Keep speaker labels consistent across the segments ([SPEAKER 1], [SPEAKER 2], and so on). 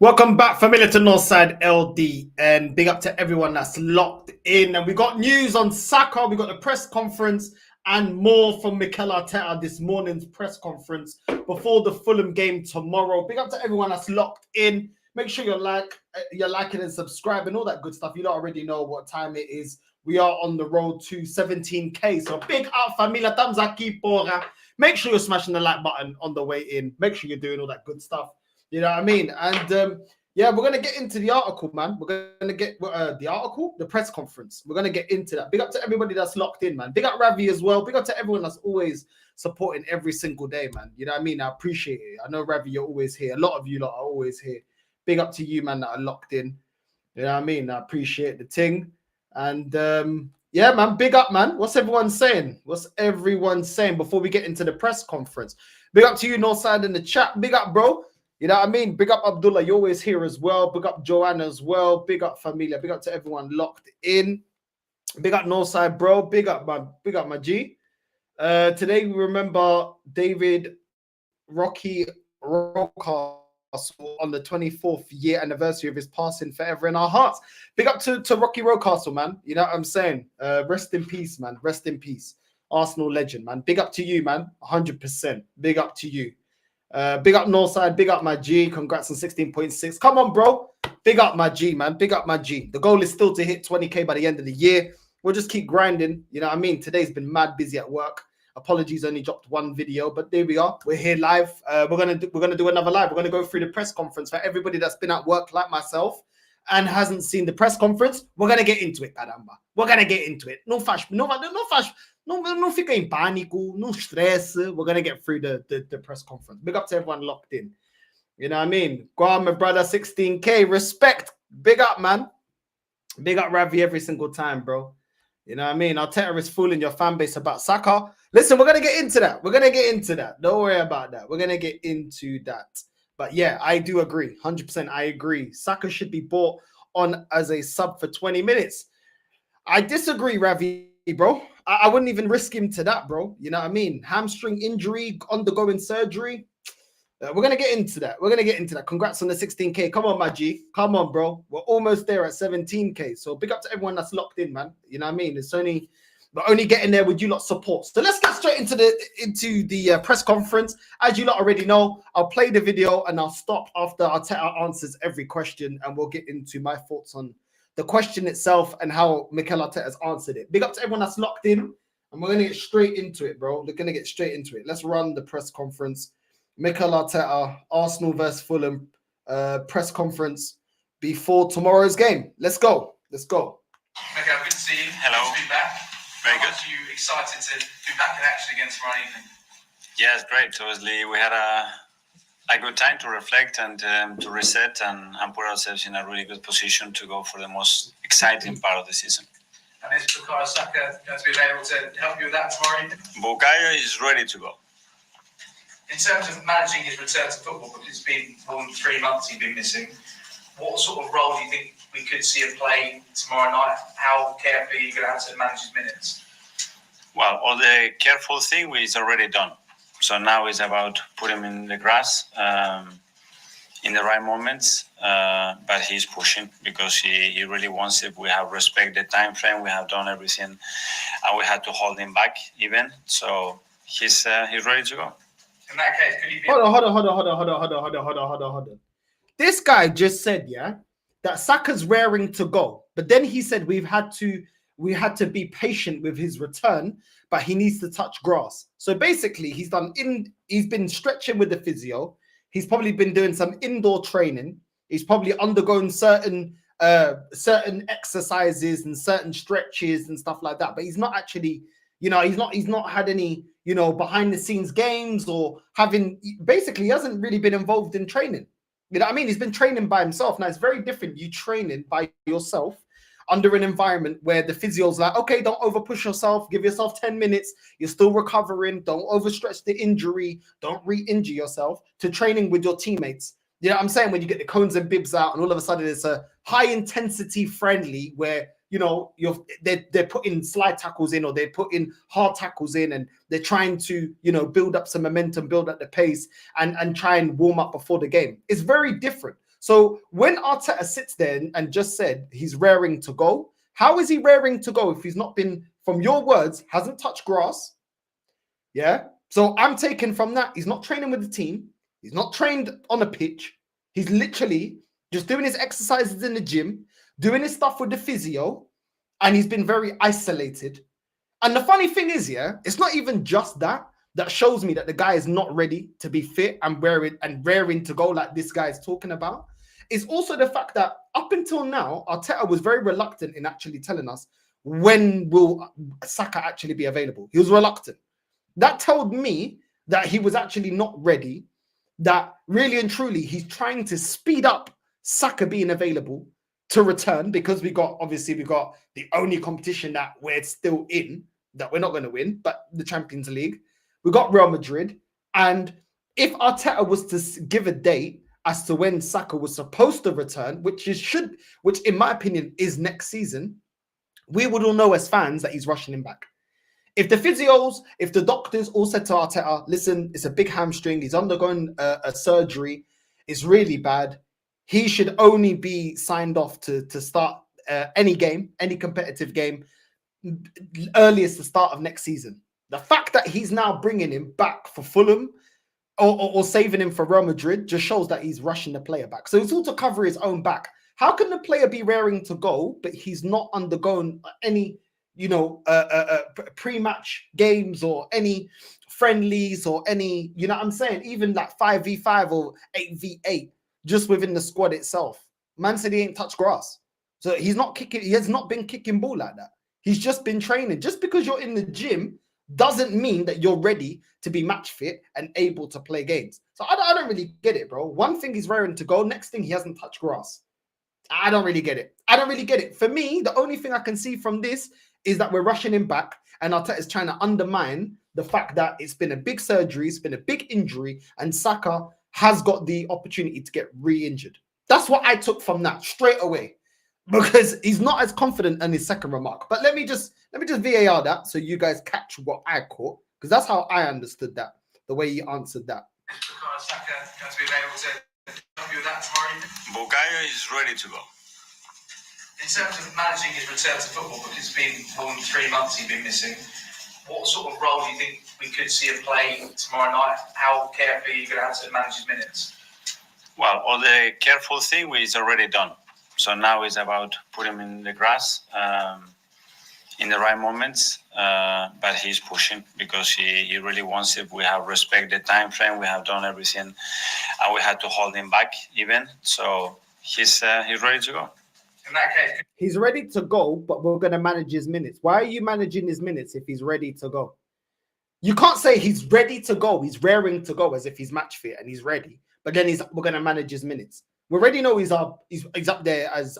[SPEAKER 1] Welcome back, familiar to Northside LD, and big up to everyone that's locked in. And we got news on Saka, we got the press conference, and more from Mikel Arteta this morning's press conference before the Fulham game tomorrow. Big up to everyone that's locked in. Make sure you're liking and subscribing, all that good stuff. You don't already know what time it is. We are on the road to 17K. So big up, familia. Thumbs up, porra. Make sure you're smashing the like button on the way in. Make sure you're doing all that good stuff. You know what I mean? And yeah, we're going to get into the article, man. We're going to get the press conference. We're going to get into that. Big up to everybody that's locked in, man. Big up Ravi as well. Big up to everyone that's always supporting every single day, man. You know what I mean? I appreciate it. I know, Ravi, you're always here. A lot of you lot are always here. Big up to you, man, that are locked in. You know what I mean? I appreciate the ting. And yeah, man, big up, man. What's everyone saying? What's everyone saying before we get into the press conference? Big up to you, Northside, in the chat. Big up, bro. You know what I mean? Big up Abdullah, you're always here as well. Big up Joanna as well. Big up Familia. Big up to everyone locked in. Big up Northside, bro. Big up my G. Today we remember David Rocky Rocastle on the 24th year anniversary of his passing, forever in our hearts. Big up to Rocky Rocastle, man. You know what I'm saying? Rest in peace, man. Rest in peace. Arsenal legend, man. Big up to you, man. 100%. Big up to you. Big up Northside, big up my G. Congrats on 16.6. Come on, bro. Big up my G, man. Big up my G. The goal is still to hit 20K by the end of the year. We'll just keep grinding. You know what I mean? Today's been mad busy at work. Apologies, only dropped one video, but there we are. We're here live. We're gonna do another live. We're gonna go through the press conference for everybody that's been at work like myself and hasn't seen the press conference. We're gonna get into it, caramba. We're gonna get into it. No fica em pânico, no stress. We're going to get through the press conference. Big up to everyone locked in. You know what I mean? Go on, my brother, 16K. Respect. Big up, man. Big up Ravi every single time, bro. You know what I mean? Arteta is fooling your fan base about Saka. Listen, we're going to get into that. We're going to get into that. Don't worry about that. We're going to get into that. But yeah, I do agree. 100% I agree. Saka should be bought on as a sub for 20 minutes. I disagree, Ravi, bro. I wouldn't even risk him to that, bro. You know what I mean? Hamstring injury, undergoing surgery. We're going to get into that. We're going to get into that. Congrats on the 16K. Come on, my G. Come on, bro. We're almost there at 17K. So big up to everyone that's locked in, man. You know what I mean? We're only getting there with you lot support. So let's get straight into the press conference. As you lot already know, I'll play the video and I'll stop after Arteta answers every question and we'll get into my thoughts on the question itself and how Mikel Arteta has answered it. Big up to everyone that's locked in, and we're going to get straight into it, bro. We're going to get straight into it. Let's run the press conference. Mikel Arteta, Arsenal versus Fulham press conference before tomorrow's game. Let's go. Let's go.
[SPEAKER 2] Mikel, good to see you.
[SPEAKER 3] Hello.
[SPEAKER 2] Good to be back.
[SPEAKER 3] Very good.
[SPEAKER 2] Are you excited to be back in action again tomorrow evening?
[SPEAKER 3] Yeah, it's great. Obviously, we had a good time to reflect and to reset and put ourselves in a really good position to go for the most exciting part of the season.
[SPEAKER 2] And is Bukayo Saka going to be available to help you with that tomorrow evening?
[SPEAKER 3] Bukayo is ready to go.
[SPEAKER 2] In terms of managing his return to football, because it's been more than 3 months he's been missing, what sort of role do you think we could see him play tomorrow night? How carefully are you going to have to manage his minutes?
[SPEAKER 3] Well, all the careful thing is already done. So now it's about putting him in the grass in the right moments. But he's pushing because he really wants it. We have respected the time frame. We have done everything, and we had to hold him back even. So he's ready to go.
[SPEAKER 2] In that case, could he be?
[SPEAKER 1] Hold on. This guy just said, yeah, that Saka's raring to go, but then he said we had to be patient with his return, but he needs to touch grass. So basically, he's been stretching with the physio. He's probably been doing some indoor training. He's probably undergone certain exercises and certain stretches and stuff like that. But he's not actually, he's not had any, behind the scenes games or basically he hasn't really been involved in training. You know what I mean? He's been training by himself. Now it's very different. You training by yourself under an environment where the physio's like, okay, don't overpush yourself, give yourself 10 minutes, you're still recovering, don't overstretch the injury, don't re-injure yourself, to training with your teammates. You know what I'm saying? When you get the cones and bibs out and all of a sudden it's a high intensity friendly where, they're putting slide tackles in or they're putting hard tackles in and they're trying to, build up some momentum, build up the pace and try and warm up before the game. It's very different. So when Arteta sits there and just said he's raring to go, how is he raring to go if he's not been, from your words, hasn't touched grass? Yeah. So I'm taking from that he's not training with the team. He's not trained on a pitch. He's literally just doing his exercises in the gym, doing his stuff with the physio, and he's been very isolated. And the funny thing is, yeah, it's not even just that shows me that the guy is not ready to be fit and raring to go like this guy is talking about. It's also the fact that up until now, Arteta was very reluctant in actually telling us when will Saka actually be available. He was reluctant. That told me that he was actually not ready, that really and truly he's trying to speed up Saka being available to return, because we got the only competition that we're still in that we're not going to win, but the Champions League. We got Real Madrid. And if Arteta was to give a date as to when Saka was supposed to return, which in my opinion is next season, we would all know as fans that he's rushing him back. If the physios, if the doctors all said to Arteta, listen, it's a big hamstring, he's undergoing a surgery, it's really bad, he should only be signed off to start any game, any competitive game, earliest the start of next season. The fact that he's now bringing him back for Fulham or saving him for Real Madrid just shows that he's rushing the player back. So it's all to cover his own back. How can the player be raring to go, but he's not undergoing any, pre-match games or any friendlies or any, you know what I'm saying? Even like 5v5 or 8v8 just within the squad itself. Man said he ain't touched grass. So he has not been kicking ball like that. He's just been training. Just because you're in the gym doesn't mean that you're ready to be match fit and able to play games. So I don't really get it, bro. One thing he's raring to go. Next thing, he hasn't touched grass. I don't really get it. For me, the only thing I can see from this is that we're rushing him back, and Arteta is trying to undermine the fact that it's been a big surgery, it's been a big injury, and Saka has got the opportunity to get re-injured. That's what I took from that straight away, because he's not as confident in his second remark. But let me just VAR that so you guys catch what I caught, because that's how I understood that, the way he answered that.
[SPEAKER 2] Saka going to be available to help you with that tomorrow evening?
[SPEAKER 3] Bukayo is ready to go.
[SPEAKER 2] In terms of managing his return to football, because it's been more than 3 months he's been missing, what sort of role do you think we could see him play tomorrow night? How carefully are you going to have to manage his minutes?
[SPEAKER 3] Well, all the careful thing is already done. So now it's about putting him in the grass in the right moments. But he's pushing because he really wants it. We have respected the time frame. We have done everything, and we had to hold him back even. So he's ready to go.
[SPEAKER 2] In that case,
[SPEAKER 1] he's ready to go, but we're going to manage his minutes. Why are you managing his minutes if he's ready to go? You can't say he's ready to go. He's raring to go as if he's match fit and he's ready. But then we're going to manage his minutes. We already know he's up there as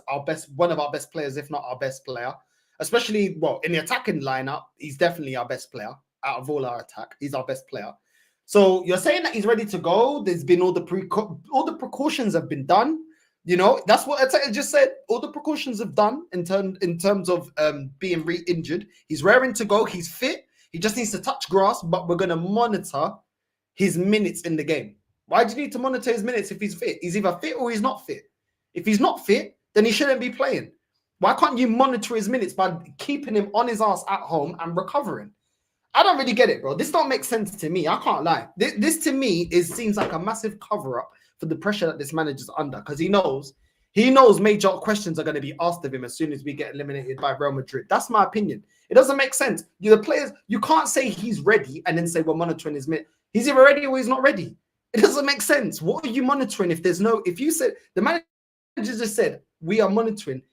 [SPEAKER 1] one of our best players, if not our best player. Especially, in the attacking lineup, he's definitely our best player out of all our attack. He's our best player. So you're saying that he's ready to go. There's been all the precautions have been done. You know, that's what Arteta just said. All the precautions have done in terms of being re-injured. He's raring to go. He's fit. He just needs to touch grass, but we're going to monitor his minutes in the game. Why do you need to monitor his minutes if he's fit? He's either fit or he's not fit. If he's not fit, then he shouldn't be playing. Why can't you monitor his minutes by keeping him on his ass at home and recovering? I don't really get it, bro. This don't make sense to me. I can't lie. This to me seems like a massive cover-up for the pressure that this manager's under, because he knows major questions are going to be asked of him as soon as we get eliminated by Real Madrid. That's my opinion. It doesn't make sense. The players, you can't say he's ready and then say we're monitoring his minutes. He's either ready or he's not ready. It doesn't make sense. What are you monitoring if you said the manager just said we are monitoring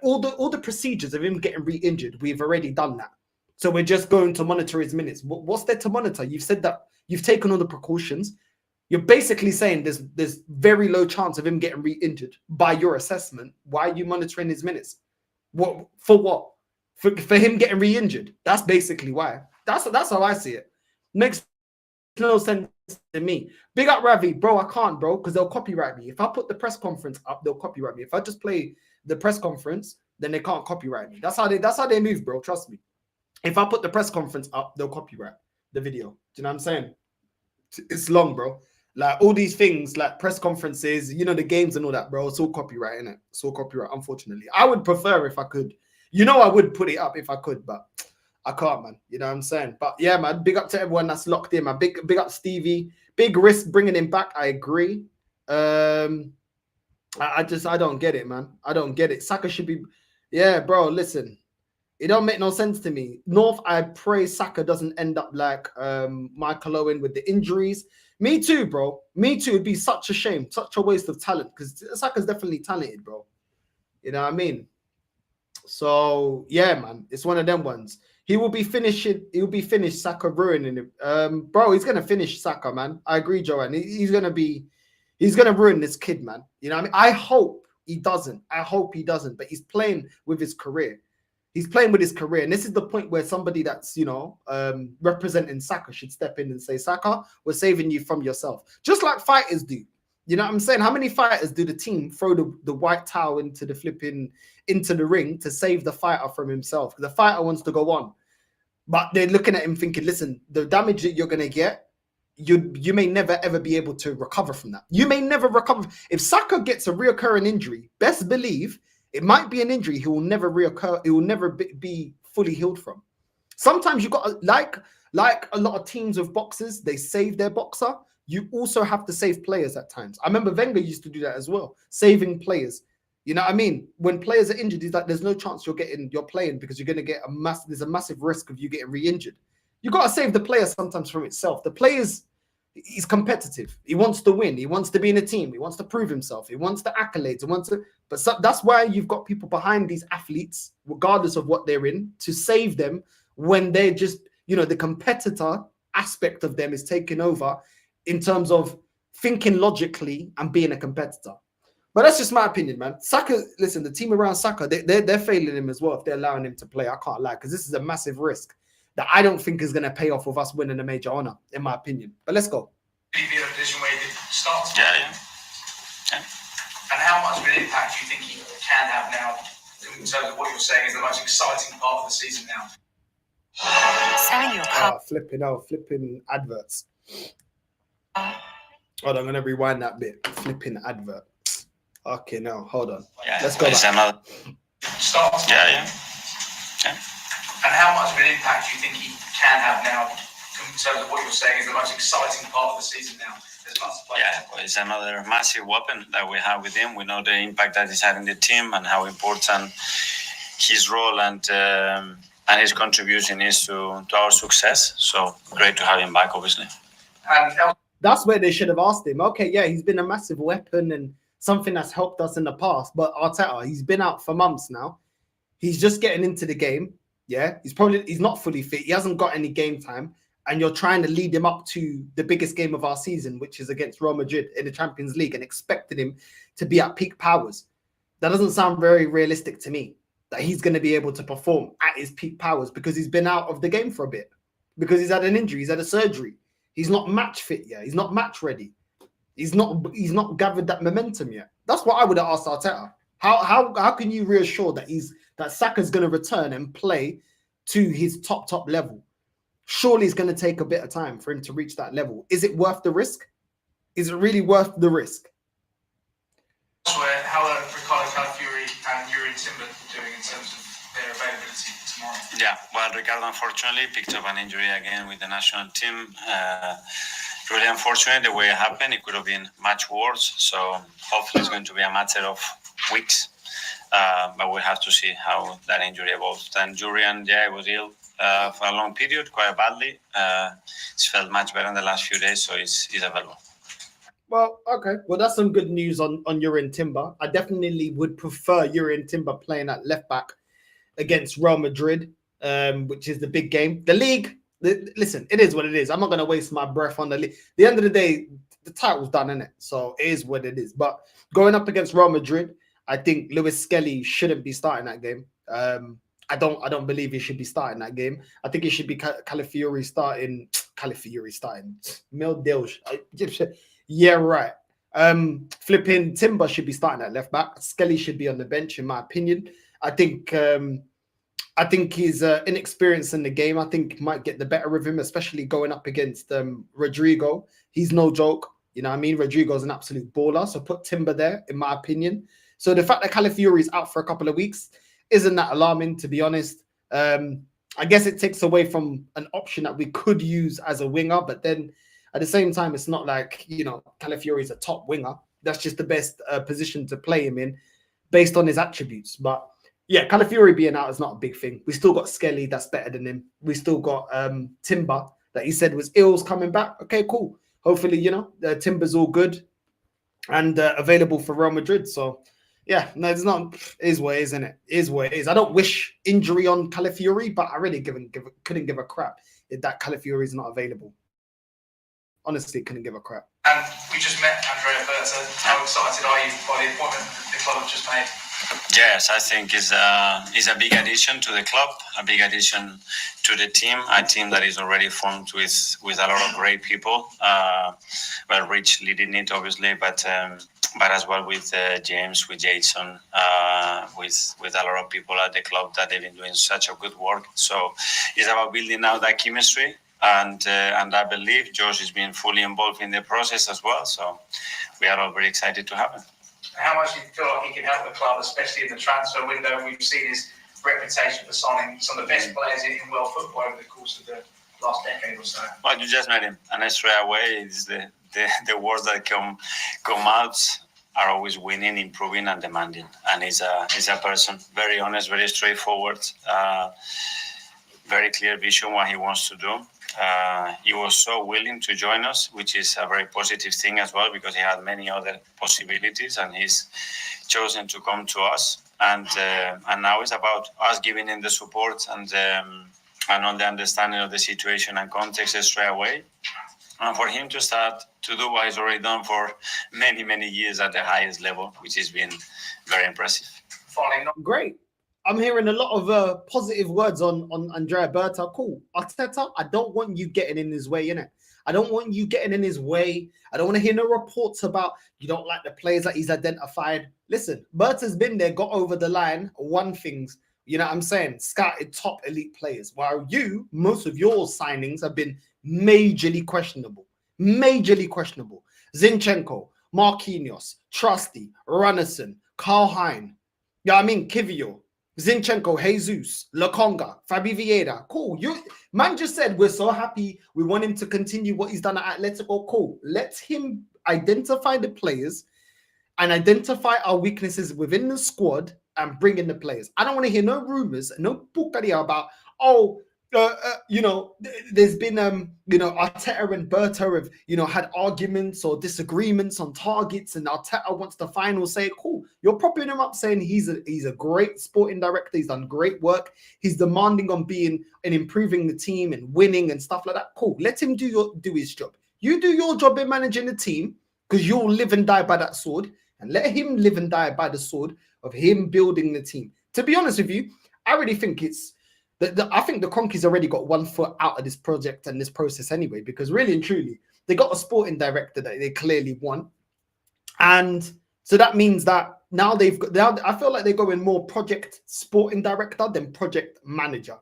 [SPEAKER 1] all the procedures of him getting re-injured? We've already done that. So we're just going to monitor his minutes. What's there to monitor? You've said that you've taken all the precautions. You're basically saying there's very low chance of him getting re-injured by your assessment. Why are you monitoring his minutes? What for? What for him getting re-injured? That's basically why. That's how I see it. Makes no sense to me. Big up Ravi, bro. I can't, bro, because they'll copyright me. If I put the press conference up, they'll copyright me. If I just play the press conference, then they can't copyright me. That's how they move, bro. Trust me. If I put the press conference up, they'll copyright the video. Do you know what I'm saying? It's long, bro. Like all these things, like press conferences, you know, the games and all that, bro. It's all copyright, innit? It's all copyright, unfortunately. I would prefer if I could. You know, I would put it up if I could, but I can't, man. You know what I'm saying? But yeah, man, big up to everyone that's locked in, man. Big up Stevie. Big risk bringing him back. I agree. I don't get it, man. I don't get it. Saka should be, yeah, bro. Listen, it don't make no sense to me. North, I pray Saka doesn't end up like Michael Owen with the injuries. Me too, bro. Me too. It'd be such a shame, such a waste of talent because Saka's definitely talented, bro. You know what I mean? So yeah, man, it's one of them ones. He will be finishing. He'll be finished. Saka ruining him, bro. He's gonna finish Saka, man. I agree, Joanne. He's gonna ruin this kid, man. You know what I mean? I hope he doesn't. I hope he doesn't. But he's playing with his career. He's playing with his career. And this is the point where somebody that's, you know, representing Saka should step in and say, Saka, we're saving you from yourself. Just like fighters do. You know what I'm saying? How many fighters do the team throw the white towel into the ring to save the fighter from himself? The fighter wants to go on. But they're looking at him thinking, listen, the damage that you're going to get, you may never, ever be able to recover from that. You may never recover. If Saka gets a reoccurring injury, best believe it might be an injury he will never reoccur. It will never be fully healed from. Sometimes you got like a lot of teams of boxers, they save their boxer. You also have to save players at times. I remember Wenger used to do that as well, saving players. You know what I mean? When players are injured, he's like, there's no chance you're playing because you're going to get there's a massive risk of you getting re-injured. You got to save the player sometimes from itself. The players, he's competitive. He wants to win. He wants to be in a team. He wants to prove himself. He wants the accolades. That's why you've got people behind these athletes, regardless of what they're in, to save them when they're just, you know, the competitor aspect of them is taking over in terms of thinking logically and being a competitor. But that's just my opinion, man. Saka, listen, the team around Saka, they're failing him as well if they're allowing him to play. I can't lie, because this is a massive risk that I don't think is going to pay off with us winning a major honour, in my opinion. But let's go.
[SPEAKER 2] Be in a position where he did start.
[SPEAKER 3] Yeah.
[SPEAKER 2] And how much of an impact do you think he can have now, in terms of what you're saying is the most exciting part of the season now?
[SPEAKER 1] Flipping adverts. Hold on, I'm going to rewind that bit. Flipping advert. Okay, now, hold on.
[SPEAKER 3] Yeah,
[SPEAKER 1] let's go back.
[SPEAKER 3] Another...
[SPEAKER 2] Start.
[SPEAKER 3] Yeah.
[SPEAKER 2] And how much of an impact do you think he can have now, in terms of what you're saying is the most exciting part of the season now?
[SPEAKER 3] Yeah, well, it's another massive weapon that we have with him. We know the impact that he's having the team and how important his role and his contribution is to our success. So great to have him back, obviously.
[SPEAKER 1] That's where they should have asked him. Okay, yeah, he's been a massive weapon and something that's helped us in the past. But Arteta, he's been out for months now. He's just getting into the game. Yeah, he's not fully fit. He hasn't got any game time. And you're trying to lead him up to the biggest game of our season, which is against Real Madrid in the Champions League, and expecting him to be at peak powers. That doesn't sound very realistic to me, that he's going to be able to perform at his peak powers because he's been out of the game for a bit, because he's had an injury, he's had a surgery. He's not match fit yet. He's not match ready. He's not gathered that momentum yet. That's what I would have asked Arteta. How can you reassure that Saka's going to return and play to his top level? Surely it's going to take a bit of time for him to reach that level. Is it worth the risk? Is it really worth the risk?
[SPEAKER 2] How are Ricardo Calafiori and Yuri Timber doing in terms of their availability tomorrow?
[SPEAKER 3] Yeah, well, Ricardo unfortunately picked up an injury again with the national team. Really unfortunate the way it happened. It could have been much worse. So hopefully it's going to be a matter of weeks. But we'll have to see how that injury evolves. And Jurian, yeah, was ill for a long period, quite badly. He's felt much better in the last few days, so he's available.
[SPEAKER 1] Well, okay. Well, that's some good news on Yuri Timber. I definitely would prefer Yuri Timber playing at left back against Real Madrid, which is the big game. The league, listen, it is what it is. I'm not going to waste my breath on the league. At the end of the day, the title's done, isn't it? So it is what it is. But going up against Real Madrid, I think Lewis Skelly shouldn't be starting that game. I don't believe he should be starting that game. I think it should be Calafiori starting. Mil Deus. Yeah, right. Flipping Timber should be starting at left back. Skelly should be on the bench, in my opinion. I think his inexperience in the game, I think, might get the better of him, especially going up against Rodrigo. He's no joke. You know what I mean? Rodrigo's an absolute baller. So put Timber there, in my opinion. So the fact that Calafiori is out for a couple of weeks isn't that alarming, to be honest. I guess it takes away from an option that we could use as a winger, but then at the same time, it's not like, you know, Calafiori is a top winger. That's just the best position to play him in based on his attributes. But yeah, Calafiori being out is not a big thing. We still got Skelly, that's better than him. We still got Timber, that he said was ill's coming back. Okay, cool. Hopefully, you know, Timber's all good and available for Real Madrid. So yeah, no, it's not. It is what it is, isn't it? It is what it is. I don't wish injury on Calafiori, but I really couldn't give a crap if that Calafiori is not available. Honestly, couldn't give a crap.
[SPEAKER 2] And we just met Andrea Berta. How excited are you by the appointment the club have just made?
[SPEAKER 3] Yes, I think is a big addition to the club, a big addition to the team, a team that is already formed with a lot of great people. Well, Rich leading it, obviously, but as well with James, with Jason, with a lot of people at the club that they've been doing such a good work. So it's about building out that chemistry. And I believe Josh is being fully involved in the process as well. So we are all very excited to have him.
[SPEAKER 2] How much do you feel like he can help the club, especially in the transfer window? We've seen his reputation for signing some of the best players in world football over the course of the last decade or so.
[SPEAKER 3] Well, you just met him, and straight away, it's the words that come out are always winning, improving, and demanding. And he's a person very honest, very straightforward, very clear vision what he wants to do. He was so willing to join us, which is a very positive thing as well, because he had many other possibilities and he's chosen to come to us. And now it's about us giving him the support and on the understanding of the situation and context straight away. And for him to start to do what he's already done for many, many years at the highest level, which has been very impressive.
[SPEAKER 1] Great. I'm hearing a lot of positive words on Andrea Berta. Cool. Arteta, I don't want you getting in his way, innit? I don't want you getting in his way. I don't want to hear no reports about you don't like the players that he's identified. Listen, Berta's been there, got over the line, won things. You know what I'm saying? Scouted top elite players. While most of your signings have been majorly questionable. Majorly questionable. Zinchenko, Marquinhos, Trusty, Runnison, Carl Hein. You know what I mean? Kivio. Zinchenko, Jesus, Lokonga, Fabi Vieira. Cool. Man just said we're so happy. We want him to continue what he's done at Atletico. Cool. Let him identify the players and identify our weaknesses within the squad and bring in the players. I don't want to hear no rumors, no pucaria about, there's been, Arteta and Berta have, had arguments or disagreements on targets, and Arteta wants the final say. Cool. You're propping him up saying he's a great sporting director. He's done great work. He's demanding on being and improving the team and winning and stuff like that. Cool. Let him do his job. You do your job in managing the team because you'll live and die by that sword, and let him live and die by the sword of him building the team. To be honest with you, I really think I think the Conkeys already got 1 foot out of this project and this process anyway, because really and truly, they got a sporting director that they clearly want. And so that means that now I feel like they're going more project sporting director than project manager.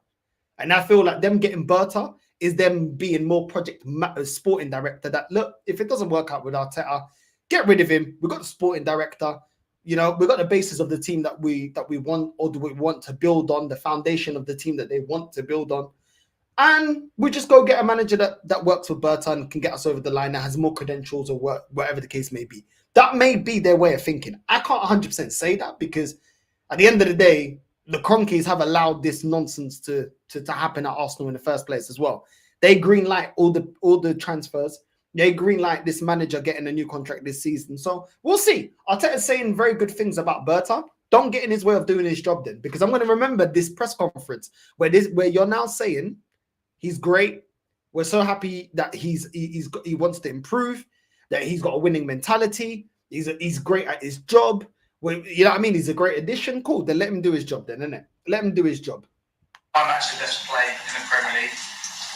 [SPEAKER 1] And I feel like them getting Berta is them being more project sporting director that, look, if it doesn't work out with Arteta, get rid of him. We've got the sporting director. We've got the basis of the team that we want, or do we want to build on, the foundation of the team that they want to build on. And we just go get a manager that works with Berta and can get us over the line, that has more credentials or whatever the case may be. That may be their way of thinking. I can't 100% say that, because at the end of the day, the Conkeys have allowed this nonsense to happen at Arsenal in the first place as well. They green light all the transfers. They green light this manager getting a new contract this season. So we'll see. Arteta's saying very good things about Berta. Don't get in his way of doing his job then, because I'm going to remember this press conference where you're now saying he's great. We're so happy that he wants to improve, that he's got a winning mentality. He's great at his job. You know what I mean? He's a great addition. Cool. Then let him do his job then, innit? Let him do his job.
[SPEAKER 2] I'm actually left to play in the Premier League.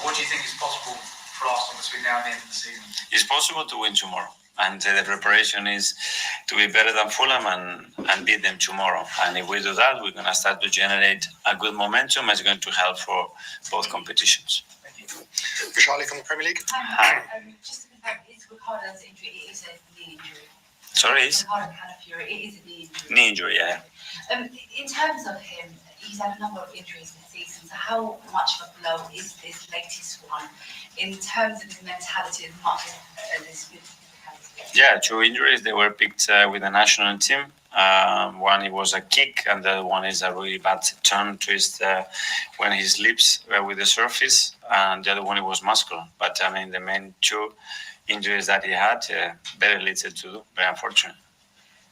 [SPEAKER 2] What do you think is possible for Arsenal between now and the end of the season?
[SPEAKER 3] It's possible to win tomorrow, and the preparation is to be better than Fulham and beat them tomorrow. And if we do that, we're going to start to generate a good momentum. It's going to help for both competitions.
[SPEAKER 2] Thank you.
[SPEAKER 4] Vishali from the Premier League.
[SPEAKER 3] Hi.
[SPEAKER 5] Just
[SPEAKER 4] It's Ricardo's injury. It is a knee injury.
[SPEAKER 3] Sorry, it's
[SPEAKER 4] Ricardo Calafiori. It is a knee injury.
[SPEAKER 3] knee injury, yeah.
[SPEAKER 4] In terms of him, he's had a number of injuries this season. So how much of a blow is this latest one in terms of his mentality as much as his physicality?
[SPEAKER 3] Yeah, 2 injuries. They were picked with the national team. One, it was a kick, and the other one is a really bad turn twist when he slips with the surface, and the other one, it was muscular. But I mean, the main 2 injuries that he had, very little to do, very unfortunate.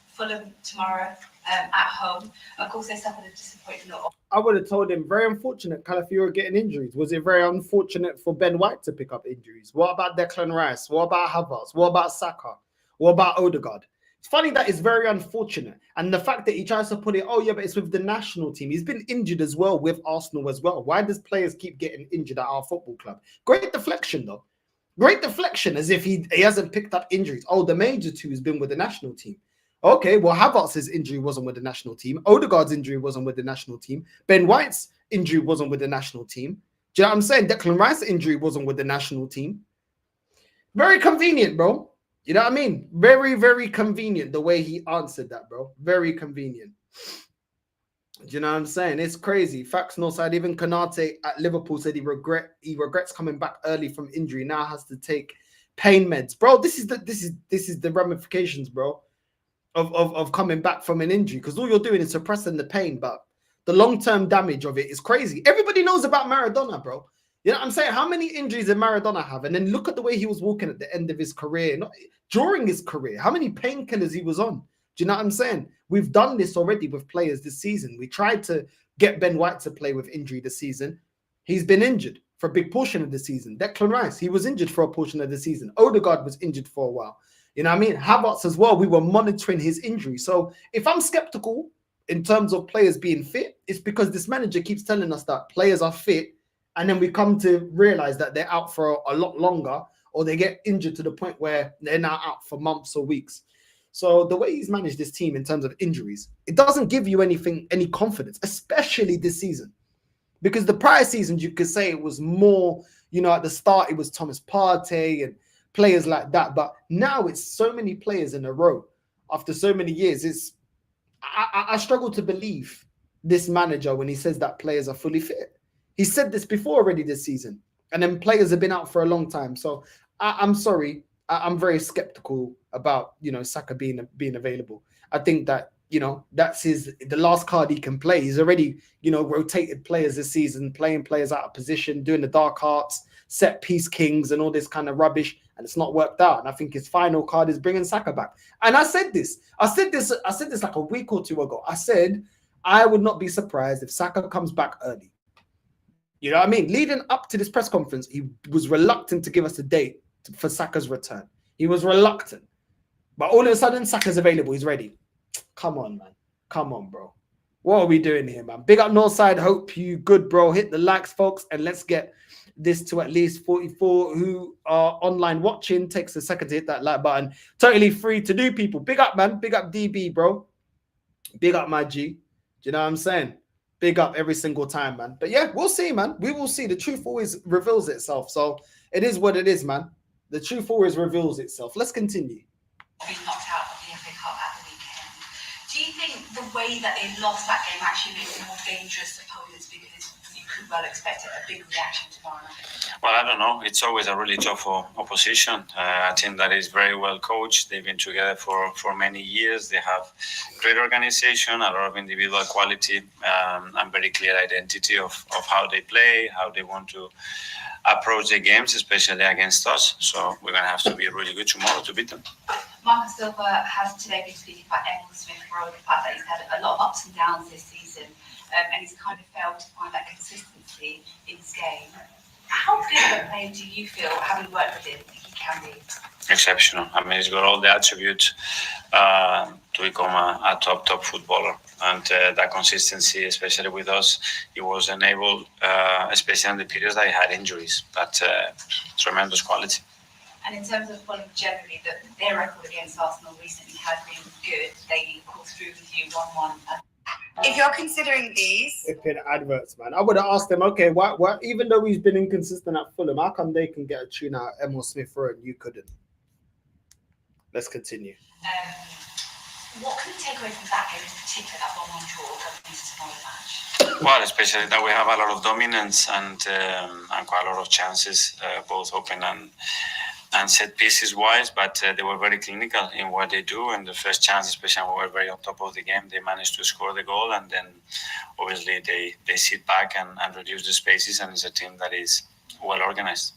[SPEAKER 4] Fulham tomorrow at home. Of course, they suffered a disappointing loss.
[SPEAKER 1] I would have told him, very unfortunate Calafiori getting injuries. Was it very unfortunate for Ben White to pick up injuries? What about Declan Rice? What about Havertz? What about Saka? What about Odegaard? It's funny that it's very unfortunate. And the fact that he tries to put it, oh yeah, but it's with the national team. He's been injured as well with Arsenal as well. Why does players keep getting injured at our football club? Great deflection though. Great deflection, as if he hasn't picked up injuries. Oh, the major 2 has been with the national team. Okay, well, Havertz's injury wasn't with the national team. Odegaard's injury wasn't with the national team. Ben White's injury wasn't with the national team. Do you know what I'm saying? Declan Rice's injury wasn't with the national team. Very convenient, bro. You know what I mean? Very, very convenient the way he answered that, bro. Very convenient. Do you know what I'm saying? It's crazy. Facts no side. Even Konate at Liverpool said he regrets coming back early from injury. Now has to take pain meds, bro. This is the ramifications, bro, of coming back from an injury, because all you're doing is suppressing the pain, but the long-term damage of it is crazy. Everybody knows about Maradona, bro. You know what I'm saying? How many injuries did Maradona have? And then look at the way he was walking at the end of his career, not during his career. How many painkillers he was on? Do you know what I'm saying? We've done this already with players this season. We tried to get Ben White to play with injury this season. He's been injured for a big portion of the season. Declan Rice, he was injured for a portion of the season. Odegaard was injured for a while. You know what I mean? Havertz as well, we were monitoring his injury. So if I'm skeptical in terms of players being fit, it's because this manager keeps telling us that players are fit, and then we come to realize that they're out for a lot longer, or they get injured to the point where they're now out for months or weeks. So the way he's managed this team in terms of injuries, it doesn't give you any confidence, especially this season. Because the prior seasons, you could say it was more, you know, at the start, it was Thomas Partey and players like that. But now it's so many players in a row after so many years. I struggle to believe this manager when he says that players are fully fit. He said this before already this season, and then players have been out for a long time. So I'm sorry. I'm very skeptical about, you know, Saka being available. I think that, you know, that's the last card he can play. He's already, you know, rotated players this season, playing players out of position, doing the dark arts, set piece kings and all this kind of rubbish, and it's not worked out. And I think his final card is bringing Saka back. And I said this like a week or 2 ago. I said I would not be surprised if Saka comes back early. You know what I mean? Leading up to this press conference, he was reluctant to give us a date for Saka's return. He was reluctant. But all of a sudden, Saka's available. He's ready. Come on, man. Come on, bro. What are we doing here, man? Big up Northside. Hope you good, bro. Hit the likes, folks, and let's get this to at least 44 who are online watching. Takes a second to hit that like button. Totally free to do, people. Big up, man. Big up DB, bro. Big up my G. Do you know what I'm saying? Big up every single time, man. But yeah, we'll see, man. We will see. The truth always reveals itself. So it is what it is, man. The truth always reveals itself. Let's continue.
[SPEAKER 4] Being knocked out of the FA Cup at the weekend. Do you think the way that they lost that game actually makes them more dangerous opponents, because you could well expect a big reaction tomorrow night?
[SPEAKER 3] Well, I don't know. It's always a really tough opposition. A team that is very well coached. They've been together for many years. They have great organization, a lot of individual quality, and very clear identity of how they play, how they want to approach the games, especially against us. So we're going to have to be really good tomorrow to beat them.
[SPEAKER 4] Marcus Silva has today been speaking about Emil Smith-Rowe, the fact that he's had a lot of ups and downs this season, and he's kind of failed to find that consistency in his game. How good of a player do you feel, having worked with him, he can be?
[SPEAKER 3] Exceptional. I mean, he's got all the attributes to become a top footballer. And that consistency, especially with us, he was enabled, especially in the periods that he had injuries. But tremendous quality.
[SPEAKER 4] And in terms of Fulham generally, their record against Arsenal recently has been good. They, of course, drew with you 1-1.
[SPEAKER 5] If you're considering these,
[SPEAKER 1] Flipping adverts, man. I would have asked them, okay, why, even though he's been inconsistent at Fulham, how come they can get a tune out of Emil Smith Rowe and you couldn't? Let's continue.
[SPEAKER 4] What can you take away from that game in particular, that 1-1 draw going into tomorrow's match?
[SPEAKER 3] Well, especially that we have a lot of dominance and quite a lot of chances, both open and set pieces wise, but they were very clinical in what they do. And the first chance, especially when we were very on top of the game, they managed to score the goal, and then obviously they sit back and reduce the spaces, and it's a team that is well organized.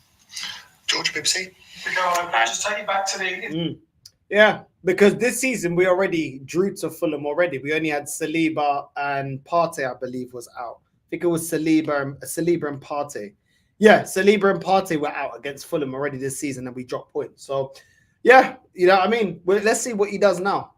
[SPEAKER 6] George, BBC.
[SPEAKER 2] Just take it back to the...
[SPEAKER 1] Yeah, because this season we already drew to Fulham already. We only had Saliba and Partey, I believe, was out. I think it was Saliba and Partey. Yeah, Saliba and Partey were out against Fulham already this season, and we dropped points. So, yeah, you know what I mean? Let's see what he does now.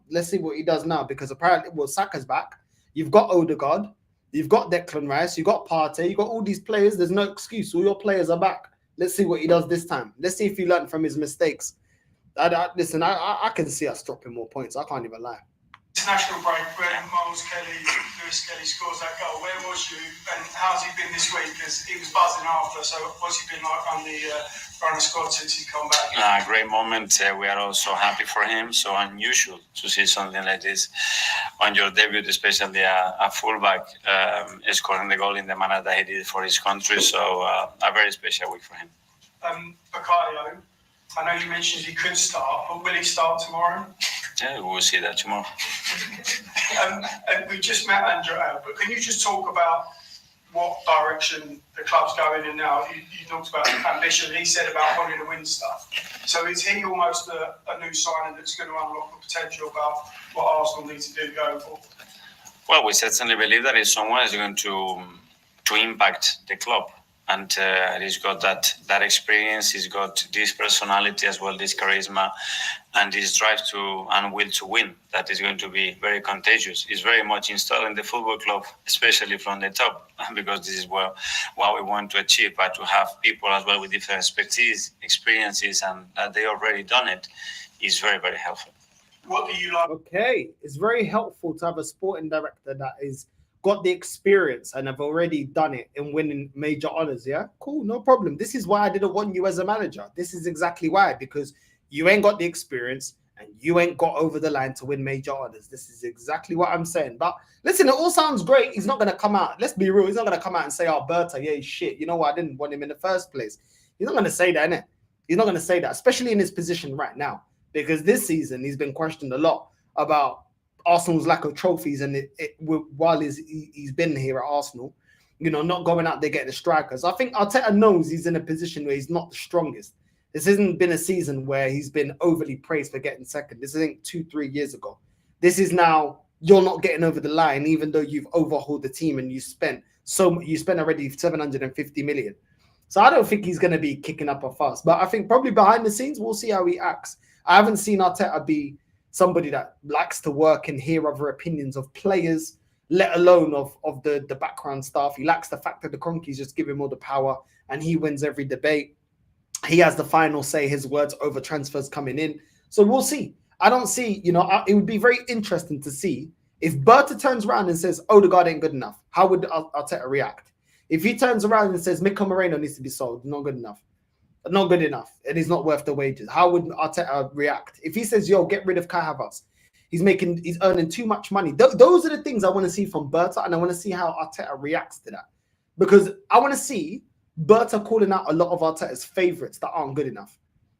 [SPEAKER 1] Because apparently, well, Saka's back. You've got Odegaard. You've got Declan Rice. You've got Partey. You've got all these players. There's no excuse. All your players are back. Let's see what he does this time. Let's see if he learned from his mistakes. Listen, I can see us dropping more points. I can't even lie.
[SPEAKER 2] International break when Lewis Kelly scores that goal. Where was you, and how's he been this week? Because he was buzzing after. So what's he been like on the squad since he's come back?
[SPEAKER 3] Great moment. We are also happy for him. So unusual to see something like this on your debut, especially a fullback scoring the goal in the manner that he did for his country. So a very special week for him.
[SPEAKER 2] Bakayo, I know you mentioned he could start, but will he start tomorrow?
[SPEAKER 3] Yeah, we'll see that tomorrow.
[SPEAKER 2] And we just met Andrea, but can you just talk about what direction the club's going in now? You talked about ambition. He said about wanting to win stuff. So is he almost a new signing that's going to unlock the potential about what Arsenal need to do going forward?
[SPEAKER 3] Well, we certainly believe that he's someone who's going to impact the club. And he's got that experience. He's got this personality as well, this charisma, and this drive to and will to win. That is going to be very contagious. He's very much installed in the football club, especially from the top, because this is what we want to achieve. But to have people as well with different expertise, experiences, and that they already done it, is very, very helpful.
[SPEAKER 2] What do you like?
[SPEAKER 1] Okay, it's very helpful to have a sporting director that is got the experience and have already done it in winning major honors. Yeah, cool, no problem. This is why I didn't want you as a manager. This is exactly why, because you ain't got the experience and you ain't got over the line to win major honors. This is exactly what I'm saying. But listen, it all sounds great. He's not going to come out. Let's be real. He's not going to come out and say, oh, Berta, yeah, he's shit. You know what? I didn't want him in the first place. He's not going to say that, innit? He's not going to say that, especially in his position right now, because this season he's been questioned a lot about Arsenal's lack of trophies, and while he's been here at Arsenal, you know, not going out there getting the strikers. I think Arteta knows he's in a position where he's not the strongest. This hasn't been a season where he's been overly praised for getting second. This isn't 2-3 years ago. This is now you're not getting over the line, even though you've overhauled the team and you spent already 750 million. So I don't think he's going to be kicking up a fuss. But I think probably behind the scenes we'll see how he acts. I haven't seen Arteta be somebody that likes to work and hear other opinions of players, let alone of the background staff. He lacks the fact that the Cronkies just give him all the power and he wins every debate. He has the final say, his words over transfers coming in. So we'll see. I don't see, you know, it would be very interesting to see if Berta turns around and says, Odegaard ain't good enough. How would Arteta react? If he turns around and says, Miko Moreno needs to be sold, not good enough. Not good enough, and he's not worth the wages. How would Arteta react if he says, "Yo, get rid of Kai Havertz"? He's earning too much money. Those are the things I want to see from Berta, and I want to see how Arteta reacts to that, because I want to see Berta calling out a lot of Arteta's favourites that aren't good enough.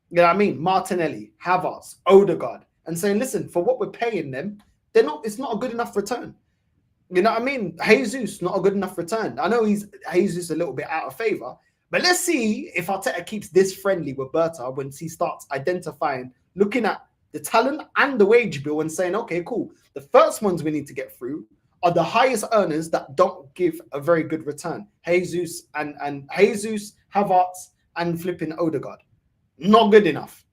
[SPEAKER 1] You know what I mean? Martinelli, Havertz, Odegaard, and saying, "Listen, for what we're paying them, they're not. It's not a good enough return." You know what I mean? Jesus, not a good enough return. I know Jesus a little bit out of favour. But let's see if Arteta keeps this friendly with Berta when he starts identifying, looking at the talent and the wage bill and saying, okay, cool. The first ones we need to get through are the highest earners that don't give a very good return. Jesus and Jesus, Havertz and flipping Odegaard. Not good enough.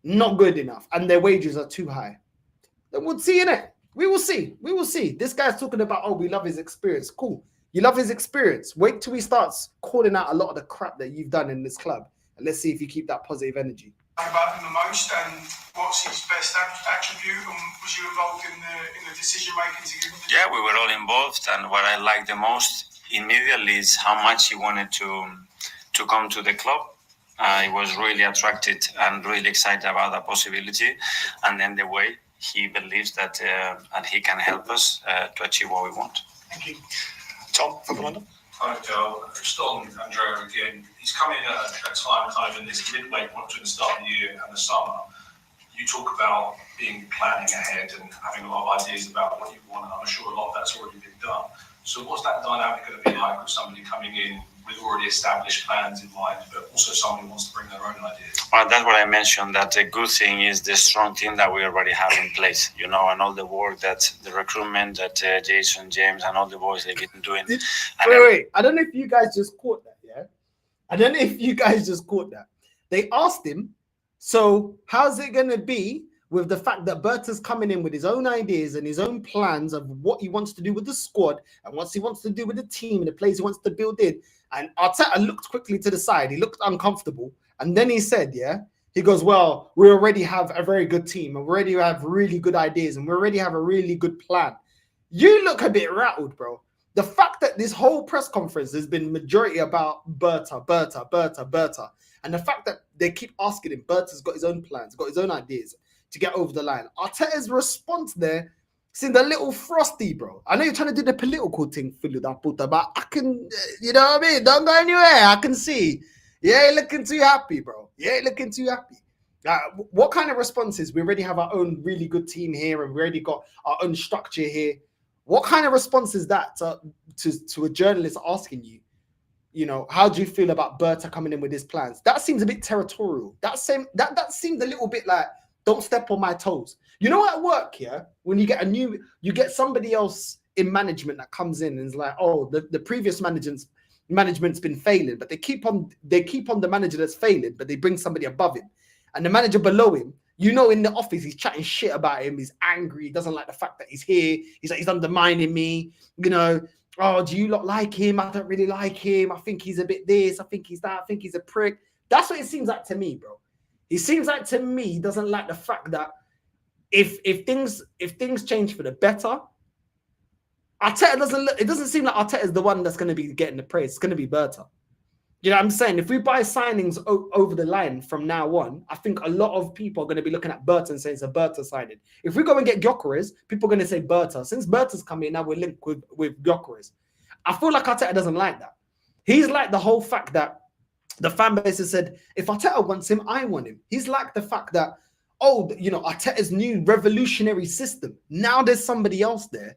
[SPEAKER 1] Not good enough. And their wages are too high. Then we'll see, innit? We will see. We will see. This guy's talking about, oh, we love his experience. Cool. You love his experience. Wait till he starts calling out a lot of the crap that you've done in this club. And let's see if you keep that positive energy.
[SPEAKER 7] about him the most, and what's his best attribute, and was you involved in the decision making to give him?
[SPEAKER 3] Yeah, we were all involved, and what I liked the most immediately is how much he wanted to come to the club. He was really attracted and really excited about the possibility, and then the way he believes that and he can help us to achieve what we want.
[SPEAKER 6] Thank you. Tom, from London.
[SPEAKER 8] Hi, Joe. Just on Andrea again, he's coming at a time kind of in this midway point between the start of the year and the summer. You talk about planning ahead and having a lot of ideas about what you want, and I'm sure a lot of that's already been done. So what's that dynamic going to be like with somebody coming in with already established plans in mind, but also somebody who wants to bring their own ideas?
[SPEAKER 3] Well, that's what I mentioned, that the good thing is the strong team that we already have in place, and all the work that the recruitment that Jason, James, and all the boys they've been doing.
[SPEAKER 1] Wait. I don't know if you guys just caught that, yeah? I don't know if you guys just caught that. They asked him, so how's it going to be with the fact that Berta's coming in with his own ideas and his own plans of what he wants to do with the squad and what he wants to do with the team and the players he wants to build in? And Arteta looked quickly to the side. He looked uncomfortable. And then he said, he goes, well, we already have a very good team and we already have really good ideas and we already have a really good plan. You look a bit rattled, bro. The fact that this whole press conference has been majority about Berta. And the fact that they keep asking him, Berta's got his own plans, got his own ideas to get over the line. Arteta's response there seemed a little frosty, bro. I know you're trying to do the political thing, but I can, you know what I mean? Don't go anywhere. I can see. You ain't looking too happy, bro. You ain't looking too happy. What kind of responses? We already have our own really good team here and we already got our own structure here. What kind of response is that to a journalist asking you, how do you feel about Berta coming in with his plans? That seems a bit territorial. That seems a little bit like, don't step on my toes. You know, at work, when you get somebody else in management that comes in and is like, oh, the previous management's been failing, but they keep on the manager that's failing, but they bring somebody above him. And the manager below him, in the office, he's chatting shit about him. He's angry. He doesn't like the fact that he's here. He's like, he's undermining me. Oh, do you not like him? I don't really like him. I think he's a bit this. I think he's that. I think he's a prick. That's what it seems like to me, bro. It seems like to me he doesn't like the fact that if things change for the better, Arteta it doesn't seem like Arteta is the one that's going to be getting the praise. It's going to be Berta. You know what I'm saying? If we buy signings over the line from now on, I think a lot of people are going to be looking at Berta and saying it's a Berta signing. If we go and get Gyökeres, people are going to say Berta. Since Berta's come in, now we're linked with Gyökeres. I feel like Arteta doesn't like that. He's like the whole fact that the fan base has said, if Arteta wants him, I want him. He's like the fact that, Arteta's new revolutionary system. Now there's somebody else there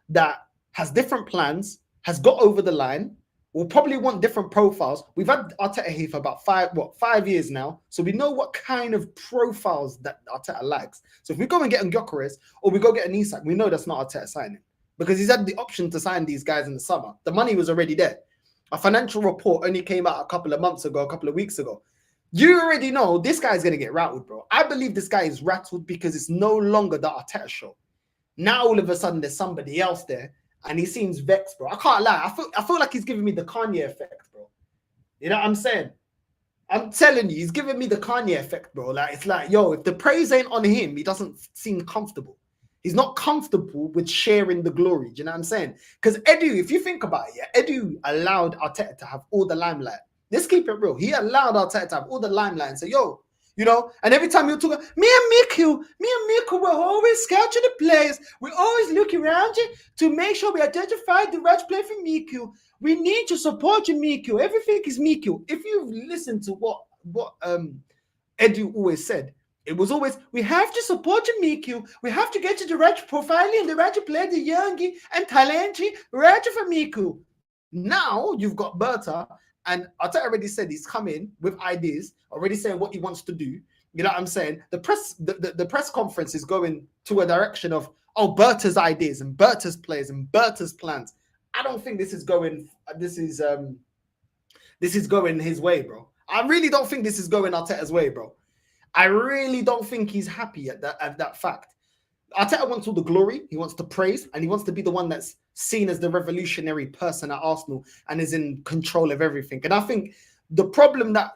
[SPEAKER 1] that has different plans, has got over the line, will probably want different profiles. We've had Arteta here for about 5 years now. So we know what kind of profiles that Arteta likes. So if we go and get Gyökeres or we go get an Isak, we know that's not Arteta signing because he's had the option to sign these guys in the summer. The money was already there. A financial report only came out a couple of weeks ago. You already know this guy's going to get rattled, bro. I believe this guy is rattled because it's no longer the Arteta show. Now all of a sudden there's somebody else there and he seems vexed, bro. I can't lie. I feel like he's giving me the Kanye effect, bro. You know what I'm saying? I'm telling you, he's giving me the Kanye effect, bro. Like, it's like, yo, if the praise ain't on him, he doesn't seem comfortable. He's not comfortable with sharing the glory. Do you know what I'm saying? Because Edu, if you think about it, Edu allowed Arteta to have all the limelight. Let's keep it real. He allowed Arteta to have all the limelight and say, yo, and every time you're talking, me and Miku, we're always scouting the players. We always look around you to make sure we identify the right play for Miku. We need to support you, Miku. Everything is Miku. If you've listened to what Edu always said, it was always, we have to support you, Miku. We have to get to the right profile and the right player, the youngie and talenty, right for Miku. Now you've got Berta. And Arteta already said he's coming with ideas, already saying what he wants to do. You know what I'm saying? The press conference is going to a direction of, Berta's ideas and Berta's players and Berta's plans. I don't think this is going his way, bro. I really don't think this is going Arteta's way, bro. I really don't think he's happy at that fact. Arteta wants all the glory, he wants the praise, and he wants to be the one that's seen as the revolutionary person at Arsenal and is in control of everything. And I think the problem that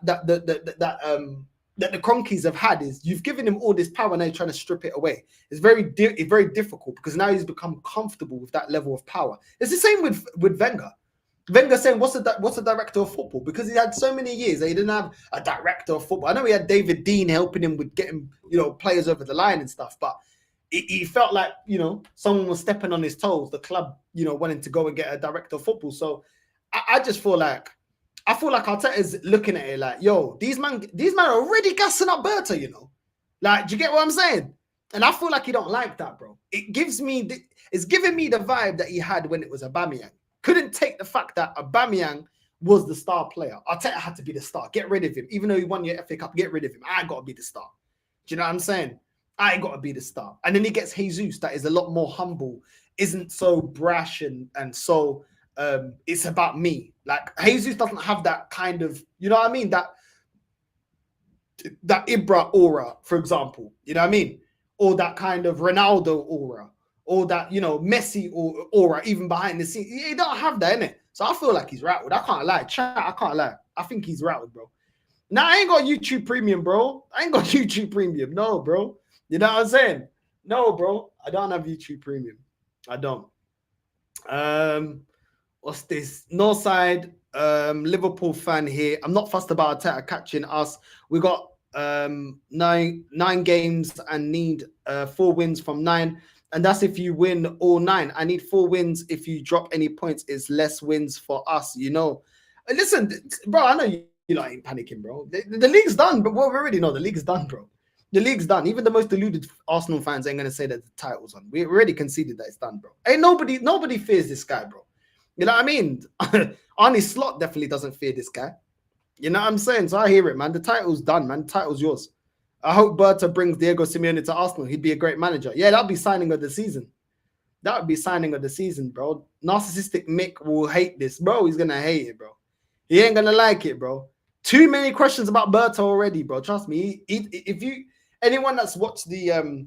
[SPEAKER 1] that the Cronkies have had is you've given him all this power and now you're trying to strip it away. It's very difficult because now he's become comfortable with that level of power. It's the same with Wenger. Wenger saying, what's a director of football? Because he had so many years that he didn't have a director of football. I know he had David Dean helping him with getting, players over the line and stuff, but he felt like, someone was stepping on his toes, the club, wanting to go and get a director of football. So I just feel like Arteta is looking at it like, yo, these man are already gassing up Berta, Like, do you get what I'm saying? And I feel like he don't like that, bro. It's giving me the vibe that he had when it was Aubameyang. Couldn't take the fact that Aubameyang was the star player. Arteta had to be the star. Get rid of him. Even though he won your FA Cup, get rid of him. I got to be the star. Do you know what I'm saying? I got to be the star. And then he gets Jesus that is a lot more humble, isn't so brash and so it's about me. Like Jesus doesn't have that kind of, you know what I mean? That Ibra aura, for example. You know what I mean? Or that kind of Ronaldo aura. Or that, Messi aura, even behind the scenes. He don't have that, innit? So I feel like he's rattled. I can't lie. Chat, I can't lie. I think he's rattled, bro. Now, I ain't got YouTube Premium, bro. I ain't got YouTube Premium. No, bro. You know what I'm saying? No, bro. I don't have YouTube Premium. I don't. What's this? Northside, Liverpool fan here. I'm not fussed about Arteta catching us. We got nine games and need 4 wins from 9. And that's if you win all 9. I need 4 wins. If you drop any points, it's less wins for us, Listen, bro, I know you ain't panicking, bro. The league's done, but we already know the league's done, bro. The league's done. Even the most deluded Arsenal fans ain't going to say that the title's on. We already conceded that it's done, bro. Ain't nobody fears this guy, bro. You know what I mean? Arnie Slot definitely doesn't fear this guy. You know what I'm saying? So I hear it, man. The title's done, man. The title's yours. I hope Berta brings Diego Simeone to Arsenal. He'd be a great manager. Yeah, that'd be signing of the season. That would be signing of the season, bro. Narcissistic Mick will hate this, bro. He's gonna hate it, bro. He ain't gonna like it, bro. Too many questions about Berta already, bro. Trust me. Anyone that's watched the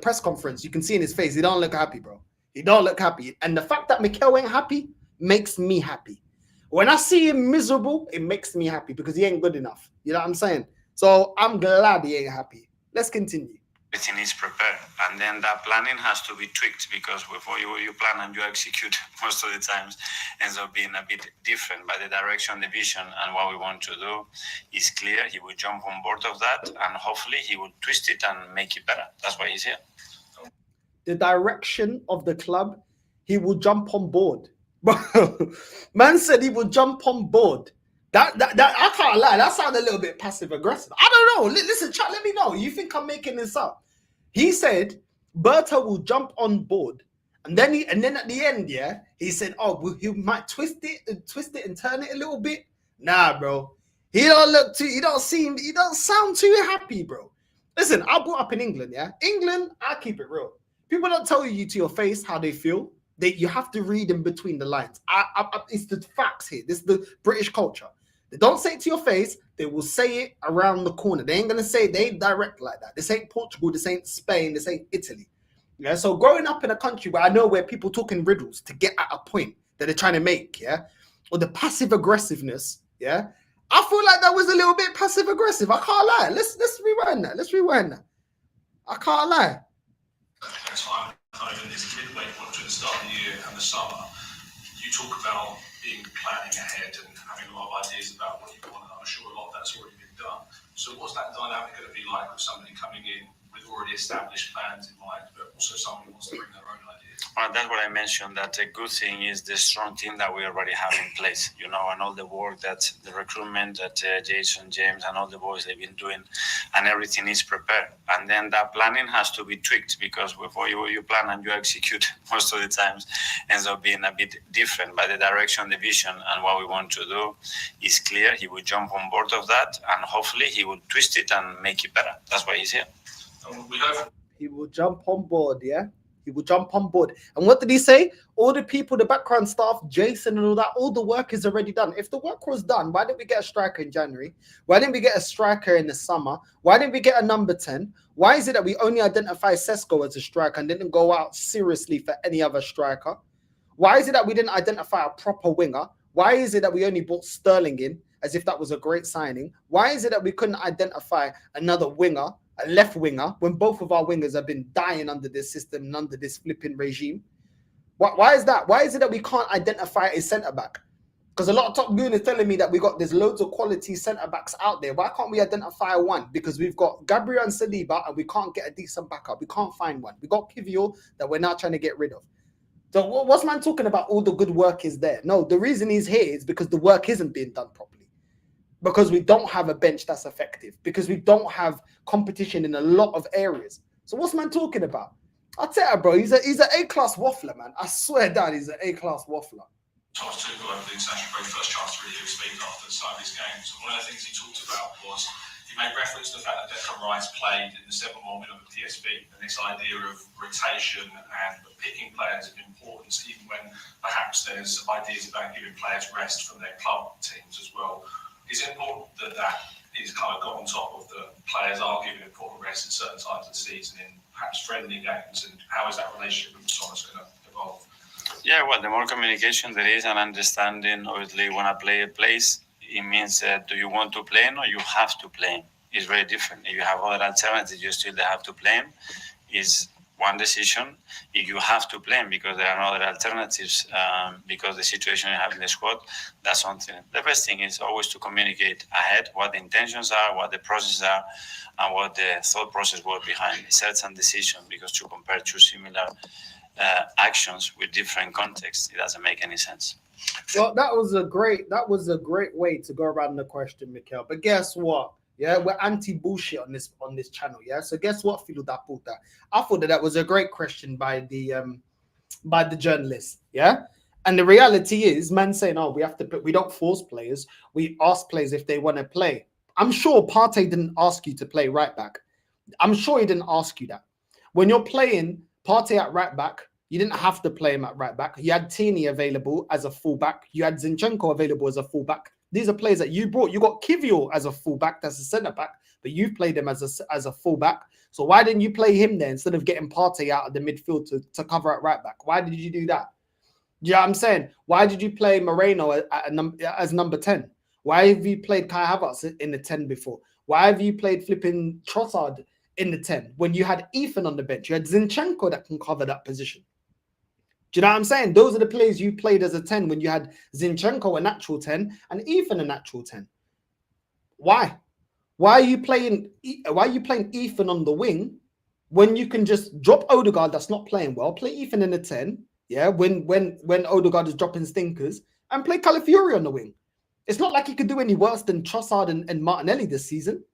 [SPEAKER 1] press conference, you can see in his face, he don't look happy, bro. He don't look happy. And the fact that Mikel ain't happy makes me happy. When I see him miserable, it makes me happy because he ain't good enough. You know what I'm saying? So I'm glad he ain't happy. Let's continue.
[SPEAKER 3] Everything is prepared, and then that planning has to be tweaked because before you plan and you execute, most of the times ends up being a bit different. But the direction, the vision, and what we want to do is clear. He will jump on board of that, and hopefully he will twist it and make it better. That's why he's here.
[SPEAKER 1] The direction of the club, he will jump on board. Man said he will jump on board. That I can't lie. That sounded a little bit passive aggressive. I don't know. Listen, chat. Let me know. You think I'm making this up? He said Berta will jump on board, and then at the end, yeah, he said, "Oh, he might twist it and turn it a little bit." Nah, bro. He don't sound too happy, bro. Listen, I brought up in England, yeah. England, I keep it real. People don't tell you to your face how they feel. You have to read in between the lines. It's the facts here. This is the British culture. They don't say it to your face. They will say it around the corner. They ain't going to say it. They ain't direct like that. This ain't Portugal. This ain't Spain. This ain't Italy. Yeah. So growing up in a country where I know where people talk in riddles to get at a point that they're trying to make, yeah, or the passive aggressiveness, yeah, I feel like that was a little bit passive aggressive. I can't lie. Let's rewind that. I can't lie.
[SPEAKER 8] Time kind of in this midway point between the start of the year and the summer, you talk about planning ahead and having a lot of ideas about what you want, and I'm sure a lot of that's already been done. So what's that dynamic going to be like with somebody coming in with already established plans in mind, but also somebody who wants to bring their own ideas?
[SPEAKER 3] Well, that's what I mentioned, that a good thing is the strong team that we already have in place, and all the work that the recruitment that Jason, James, and all the boys they've been doing, and everything is prepared. And then that planning has to be tweaked because before you plan and you execute, most of the times ends up being a bit different. But the direction, the vision, and what we want to do is clear. He will jump on board of that, and hopefully he will twist it and make it better. That's why he's here.
[SPEAKER 1] He will jump on board, yeah? He will jump on board. And what did he say? All the people, the background staff, Jason and all that, all the work is already done. If the work was done, why didn't we get a striker in January? Why didn't we get a striker in the summer? Why didn't we get a number 10? Why is it that we only identify Sesko as a striker and didn't go out seriously for any other striker? Why is it that we didn't identify a proper winger? Why is it that we only brought Sterling in? as if that was a great signing. Why is it that we couldn't identify another winger, a left winger, when both of our wingers have been dying under this system and under this flipping regime? Why is that? Why is it that we can't identify a centre-back? Because a lot of Top Goon is telling me that there's loads of quality centre-backs out there. Why can't we identify one? Because we've got Gabriel and Saliba and we can't get a decent backup. We can't find one. We got Kivior that we're now trying to get rid of. So what's man talking about? All the good work is there. No, the reason he's here is because the work isn't being done properly. Because we don't have a bench that's effective. Because we don't have competition in a lot of areas. So what's man talking about? Arteta, bro, he's an A-class waffler, man. I swear down, he's an A-class waffler.
[SPEAKER 8] Thomas Tuchel over the international break, first chance to really speak after the start of his game. So one of the things he talked about was he made reference to the fact that Declan Rice played in the 7-1 win over PSV, and this idea of rotation and picking players of importance, even when perhaps there's ideas about giving players rest from their club teams as well. Is it important that that is kind of got on top of the players are given important rest at certain times of the season in perhaps friendly games, and how is that relationship with Thomas going to evolve?
[SPEAKER 3] Yeah, well, the more communication there is and understanding, obviously, when a player plays, it means do you want to play him or you have to play him? It's very different. If you have other alternatives, you still have to play him. Is one decision. If you have to play him because there are no other alternatives, because the situation you have in the squad, that's something. The best thing is always to communicate ahead what the intentions are, what the processes are, and what the thought process was behind certain decision. Because to compare two similar actions with different contexts, it doesn't make any sense.
[SPEAKER 1] Well, that was a great way to go around the question, Mikel. But guess what? Yeah, we're anti-bullshit on this channel. Yeah. So guess what, Philo da puta? I thought that was a great question by the journalist. Yeah. And the reality is, man saying, "Oh, we don't force players. We ask players if they want to play." I'm sure Partey didn't ask you to play right back. I'm sure he didn't ask you that. When you're playing Partey at right back, you didn't have to play him at right back. You had Tini available as a fullback. You had Zinchenko available as a fullback. These are players that you brought. You got Kivior as a fullback, that's a centre back, but you've played him as a fullback. So why didn't you play him there instead of getting Partey out of the midfield to cover at right back? Why did you do that? Do you know what I'm saying? Why did you play Moreno as number 10? Why have you played Kai Havertz in the 10 before? Why have you played flipping Trossard in the 10 when you had Ethan on the bench? You had Zinchenko that can cover that position. Do you know what I'm saying? Those are the players you played as a 10 when you had Zinchenko a natural 10 and Ethan a natural 10. Why? Why are you playing Ethan on the wing when you can just drop Odegaard that's not playing well, play Ethan in the 10, yeah, when Odegaard is dropping stinkers, and play Calafiori on the wing? It's not like he could do any worse than Trossard and Martinelli this season.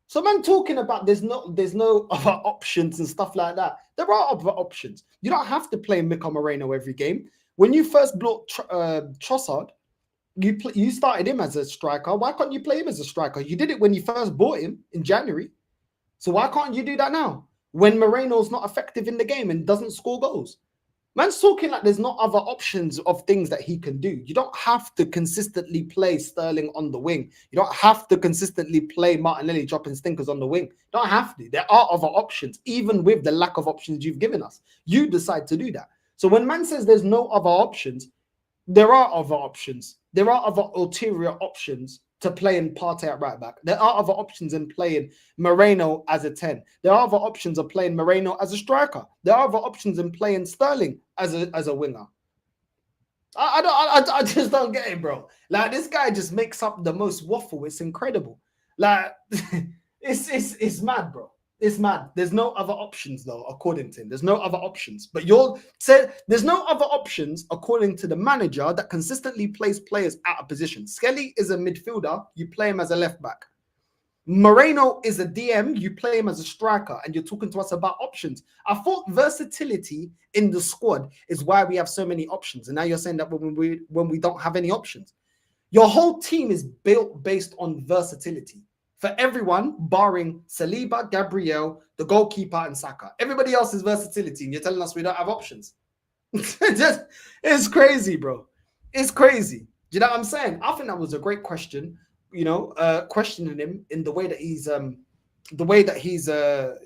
[SPEAKER 1] So man talking about there's no other options and stuff like that. There are other options. You don't have to play Miko Moreno every game. When you first brought Trossard, you started him as a striker. Why can't you play him as a striker? You did it when you first bought him in January. So why can't you do that now when Moreno's not effective in the game and doesn't score goals? Man's talking like there's not other options of things that he can do. You don't have to consistently play Sterling on the wing. You don't have to consistently play Martinelli dropping stinkers on the wing. You don't have to. There are other options, even with the lack of options you've given us. You decide to do that. So when man says there's no other options, there are other options. There are other ulterior options to play in Partey at right back. There are other options in playing Moreno as a 10. There are other options of playing Moreno as a striker. There are other options in playing Sterling as a winger. I just don't get it, bro. Like, this guy just makes up the most waffle. It's incredible. Like, it's mad, bro. It's mad. There's no other options, though, according to him. There's no other options. But you're saying there's no other options, according to the manager, that consistently plays players out of position. Skelly is a midfielder. You play him as a left back. Moreno is a DM. You play him as a striker. And you're talking to us about options. I thought versatility in the squad is why we have so many options. And now you're saying that when we don't have any options. Your whole team is built based on versatility. For everyone, barring Saliba, Gabriel, the goalkeeper, and Saka. Everybody else is versatility, and you're telling us we don't have options. It's crazy, bro. It's crazy. Do you know what I'm saying? I think that was a great question. You know, questioning him in the way that he's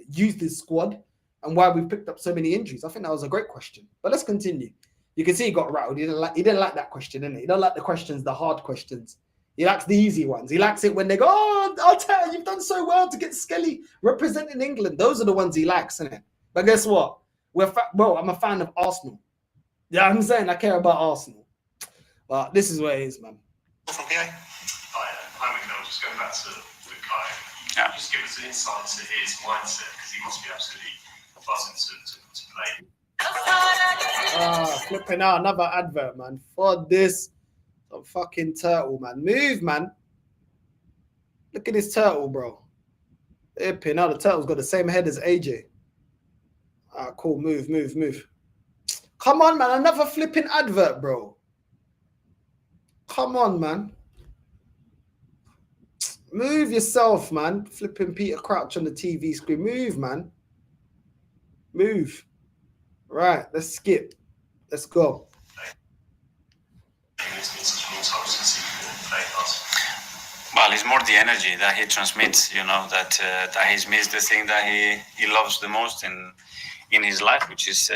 [SPEAKER 1] used his squad and why we've picked up so many injuries. I think that was a great question. But let's continue. You can see he got rattled. He didn't like that question, didn't he? He don't like the questions, the hard questions. He likes the easy ones. He likes it when they go, oh, Arteta, you've done so well to get Skelly representing England. Those are the ones he likes, isn't it? But guess what? Bro, I'm a fan of Arsenal. Yeah, I'm saying I care about Arsenal. But this is what it is, man.
[SPEAKER 6] From PA.
[SPEAKER 8] Hi, Miguel. Just going back to the guy.
[SPEAKER 3] Yeah.
[SPEAKER 8] Just give us an insight to his mindset because he must be absolutely buzzing to play.
[SPEAKER 1] Flipping out another advert, man. For this fucking turtle, man. Move, man. Look at this turtle, bro. Flipping out. The turtle's got the same head as AJ. Cool. Move. Come on, man. Another flipping advert, bro. Come on, man. Move yourself, man. Flipping Peter Crouch on the TV screen. Move, man. Move. Right, let's skip. Let's go.
[SPEAKER 3] Well, it's more the energy that he transmits, you know, that he's missed the thing that he loves the most in his life, which is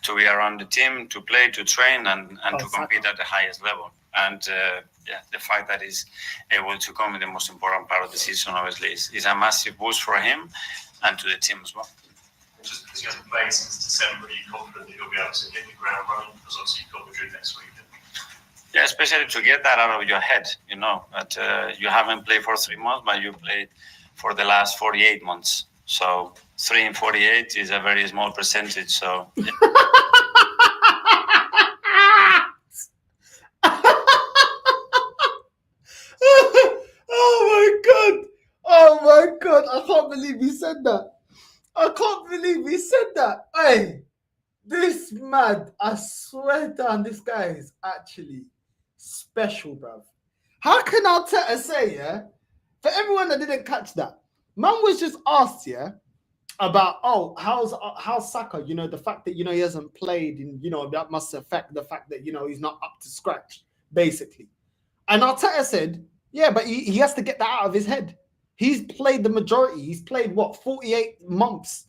[SPEAKER 3] to be around the team, to play, to train, and to compete at the highest level. And the fact that he's able to come in the most important part of the season, obviously, is a massive boost for him and to the team as well.
[SPEAKER 8] Just because he hasn't played since December, are you confident that he'll be able to hit the ground running? Because obviously you've got Madrid next week.
[SPEAKER 3] Yeah, especially to get that out of your head, you know, that you haven't played for 3 months, but you played for the last 48 months. So 3 in 48 is a very small percentage. So yeah.
[SPEAKER 1] Oh my God. I can't believe he said that. Hey, this man, I swear down, this guy is actually special, bruv. How can Arteta say, yeah? For everyone that didn't catch that, man was just asked, yeah, about, how's Saka? You know, the fact that, you know, he hasn't played, and, you know, that must affect the fact that, you know, he's not up to scratch, basically. And Arteta said, yeah, but he has to get that out of his head. He's played the majority. He's played, 48 months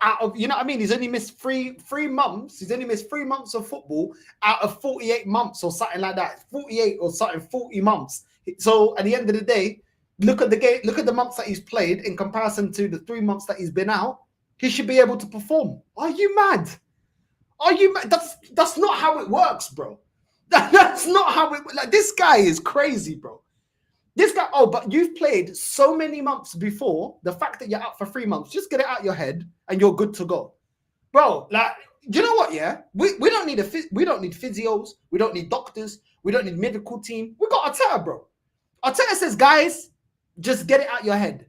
[SPEAKER 1] out of, you know what I mean? He's only missed three months. He's only missed 3 months of football out of 48 months or something like that. 48 or something, 40 months. So at the end of the day, look at the game, look at the months that he's played in comparison to the 3 months that he's been out. He should be able to perform. Are you mad? Are you mad? That's not how it works, bro. That's not how it, like, this guy is crazy, bro. This guy, but you've played so many months before. The fact that you're out for 3 months, just get it out your head and you're good to go. Bro, like, you know what, yeah? We don't need physios, we don't need doctors, we don't need medical team. We got Arteta, bro. Arteta says, guys, just get it out your head.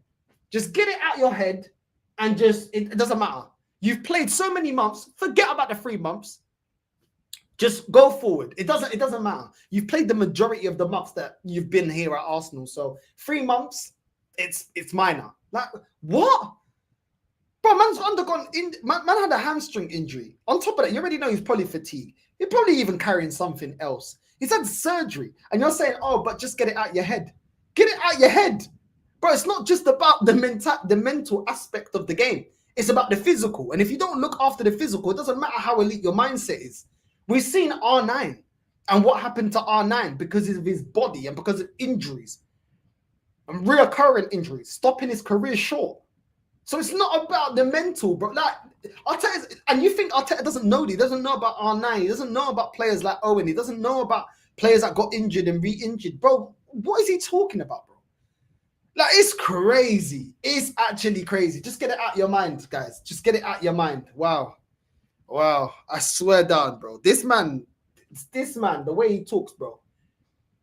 [SPEAKER 1] Just get it out your head and it doesn't matter. You've played so many months, forget about the 3 months. Just go forward. It doesn't matter. You've played the majority of the months that you've been here at Arsenal. So 3 months, it's minor. Like, what? Bro, man's undergone, man had a hamstring injury. On top of that, you already know he's probably fatigued. He's probably even carrying something else. He's had surgery. And you're saying, but just get it out your head. Get it out your head. Bro, it's not just about the mental aspect of the game. It's about the physical. And if you don't look after the physical, it doesn't matter how elite your mindset is. We've seen R9 and what happened to R9 because of his body and because of injuries and reoccurring injuries, stopping his career short. So it's not about the mental, bro. Like, Arteta, and you think Arteta doesn't know this? He doesn't know about R9. He doesn't know about players like Owen. He doesn't know about players that got injured and re-injured. Bro, what is he talking about, bro? Like, it's crazy. It's actually crazy. Just get it out your mind, guys. Just get it out your mind. Wow. I swear down, bro. This man, the way he talks, bro.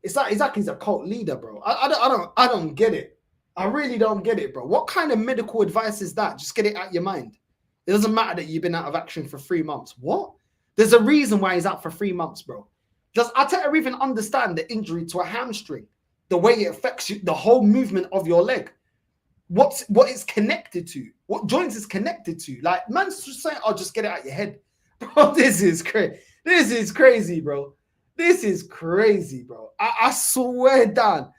[SPEAKER 1] It's like he's a cult leader, bro. I don't get it. I really don't get it, bro. What kind of medical advice is that? Just get it out your mind. It doesn't matter that you've been out of action for 3 months. What? There's a reason why he's out for 3 months, bro. Does Arteta even understand the injury to a hamstring? The way it affects you, the whole movement of your leg. What it's connected to, what joints is connected to. Like, man's just saying, just get it out your head. Bro, this is crazy. This is crazy, bro. This is crazy, bro. I swear down.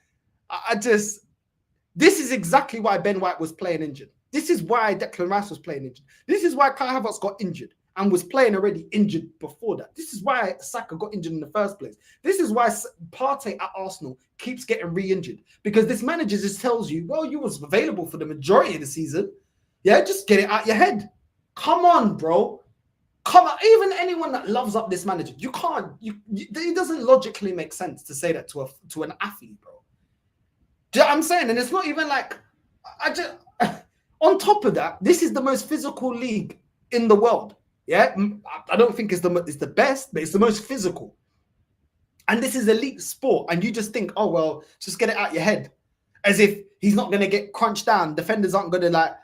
[SPEAKER 1] This is exactly why Ben White was playing injured. This is why Declan Rice was playing injured. This is why Kai Havertz got injured and was playing already injured before that. This is why Saka got injured in the first place. This is why Partey at Arsenal keeps getting re-injured, because this manager just tells you, well, you was available for the majority of the season. Yeah, just get it out your head. Come on, bro. Come on. Even anyone that loves up this manager, you can't. It doesn't logically make sense to say that to an athlete, bro. Do you know what I'm saying? And it's not even like on top of that, this is the most physical league in the world. Yeah, I don't think it's the best, but it's the most physical. And this is elite sport, and you just think, oh well, just get it out your head, as if he's not going to get crunched down. Defenders aren't going to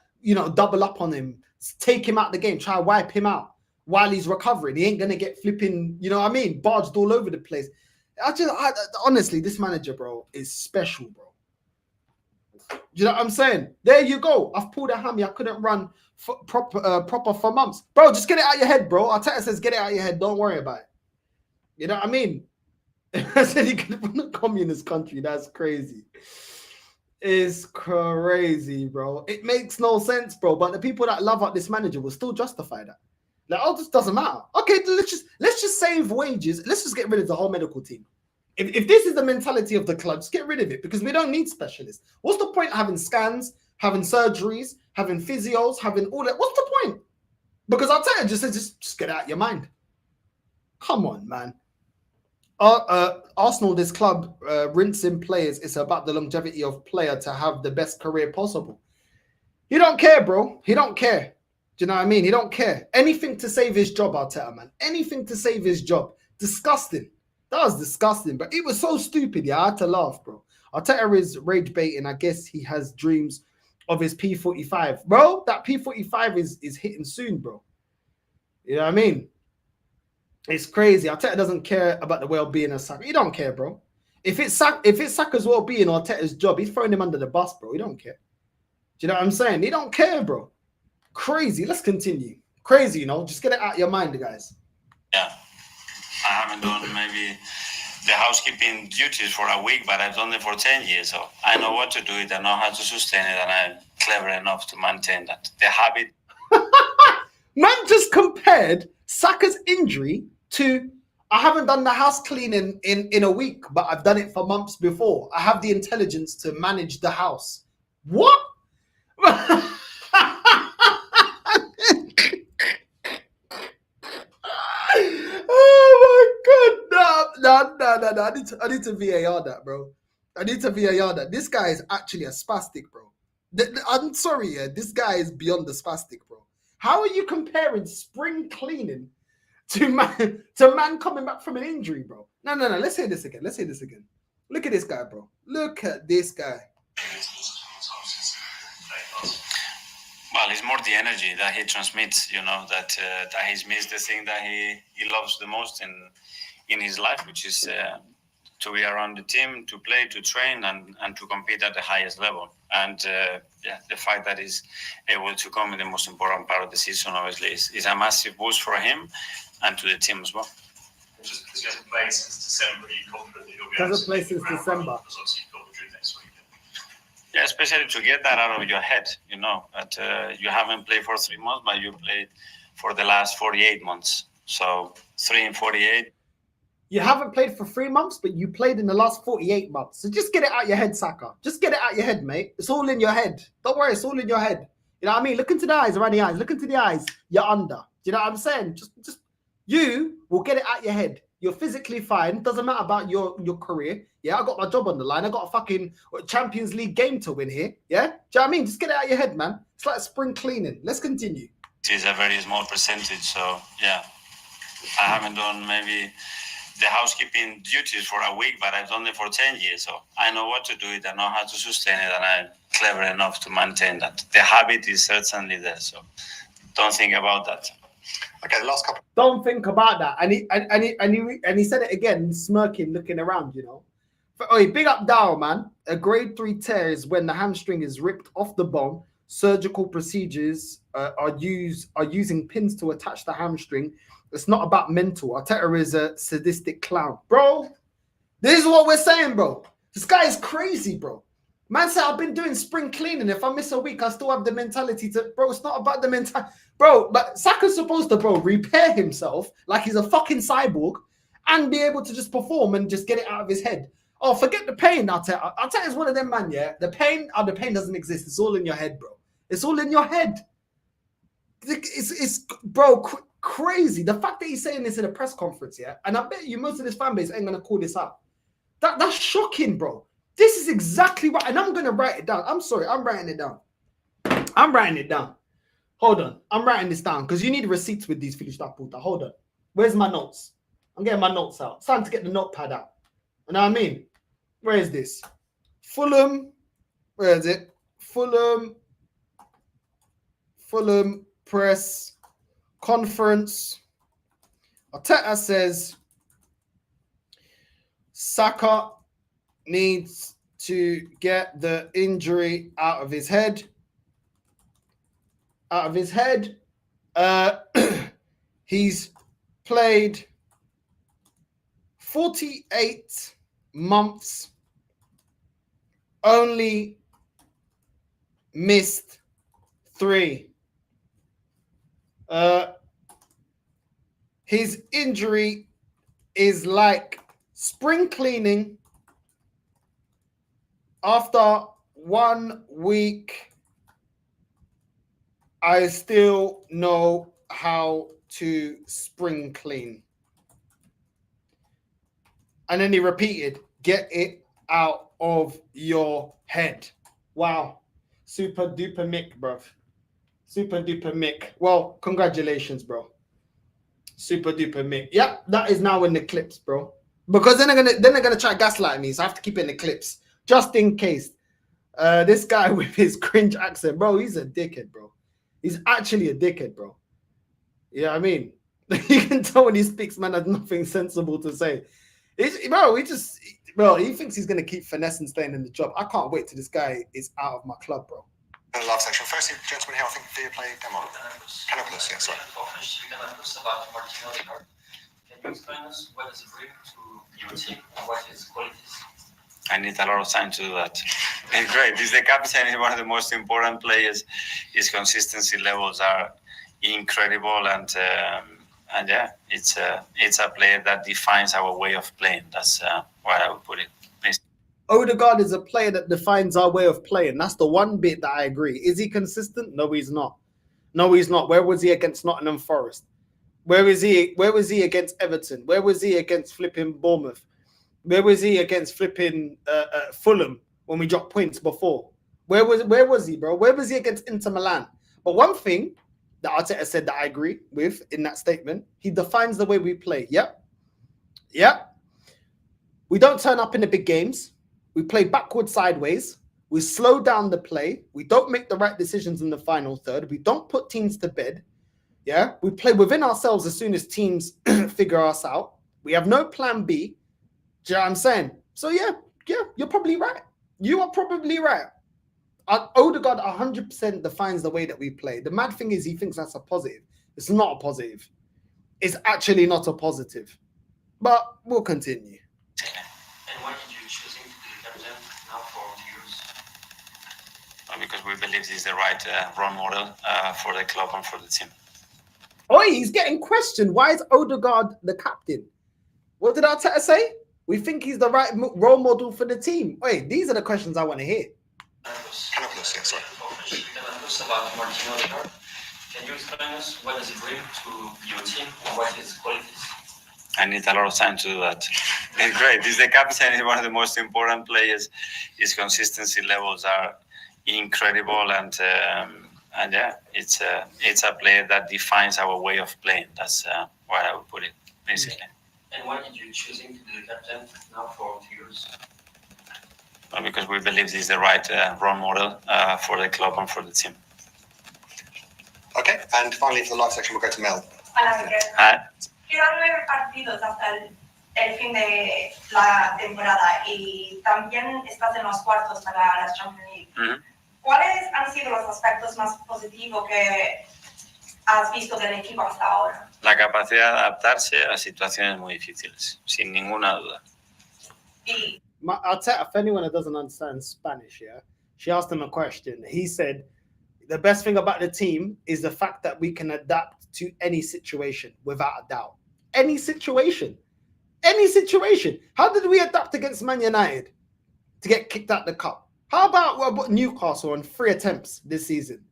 [SPEAKER 1] double up on him, take him out the game, try to wipe him out while he's recovering. He ain't going to get flipping, you know what I mean, barged all over the place. Honestly, this manager, bro, is special, bro. You know what I'm saying? There you go. I've pulled a hammy. I couldn't run proper for months. Bro, just get it out your head, bro. Arteta says get it out your head. Don't worry about it. You know what I mean? I said he could run a communist country. That's crazy. It's crazy, bro. It makes no sense, bro. But the people that love up this manager will still justify that. Like, oh, this doesn't matter. Okay, let's just save wages. Let's just get rid of the whole medical team. If this is the mentality of the club, just get rid of it, because we don't need specialists. What's the point of having scans, having surgeries, having physios, having all that? What's the point? Because Arteta just says, just get it out your mind. Come on, man. Arsenal, this club, rinsing players. It's about the longevity of player to have the best career possible. He don't care, bro. He don't care. Do you know what I mean? He don't care. Anything to save his job, Arteta, man. Anything to save his job. Disgusting. That was disgusting, but it was so stupid. Yeah, I had to laugh, bro. Arteta is rage baiting. I guess he has dreams of his P45. Bro, that P45 is hitting soon, bro. You know what I mean? It's crazy. Arteta doesn't care about the well-being of Saka. He don't care, bro. If it's Saka's well-being or Arteta's job, he's throwing him under the bus, bro. He don't care. Do you know what I'm saying? He don't care, bro. Crazy. Let's continue. Crazy, you know? Just get it out of your mind, guys.
[SPEAKER 3] Yeah. I haven't done maybe the housekeeping duties for a week, but I've done it for 10 years. So I know what to do it. I know how to sustain it, and I'm clever enough to maintain that. The habit.
[SPEAKER 1] Man just compared Saka's injury to, I haven't done the house cleaning in a week, but I've done it for months before. I have the intelligence to manage the house. What? No. I need to VAR that, bro. I need to VAR that. This guy is actually a spastic, bro. I'm sorry, yeah. This guy is beyond the spastic, bro. How are you comparing spring cleaning to man coming back from an injury, bro? No. Let's hear this again. Look at this guy, bro. Look at this guy.
[SPEAKER 3] Well, it's more the energy that he transmits, you know, that he's missed the thing that he loves the most in his life, which is to be around the team, to play, to train, and to compete at the highest level. And the fact that he's able to come in the most important part of the season, obviously, is a massive boost for him and to the team as well.
[SPEAKER 8] Just because he hasn't played since December, are you confident that he'll be
[SPEAKER 1] Hasn't played since December.
[SPEAKER 8] Because obviously you've got Madrid next week.
[SPEAKER 3] Yeah, especially to get that out of your head, you know, that you haven't played for 3 months, but you played for the last 48 months. So 3 and 48.
[SPEAKER 1] You haven't played for 3 months, but you played in the last 48 months. So just get it out your head, Saka. Just get it out your head, mate. It's all in your head. Don't worry, it's all in your head. You know what I mean? Look into the eyes, around the eyes. Look into the eyes. You're under. Do you know what I'm saying? Just you will get it out your head. You're physically fine. Doesn't matter about your career. Yeah, I got my job on the line. I got a fucking Champions League game to win here. Yeah? Do you know what I mean? Just get it out your head, man. It's like spring cleaning. Let's continue.
[SPEAKER 3] It is a very small percentage. So, yeah, I haven't done maybe the housekeeping duties for a week, but I've done it for 10 years. So I know what to do it. I know how to sustain it, and I'm clever enough to maintain that. The habit is certainly there. So don't think about that.
[SPEAKER 6] Okay, the last couple.
[SPEAKER 1] Don't think about that. And he said it again, smirking, looking around, you know. Oh, big up Dow, man. A grade 3 tear is when the hamstring is ripped off the bone. Surgical procedures are using pins to attach the hamstring. It's not about mental. Arteta is a sadistic clown. Bro, this is what we're saying, bro. This guy is crazy, bro. Man said, I've been doing spring cleaning. If I miss a week, I still have the mentality to, bro, it's not about the mentality. Bro, but Saka's supposed to, bro, repair himself like he's a fucking cyborg and be able to just perform and just get it out of his head. Oh, forget the pain, Arteta. Arteta is one of them, man, yeah? The pain doesn't exist. It's all in your head, bro. It's all in your head. It's bro, crazy. The fact that he's saying this in a press conference, yeah? And I bet you most of this fan base ain't going to call this out. That's shocking, bro. This is exactly what, and I'm going to write it down. I'm sorry, I'm writing it down. I'm writing it down. Hold on. I'm writing this down because you need receipts with these Philly puta. Hold on. Where's my notes? I'm getting my notes out. It's time to get the notepad out. You know what I mean? Where is this? Fulham. Where is it? Fulham press conference. Arteta says Saka needs to get the injury out of his head. He's played 48 months, only missed 3. His injury is like spring cleaning. After 1 week, I still know how to spring clean. And then he repeated, get it out of your head. Wow. Super duper Mick, bro. Super duper Mick. Well, congratulations, bro. Super duper Mick. Yep, that is now in the clips, bro. Because then they're gonna try gaslight me, so I have to keep it in the clips. Just in case. This guy with his cringe accent, bro, he's a dickhead, bro. He's actually a dickhead, bro. You know what I mean? You can tell when he speaks, man, has nothing sensible to say. He thinks he's going to keep finesse and staying in the job. I can't wait till this guy is out of my club, bro.
[SPEAKER 6] In the love section. Firstly, gentlemen here, I think Via play demo. Canopus, yeah, sorry.
[SPEAKER 9] Can you explain us what is the bring to your team and what is qualities?
[SPEAKER 3] I need a lot of time to do that. And great. He's the captain. He's one of the most important players. His consistency levels are incredible, and yeah, it's a player that defines our way of playing. That's where I would put it.
[SPEAKER 1] Odegaard is a player that defines our way of playing. That's the one bit that I agree. Is he consistent? No, he's not. No, he's not. Where was he against Nottingham Forest? Where was he against Everton? Where was he against flipping Bournemouth? Where was he against flipping Fulham when we dropped points before? Where was he, bro? Where was he against Inter Milan? But one thing that Arteta said that I agree with in that statement, he defines the way we play. Yep. We don't turn up in the big games. We play backward sideways. We slow down the play. We don't make the right decisions in the final third. We don't put teams to bed. Yeah. We play within ourselves as soon as teams figure us out. We have no plan B. Do you know what I'm saying? So yeah, you're probably right. You are probably right. Odegaard 100% defines the way that we play. The mad thing is he thinks that's a positive. It's not a positive. It's actually not a positive. But we'll continue.
[SPEAKER 9] And why did you choose him to be the captain now for years?
[SPEAKER 3] Because we believe he's the right role model for the club and for the team.
[SPEAKER 1] Oh, he's getting questioned. Why is Odegaard the captain? What did Arteta say? We think he's the right role model for the team. Wait, these are the questions I want to hear.
[SPEAKER 6] Canopus, yeah, sorry.
[SPEAKER 9] Can you explain us what does it bring to your team and what is qualities?
[SPEAKER 3] I need a lot of time to do that. And great. He's the captain. He's one of the most important players. His consistency levels are incredible, and yeah, it's a player that defines our way of playing. That's where I would put it, basically.
[SPEAKER 9] And why did you choose him to be the captain now for 2 years?
[SPEAKER 3] Because we believe he's the right role model for the club and for the team.
[SPEAKER 6] Okay, and finally for the live section, we'll go to Mel.
[SPEAKER 10] Quedan 9 partidos hasta el fin de la temporada y también estás en los cuartos para la Champions League. ¿Cuáles han sido los aspectos más positivos que has visto del equipo hasta ahora?
[SPEAKER 3] La capacidad de adaptarse a situaciones muy difíciles, sin ninguna duda.
[SPEAKER 1] Arteta, for anyone that doesn't understand Spanish, yeah, she asked him a question. He said, the best thing about the team is the fact that we can adapt to any situation without a doubt. Any situation. Any situation. How did we adapt against Man United to get kicked out the cup? How about Newcastle on 3 attempts this season?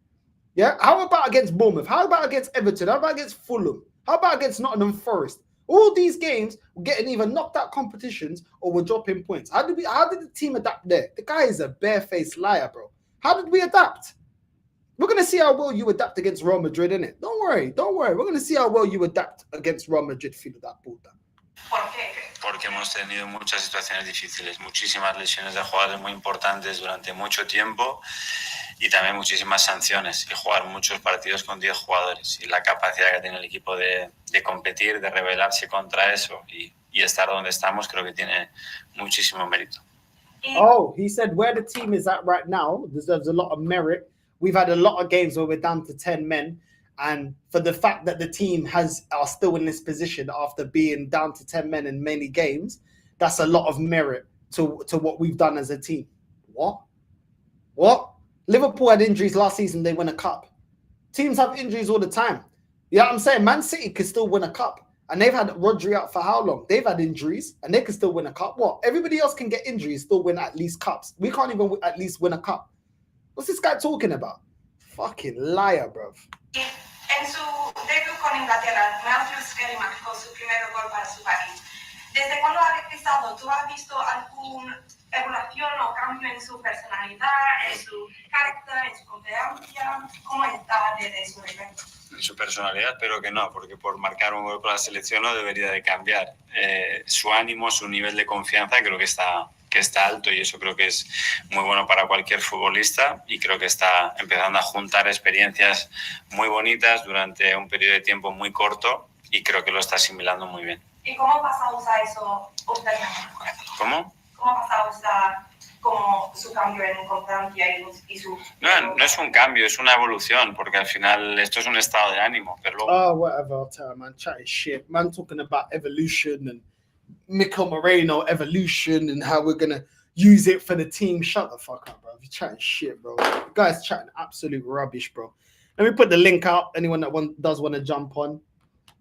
[SPEAKER 1] Yeah. How about against Bournemouth? How about against Everton? How about against Fulham? How about against Nottingham Forest? All these games were getting either knocked out competitions or were dropping points. How did the team adapt there? The guy is a barefaced liar, bro. How did we adapt? We're going to see how well you adapt against Real Madrid, innit? Don't worry. We're going to see how well you adapt against Real Madrid, filo da puta.
[SPEAKER 3] Porque hemos tenido muchas situaciones difíciles, muchísimas lesiones de jugadores muy importantes durante mucho tiempo y también muchísimas sanciones y jugar muchos partidos con 10 jugadores y la capacidad que tiene el equipo de competir, de rebelarse contra eso y estar donde estamos creo que tiene muchísimo mérito.
[SPEAKER 1] Oh, he said where the team is at right now deserves a lot of merit. We've had a lot of games where we're down to 10 men. And for the fact that the team are still in this position after being down to 10 men in many games, that's a lot of merit to what we've done as a team. What? Liverpool had injuries last season, they win a cup. Teams have injuries all the time. You know what I'm saying? Man City could still win a cup. And they've had Rodri out for how long? They've had injuries and they can still win a cup. What? Everybody else can get injuries, still win at least cups. We can't even at least win a cup. What's this guy talking about? Fucking liar, bruv.
[SPEAKER 10] En su debut con Inglaterra, Matthew Skelly marcó su primer gol para su país. ¿Desde cuándo ha regresado? ¿Tú has visto alguna evolución o cambio en su personalidad, en su carácter, en su confianza? ¿Cómo está desde su regreso?
[SPEAKER 3] En su personalidad, pero que no, porque por marcar un gol con la selección no debería de cambiar. Su ánimo, su nivel de confianza creo que está alto y eso creo que es muy bueno para cualquier futbolista y creo que está empezando a juntar experiencias muy bonitas durante un periodo de tiempo muy corto y creo que lo está asimilando muy bien.
[SPEAKER 10] ¿Y cómo vas a usar eso usted?
[SPEAKER 3] ¿Cómo?
[SPEAKER 10] ¿Cómo vas a usar como su cambio en constancia y su...
[SPEAKER 3] No es un cambio, es una evolución, porque al final esto es un estado de ánimo, pero luego...
[SPEAKER 1] Oh, whatever, I'll tell you, man, chatting shit. Man talking about evolution and Mikel Moreno evolution and how we're going to use it for the team. Shut the fuck up, bro. You're chatting shit, bro. You guys chatting absolute rubbish, bro. Let me put the link out. Anyone that does want to jump on,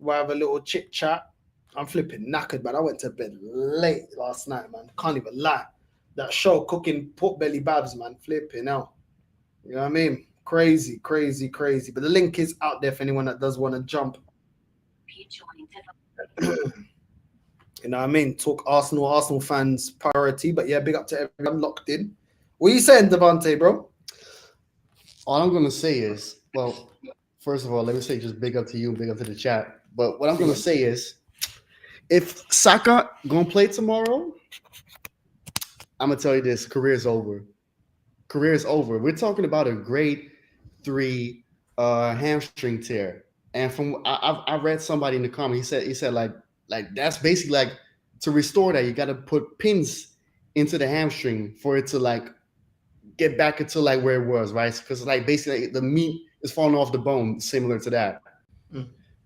[SPEAKER 1] we'll have a little chit chat. I'm flipping knackered, man. I went to bed late last night, man. Can't even lie. That show, Cooking Pork Belly Babs, man. Flipping out. You know what I mean? Crazy. But the link is out there for anyone that does want to jump. You know what I mean? Talk Arsenal fans priority. But yeah, big up to everyone locked in. What are you saying, Devante, bro?
[SPEAKER 11] All I'm going to say is, well, first of all, let me say just big up to you and big up to the chat. But what I'm going to say is, if Saka going to play tomorrow, I'm going to tell you this, career is over. Career is over. We're talking about a grade 3 hamstring tear. And from I read somebody in the comment, he said like that's basically like to restore that, you got to put pins into the hamstring for it to like get back into like where it was, right? Because like basically the meat is falling off the bone, similar to that.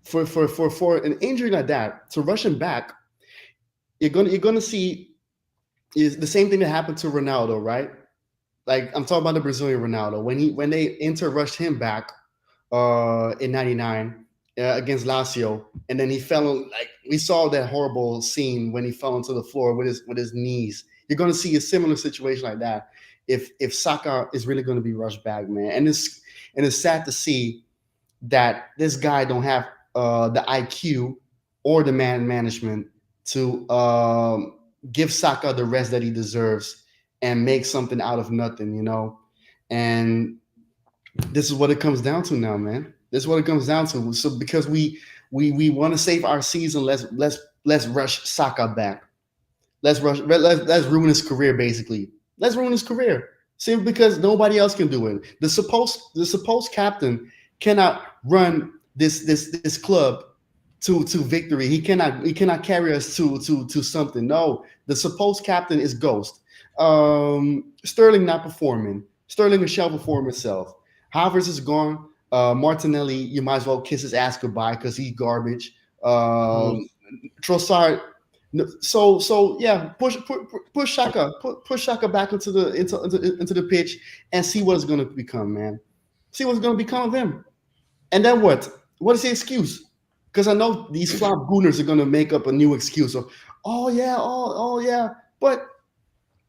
[SPEAKER 11] For an injury like that, to rush him back, you're gonna see is the same thing that happened to Ronaldo, right? Like I'm talking about the Brazilian Ronaldo when they rushed him back in '99 against Lazio, and then he fell like we saw that horrible scene when he fell onto the floor with his knees. You're gonna see a similar situation like that if Saka is really gonna be rushed back, man. And it's sad to see that this guy don't have the IQ or the man management to give Saka the rest that he deserves and make something out of nothing, you know. And this is what it comes down to now, man. This is what it comes down to. So because we want to save our season, let's rush Saka back. Let's ruin his career, basically. Let's ruin his career. See, because nobody else can do it. The supposed captain cannot run this club to victory. He cannot carry us to something. No, the supposed captain is Ghost. Sterling not performing. Sterling shall perform himself. Havertz is gone. Martinelli, you might as well kiss his ass goodbye because he's garbage. Trossard, So yeah, push Saka, push Saka back into the pitch and see what it's gonna become, man. See what's gonna become of him. And then what? What is the excuse? Because I know these flop gooners are gonna make up a new excuse of, oh yeah. But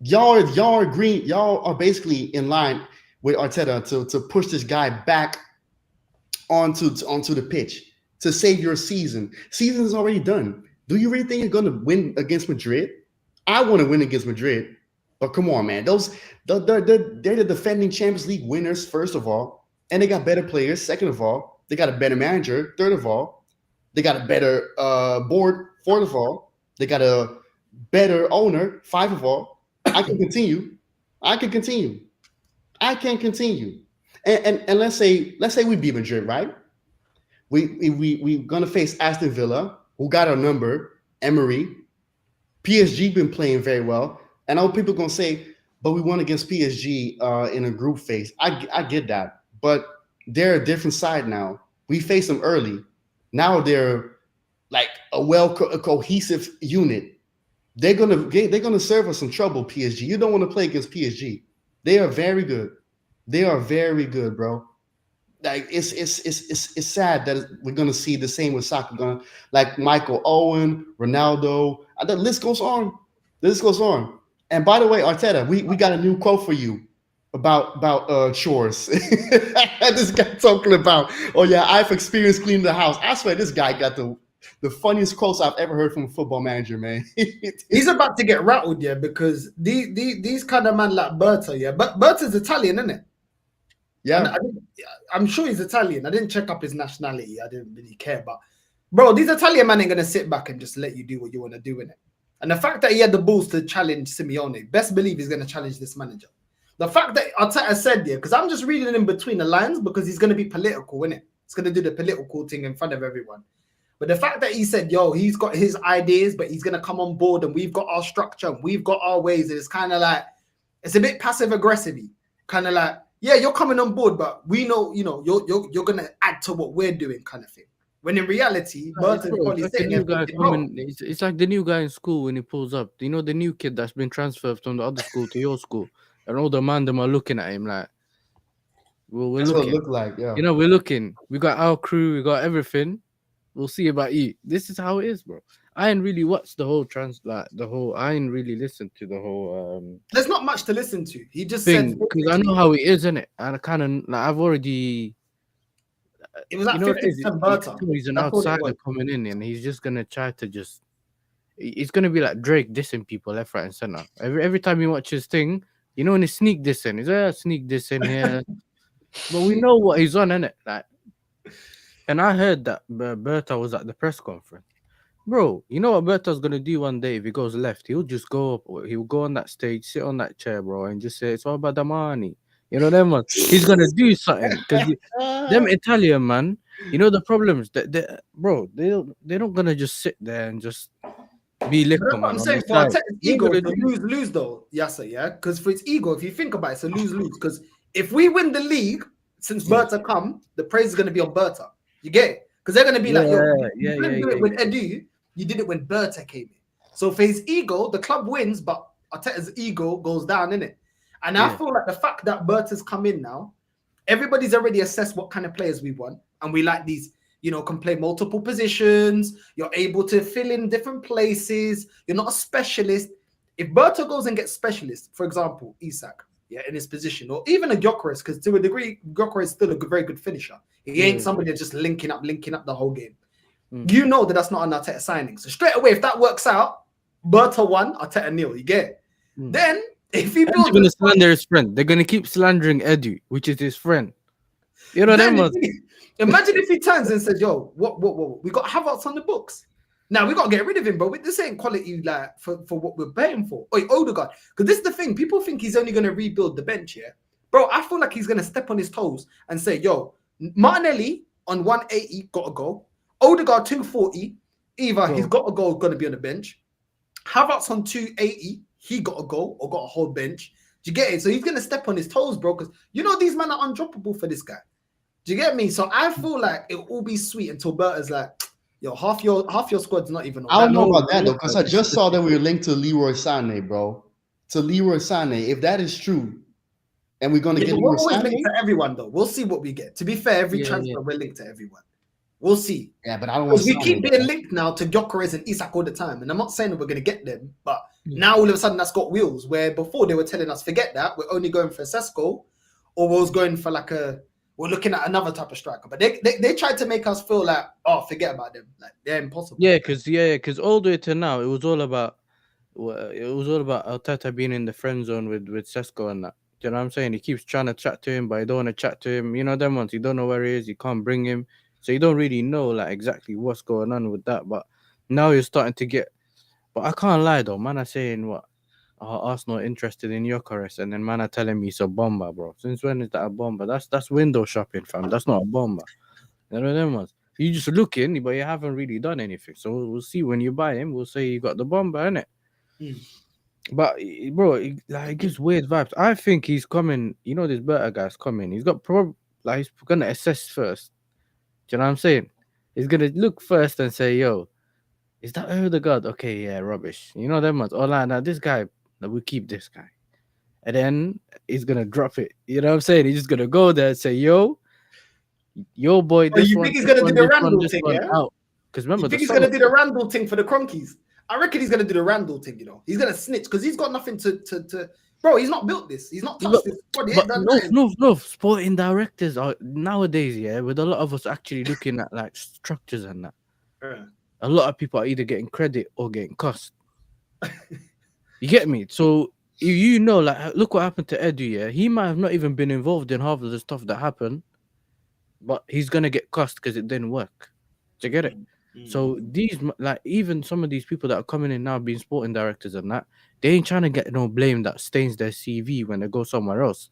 [SPEAKER 11] y'all are green, y'all are basically in line with Arteta to push this guy back onto the pitch to save your season. Season is already done. Do you really think you're going to win against Madrid? I want to win against Madrid, but come on, man. They're the defending Champions League winners, first of all, and they got better players. Second of all, they got a better manager. Third of all, they got a better board. Fourth of all, they got a better owner. Five of all, I can continue. And let's say we beat Madrid, right? We gonna face Aston Villa, who got our number, Emery. PSG been playing very well. And I know people gonna say, but we won against PSG in a group phase. I get that, but they're a different side now. We faced them early. Now they're like a cohesive unit. They're gonna serve us some trouble. PSG. You don't want to play against PSG. They are very good. They are very good, bro. Like it's sad that we're gonna see the same with Saka, like Michael Owen, Ronaldo. The list goes on. And by the way, Arteta, we got a new quote for you about chores. This guy talking about, oh yeah, I've experienced cleaning the house. I swear this guy got the funniest quotes I've ever heard from a football manager, man.
[SPEAKER 1] He's about to get rattled, yeah, because these kind of man like Berta, yeah. But Berta's Italian, isn't it?
[SPEAKER 11] Yeah.
[SPEAKER 1] I'm sure he's Italian. I didn't check up his nationality. I didn't really care. But, bro, these Italian men ain't going to sit back and just let you do what you want to do in it. And the fact that he had the balls to challenge Simeone, best believe he's going to challenge this manager. The fact that Arteta said, yeah, because I'm just reading in between the lines because he's going to be political, innit? He's going to do the political thing in front of everyone. But the fact that he said, yo, he's got his ideas, but he's going to come on board and we've got our structure and we've got our ways. And it's kind of like, it's a bit passive-aggressive-y. Kind of like, yeah, you're coming on board, but we know, you're going to add to what we're doing kind of thing. When in reality, Berta's probably saying
[SPEAKER 12] it's like the new guy in school when he pulls up. You know, the new kid that's been transferred from the other school to your school. And all the man them are looking at him like, well, we're
[SPEAKER 11] that's
[SPEAKER 12] looking.
[SPEAKER 11] What it look like, yeah.
[SPEAKER 12] You know, we're looking. We got our crew. We got everything. We'll see about you. This is how it is, bro. I ain't really watched the whole I ain't really listened to the whole
[SPEAKER 1] There's not much to listen to. He just
[SPEAKER 12] thing
[SPEAKER 1] said
[SPEAKER 12] because I know how it is, innit? And I kind of like I've already.
[SPEAKER 1] It was like 50% Berta.
[SPEAKER 12] He's an outsider coming in, and he's just gonna try to just. It's gonna be like Drake dissing people left, right, and center. Every time you watch his thing, you know, when he sneak dissing, he's sneak dissing here, but we know what he's on, innit? Like, and I heard that Berta was at the press conference. Bro, you know what Berta's gonna do one day if he goes left? He'll just go up, he'll go on that stage, sit on that chair, bro, and just say it's all about the money. You know them, man. He's gonna do something because them Italian man. You know the problems that they're not gonna just sit there and just be liquor, man.
[SPEAKER 1] I'm saying for Arteta's ego, it's a lose though, Yasser, yeah. Because for its ego, if you think about it, it's a lose. Because if we win the league since Berta come, the praise is gonna be on Berta. You get it? Because they're gonna be like, you didn't do it with Edu. You did it when Berta came in. So for his ego, the club wins, but Arteta's ego goes down, innit? And I feel like the fact that Berta's come in now, everybody's already assessed what kind of players we want. And we like these, can play multiple positions. You're able to fill in different places. You're not a specialist. If Berta goes and gets specialist, for example, Isak, in his position, or even a Gyökeres, because to a degree, Gyökeres is still a very good finisher. He ain't somebody that's just linking up the whole game. You know that's not an Arteta signing. So straight away, if that works out, Berta 1, Arteta 0. You get it? Then if he builds,
[SPEAKER 12] going to slander his friend. They're going to keep slandering Edu, which is his friend. You know that much.
[SPEAKER 1] Imagine if he turns and says, "Yo, what? We got Havertz on the books. Now we got to get rid of him, bro. This ain't quality like for what we're paying for." Oh, Odegaard, because this is the thing. People think he's only going to rebuild the bench here, bro. I feel like he's going to step on his toes and say, "Yo, Martinelli on 180 got to go. Odegaard 240, either he's got to go, going to be on the bench. Havertz on 280, he got to go or got a whole bench. Do you get it? So he's going to step on his toes, bro, because these men are undroppable for this guy. Do you get me? So I feel like it'll all be sweet until Berta's like, Yo, half your squad's not even.
[SPEAKER 11] I don't know
[SPEAKER 12] No,
[SPEAKER 11] about that though,
[SPEAKER 12] look,
[SPEAKER 11] because I
[SPEAKER 12] this
[SPEAKER 11] just
[SPEAKER 12] is the
[SPEAKER 11] saw that
[SPEAKER 12] thing.
[SPEAKER 11] we were linked to Leroy Sané, bro. To Leroy Sané. If that is true, and we're gonna
[SPEAKER 1] Yeah,
[SPEAKER 11] get
[SPEAKER 1] but we're
[SPEAKER 11] Leroy
[SPEAKER 1] always linked
[SPEAKER 11] Sané,
[SPEAKER 1] to everyone though. We'll see what we get. To be fair, every
[SPEAKER 12] Yeah,
[SPEAKER 1] transfer we're linked to everyone. We'll see.
[SPEAKER 11] yeah, but I don't want
[SPEAKER 1] Because we
[SPEAKER 11] Sané.
[SPEAKER 1] keep
[SPEAKER 11] Bro.
[SPEAKER 1] being linked now to Gyökeres and Isak all the time, and I'm not saying that we're going to get them, but
[SPEAKER 12] Yeah.
[SPEAKER 1] now all of a sudden that's got wheels. Where before they were telling us forget that, we're only going for Sesko, or we was going for we're looking at another type of striker. But they tried to make us feel like, oh, forget about them, like they're impossible.
[SPEAKER 12] Yeah, because all the way to now, it was all about Arteta being in the friend zone with Sesko and that. Do you know what I'm saying? He keeps trying to chat to him, but I don't want to chat to him. You know them ones. You don't know where he is. You can't bring him, so you don't really know like exactly what's going on with that. But now you're starting to get. But I can't lie though, man. I'm saying what Arsenal are interested in Gyökeres, and then man are telling me it's a bomber, bro. Since when is that a bomber? That's window shopping, fam. That's not a bomber. You know them ones. You just looking, but you haven't really done anything. So we'll see when you buy him. We'll say you got the bomber, innit? But bro, it gives weird vibes. I think he's coming. You know, this Berta guy's coming. He's got he's gonna assess first. Do you know what I'm saying? He's gonna look first and say, "Yo, is that Odegaard? Okay, yeah, rubbish." You know them ones. Oh, now this guy, we keep this guy, and then he's gonna drop it. You know what I'm saying? He's just gonna go there and say, "Yo, boy, this
[SPEAKER 1] you
[SPEAKER 12] one,
[SPEAKER 1] think he's
[SPEAKER 12] this
[SPEAKER 1] going to
[SPEAKER 12] one,
[SPEAKER 1] do the
[SPEAKER 12] this one,
[SPEAKER 1] Randall
[SPEAKER 12] this
[SPEAKER 1] thing,
[SPEAKER 12] one
[SPEAKER 1] yeah?
[SPEAKER 12] out." Because remember,
[SPEAKER 1] You think he's going to do the Randall thing for the Cronkies? I reckon he's going to do the Randall thing. You know, he's going to snitch because he's got nothing to. Bro, he's not built this. He's not touched this. Body ain't done nothing.
[SPEAKER 12] No. Sporting directors are nowadays, yeah, with a lot of us actually looking at like structures and that. A lot of people are either getting credit or getting cost. You get me? So you know, like, look what happened to Edu. Yeah, he might have not even been involved in half of the stuff that happened, but he's gonna get cost because it didn't work. Do you get it? So these, like, even some of these people that are coming in now being sporting directors and that, they ain't trying to get no blame that stains their CV when they go somewhere else.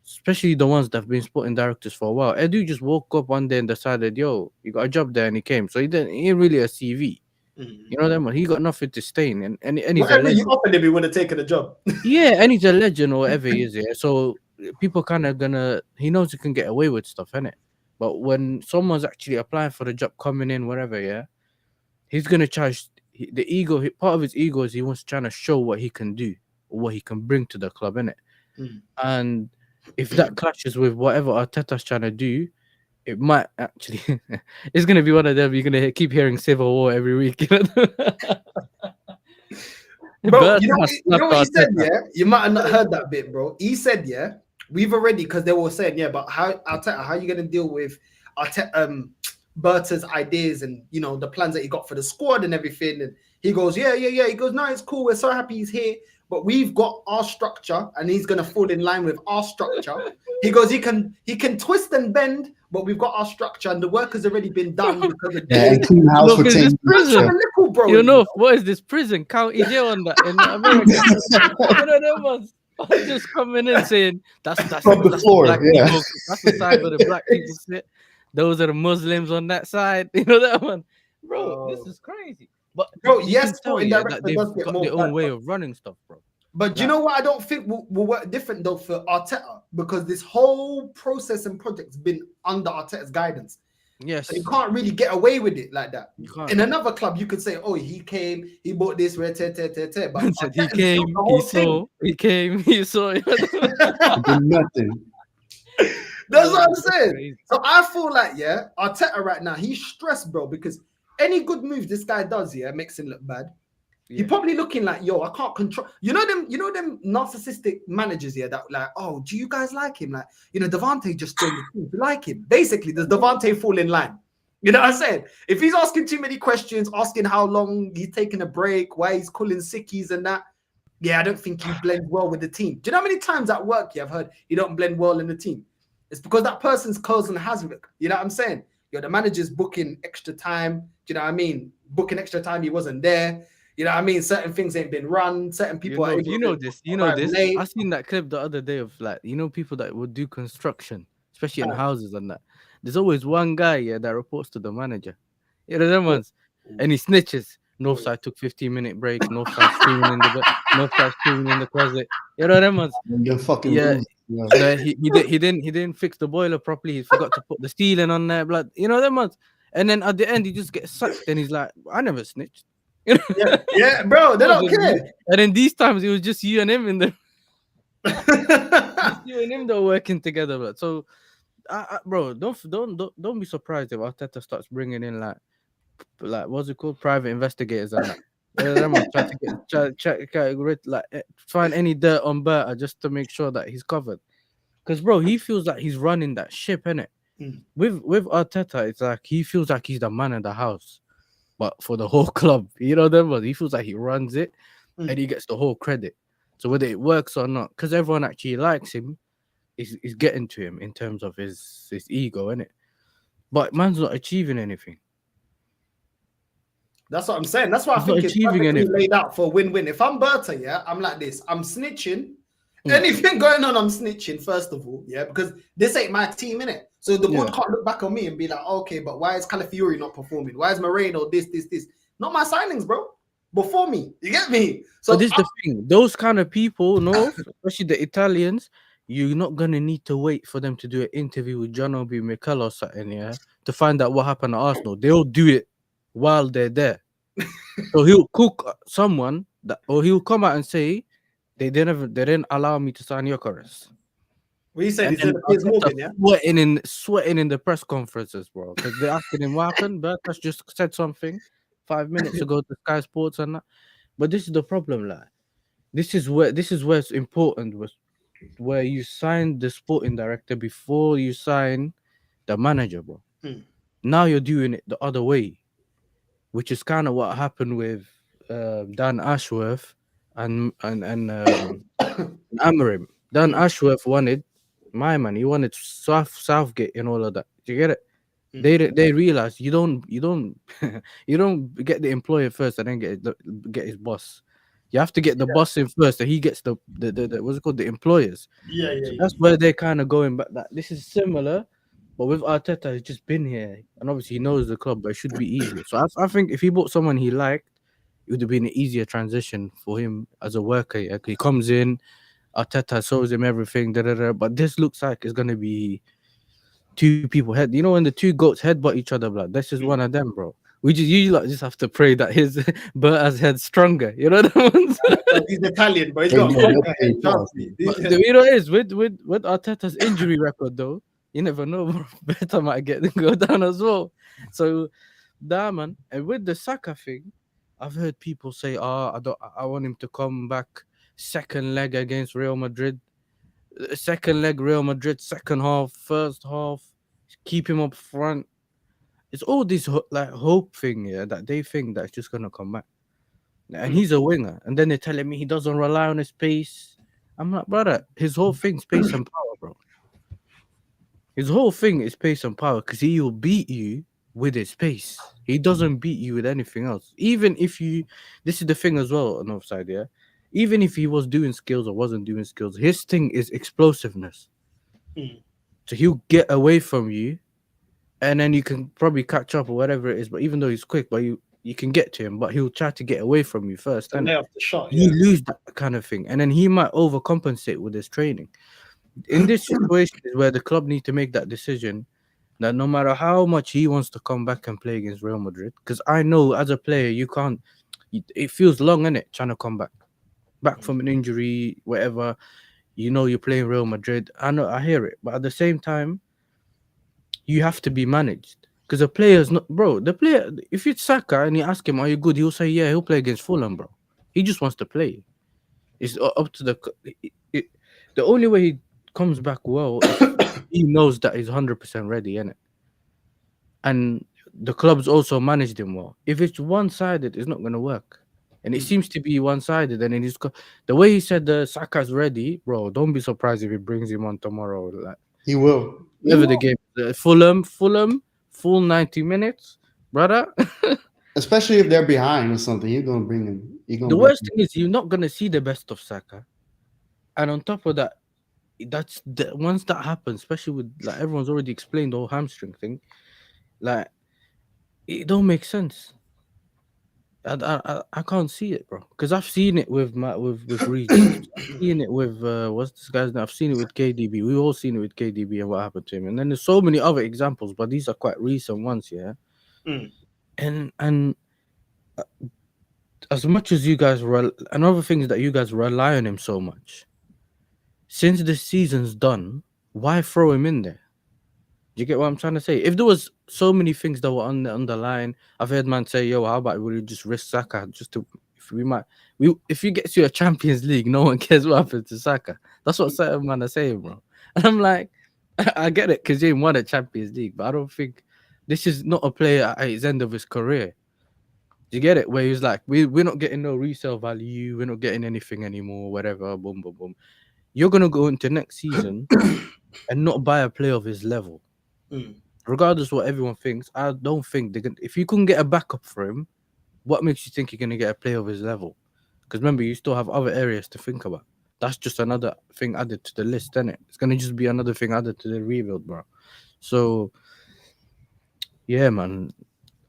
[SPEAKER 12] Especially the ones that have been sporting directors for a while. Edu just woke up one day and decided, yo, you got a job there, and he came. So he ain't really a CV. You know that man. He got nothing to stain, and he's
[SPEAKER 1] Whatever
[SPEAKER 12] a legend.
[SPEAKER 1] you offered him, he would have taken a job.
[SPEAKER 12] Yeah, and he's a legend or whatever he is. Yeah, so people kind of he knows he can get away with stuff, innit? But when someone's actually applying for the job, coming in, whatever, yeah, he's gonna charge the ego. Part of his ego is he wants trying to show what he can do or what he can bring to the club, innit? And if that clashes with whatever Arteta's trying to do, it might actually it's gonna be one of them. You're gonna keep hearing civil war every week.
[SPEAKER 1] Bro, you know what he said, yeah? You might have not heard that bit, bro. He said, yeah, we've already, because they were saying, yeah, but how are you going to deal with Berta's ideas and, you know, the plans that he got for the squad and everything? And he goes, yeah. He goes, no, it's cool. We're so happy he's here. But we've got our structure and he's going to fall in line with our structure. He goes, he can twist and bend, but we've got our structure and the work has already been done because of
[SPEAKER 11] clean house for 10
[SPEAKER 12] prison.
[SPEAKER 1] Bro,
[SPEAKER 12] you know, what is this prison? County jail on that in America. You know, them ones just coming in saying that's
[SPEAKER 11] from the floor.
[SPEAKER 12] Black
[SPEAKER 11] Yeah,
[SPEAKER 12] people, that's the side where the black people sit. Those are the Muslims on that side. You know that one, bro. This is crazy. But
[SPEAKER 1] bro,
[SPEAKER 12] you
[SPEAKER 1] yes,
[SPEAKER 12] can tell, that they've got their own way of running stuff, bro.
[SPEAKER 1] But you know what? I don't think will work different though for Arteta, because this whole process and project's been under Arteta's guidance.
[SPEAKER 12] Yes,
[SPEAKER 1] so you can't really get away with it like that.
[SPEAKER 12] You can't.
[SPEAKER 1] In another club, you could say, "Oh, he came, he bought this, but
[SPEAKER 12] he came, he saw it.
[SPEAKER 11] did nothing.
[SPEAKER 1] That's what I'm saying. So I feel like, yeah, Arteta right now, he's stressed, bro, because any good move this guy does, yeah, makes him look bad. Yeah. He's probably looking like, yo, I can't control. You know them narcissistic managers here that like, oh, do you guys like him? Like, you know, Devante just joined the team. You like him? Basically, does Devante fall in line? You know what I'm saying? If he's asking too many questions, asking how long he's taking a break, why he's calling sickies and that, yeah, I don't think he blends well with the team. Do you know how many times at work I've heard you don't blend well in the team? It's because that person's causing havoc. You know what I'm saying? Yo, the manager's booking extra time. Do you know what I mean? Booking extra time, he wasn't there. You know what I mean? Certain things ain't been run. Certain people
[SPEAKER 12] you know this. I seen that clip the other day of, like, you know, people that would do construction, especially in houses and that. There's always one guy, yeah, that reports to the manager. You know them ones, and he snitches. Northside took 15-minute break. Northside screaming in the closet. You know them ones. He didn't fix the boiler properly. He forgot to put the ceiling on there. Blood. You know them ones. and then at the end he just gets sacked, and he's like, I never snitched. You know?
[SPEAKER 1] Yeah, bro, they don't care.
[SPEAKER 12] And then these times it was just you and him in the you and him that were working together, but so bro, don't be surprised if Arteta starts bringing in like what's it called, private investigators and that. Them are trying to find any dirt on Berta just to make sure that he's covered. Because bro, he feels like he's running that ship, innit? With Arteta, it's like he feels like he's the man of the house, but for the whole club, you know them. He feels like he runs it, and he gets the whole credit. So whether it works or not, because everyone actually likes him, is getting to him in terms of his ego, innit? But man's not achieving anything.
[SPEAKER 1] That's what I'm saying. That's why I think it's perfectly laid out for a win-win. If I'm Berta, yeah, I'm like this. I'm snitching. Anything going on, I'm snitching, first of all, yeah, because this ain't my team, innit? So the board can't look back on me and be like, okay, but why is Calafiori not performing? Why is Moreno this? Not my signings, bro. Before me. You get me? So
[SPEAKER 12] this is the thing. Those kind of people, no, especially the Italians, you're not going to need to wait for them to do an interview with John Obi Mikel or something, yeah, to find out what happened at Arsenal. They'll do it while they're there. So he'll cook someone or he'll come out and say they didn't allow me to sign Gyökeres.
[SPEAKER 1] What you said? He said Morgan, yeah?
[SPEAKER 12] Sweating in the press conferences, bro, because they're asking him what happened. Berta just said something 5 minutes ago to Sky Sports and that. But this is the problem, like this is where it's important, where you sign the sporting director before you sign the manager, bro. Now you're doing it the other way, which is kind of what happened with Dan Ashworth and Amorim. Dan Ashworth wanted my man. He wanted Southgate and all of that. Do you get it? They realized you don't you don't get the employer first and then get his boss. You have to get the boss in first, and he gets the what's it called, the employers. That's where they're kind of going back. That this is similar. But with Arteta, he's just been here, and obviously he knows the club, but it should be easier. So I think if he bought someone he liked, it would have been an easier transition for him as a worker. Yeah? He comes in, Arteta shows him everything, but this looks like it's going to be two people head. You know when the two goats headbutt each other, blood. This is one of them, bro. You just have to pray that his Berta's head stronger. You know the ones.
[SPEAKER 1] He's Italian, but he's got.
[SPEAKER 12] You know it is with Arteta's injury record though. You never know, bro. Berta might go down as well. So, man. And with the Saka thing, I've heard people say, I want him to come back second leg against Real Madrid. Second leg, Real Madrid, second half, first half, keep him up front. It's all this hope thing, yeah, that they think that's just gonna come back. And he's a winger. And then they're telling me he doesn't rely on his pace. I'm like, brother, his whole thing's pace and power, bro. His whole thing is pace and power because he will beat you with his pace. He doesn't beat you with anything else. Even if this is the thing as well on the offside, yeah. Even if he was doing skills or wasn't doing skills, his thing is explosiveness. So he'll get away from you, and then you can probably catch up or whatever it is. But even though he's quick, but you can get to him, but he'll try to get away from you first. And
[SPEAKER 1] off the shot,
[SPEAKER 12] you lose that kind of thing, and then he might overcompensate with his training. In this situation is where the club need to make that decision that no matter how much he wants to come back and play against Real Madrid, because I know as a player you can't. It feels long, innit, trying to come back from an injury, whatever. You know you're playing Real Madrid. I know, I hear it, but at the same time, you have to be managed because the player's not, bro. The player, if it's Saka and you ask him, "Are you good?" He'll say, "Yeah." He'll play against Fulham, bro. He just wants to play. It's up to the only way he comes back well is he knows that he's 100% ready, innit? And the club's also managed him well. If it's one-sided, it's not going to work. And it seems to be one-sided. And then the way he said the Saka's ready, bro, don't be surprised if he brings him on tomorrow. Like,
[SPEAKER 11] he will.
[SPEAKER 12] Whatever the game. Fulham, full 90 minutes, brother.
[SPEAKER 11] Especially if they're behind or something, you're going to bring him.
[SPEAKER 12] The worst thing is you're not going to see the best of Saka. And on top of that, once that happens, especially with, like, everyone's already explained the whole hamstring thing, like, it don't make sense. I can't see it, bro, because I've seen it with Reece. I've seen it with what's this guy's name? I've seen it with KDB. We've all seen it with KDB and what happened to him. And then there's so many other examples, but these are quite recent ones, yeah. And as much as you guys another thing is that you guys rely on him so much. Since the season's done, why throw him in there? Do you get what I'm trying to say? If there was so many things that were on the line, I've heard man say, "Yo, how about we just risk Saka just to if he gets you a Champions League, no one cares what happens to Saka." That's what certain man are saying, bro. And I'm like, I get it because he ain't won a Champions League, but I don't think this is not a player at his end of his career. Do you get it? Where he's like, we're not getting no resale value, we're not getting anything anymore, whatever. Boom, boom, boom. You're gonna go into next season and not buy a player of his level. Regardless of what everyone thinks, I don't think if you couldn't get a backup for him, what makes you think you're gonna get a player of his level? Because remember, you still have other areas to think about. That's just another thing added to the list, isn't it? It's gonna just be another thing added to the rebuild, bro. So yeah, man.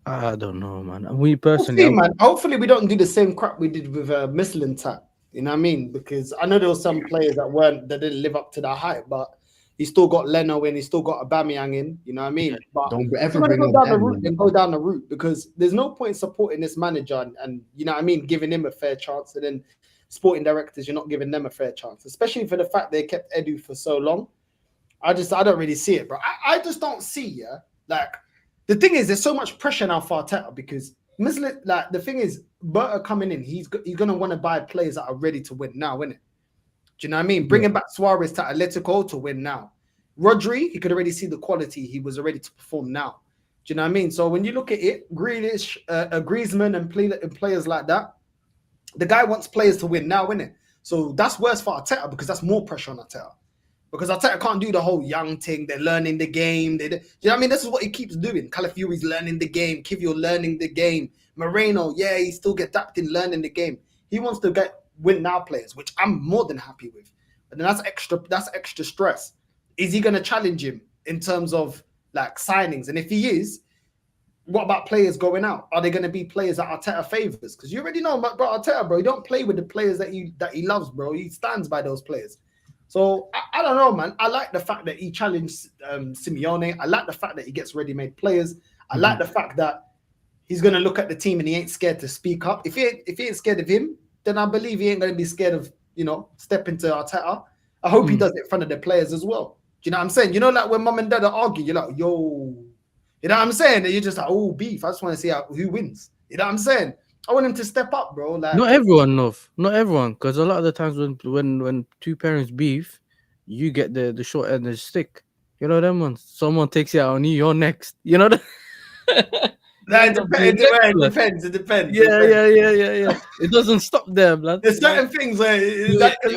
[SPEAKER 12] I don't know, man. We personally,
[SPEAKER 1] man. Hopefully, we don't do the same crap we did with Michelin Tap. You know what I mean? Because I know there were some players that didn't live up to that hype, but he still got Leno in, he still got Aubameyang in. You know what I mean? But
[SPEAKER 11] don't ever
[SPEAKER 1] bring
[SPEAKER 11] go
[SPEAKER 1] down the route. Then go down the route because there's no point supporting this manager and you know what I mean, giving him a fair chance, and then sporting directors, you're not giving them a fair chance, especially for the fact they kept Edu for so long. I don't really see it, bro. I just don't see, like. The thing is, there's so much pressure now for Arteta because like the thing is, Berta coming in, he's gonna want to buy players that are ready to win now, isn't it? Do you know what I mean? Bringing back Suarez to Atletico to win now. Rodri, he could already see the quality. He was ready to perform now. Do you know what I mean? So when you look at it, Grealish, Griezmann, and players like that, the guy wants players to win now, isn't it? So that's worse for Arteta because that's more pressure on Arteta. Because Arteta can't do the whole young thing. They're learning the game. Do you know what I mean? This is what he keeps doing. Calafiori's learning the game. Kivio learning the game. Moreno, he still get adapting, learning the game. He wants to win now players, which I'm more than happy with. But then that's extra stress. Is he going to challenge him in terms of like signings? And if he is, what about players going out? Are they going to be players that Arteta favors? Because you already know, bro, Arteta, bro, he don't play with the players that he loves, bro. He stands by those players. So I don't know, man. I like the fact that he challenged Simeone. I like the fact that he gets ready-made players. I like the fact that he's gonna look at the team and he ain't scared to speak up. If he ain't scared of him, then I believe he ain't gonna be scared of stepping to Arteta. I hope he does it in front of the players as well. Do you know what I'm saying? You know, like when mum and dad are arguing, you're like, yo, you know what I'm saying? And you're just like, oh, beef. I just want to see who wins. You know what I'm saying? I want him to step up, bro. Like,
[SPEAKER 12] not everyone, not everyone, because a lot of the times when two parents beef, you get the short end of the stick. You know them ones. Someone takes it out on you, you're next. You know that.
[SPEAKER 1] It depends.
[SPEAKER 12] Yeah. It doesn't stop there, blood.
[SPEAKER 1] There's certain things where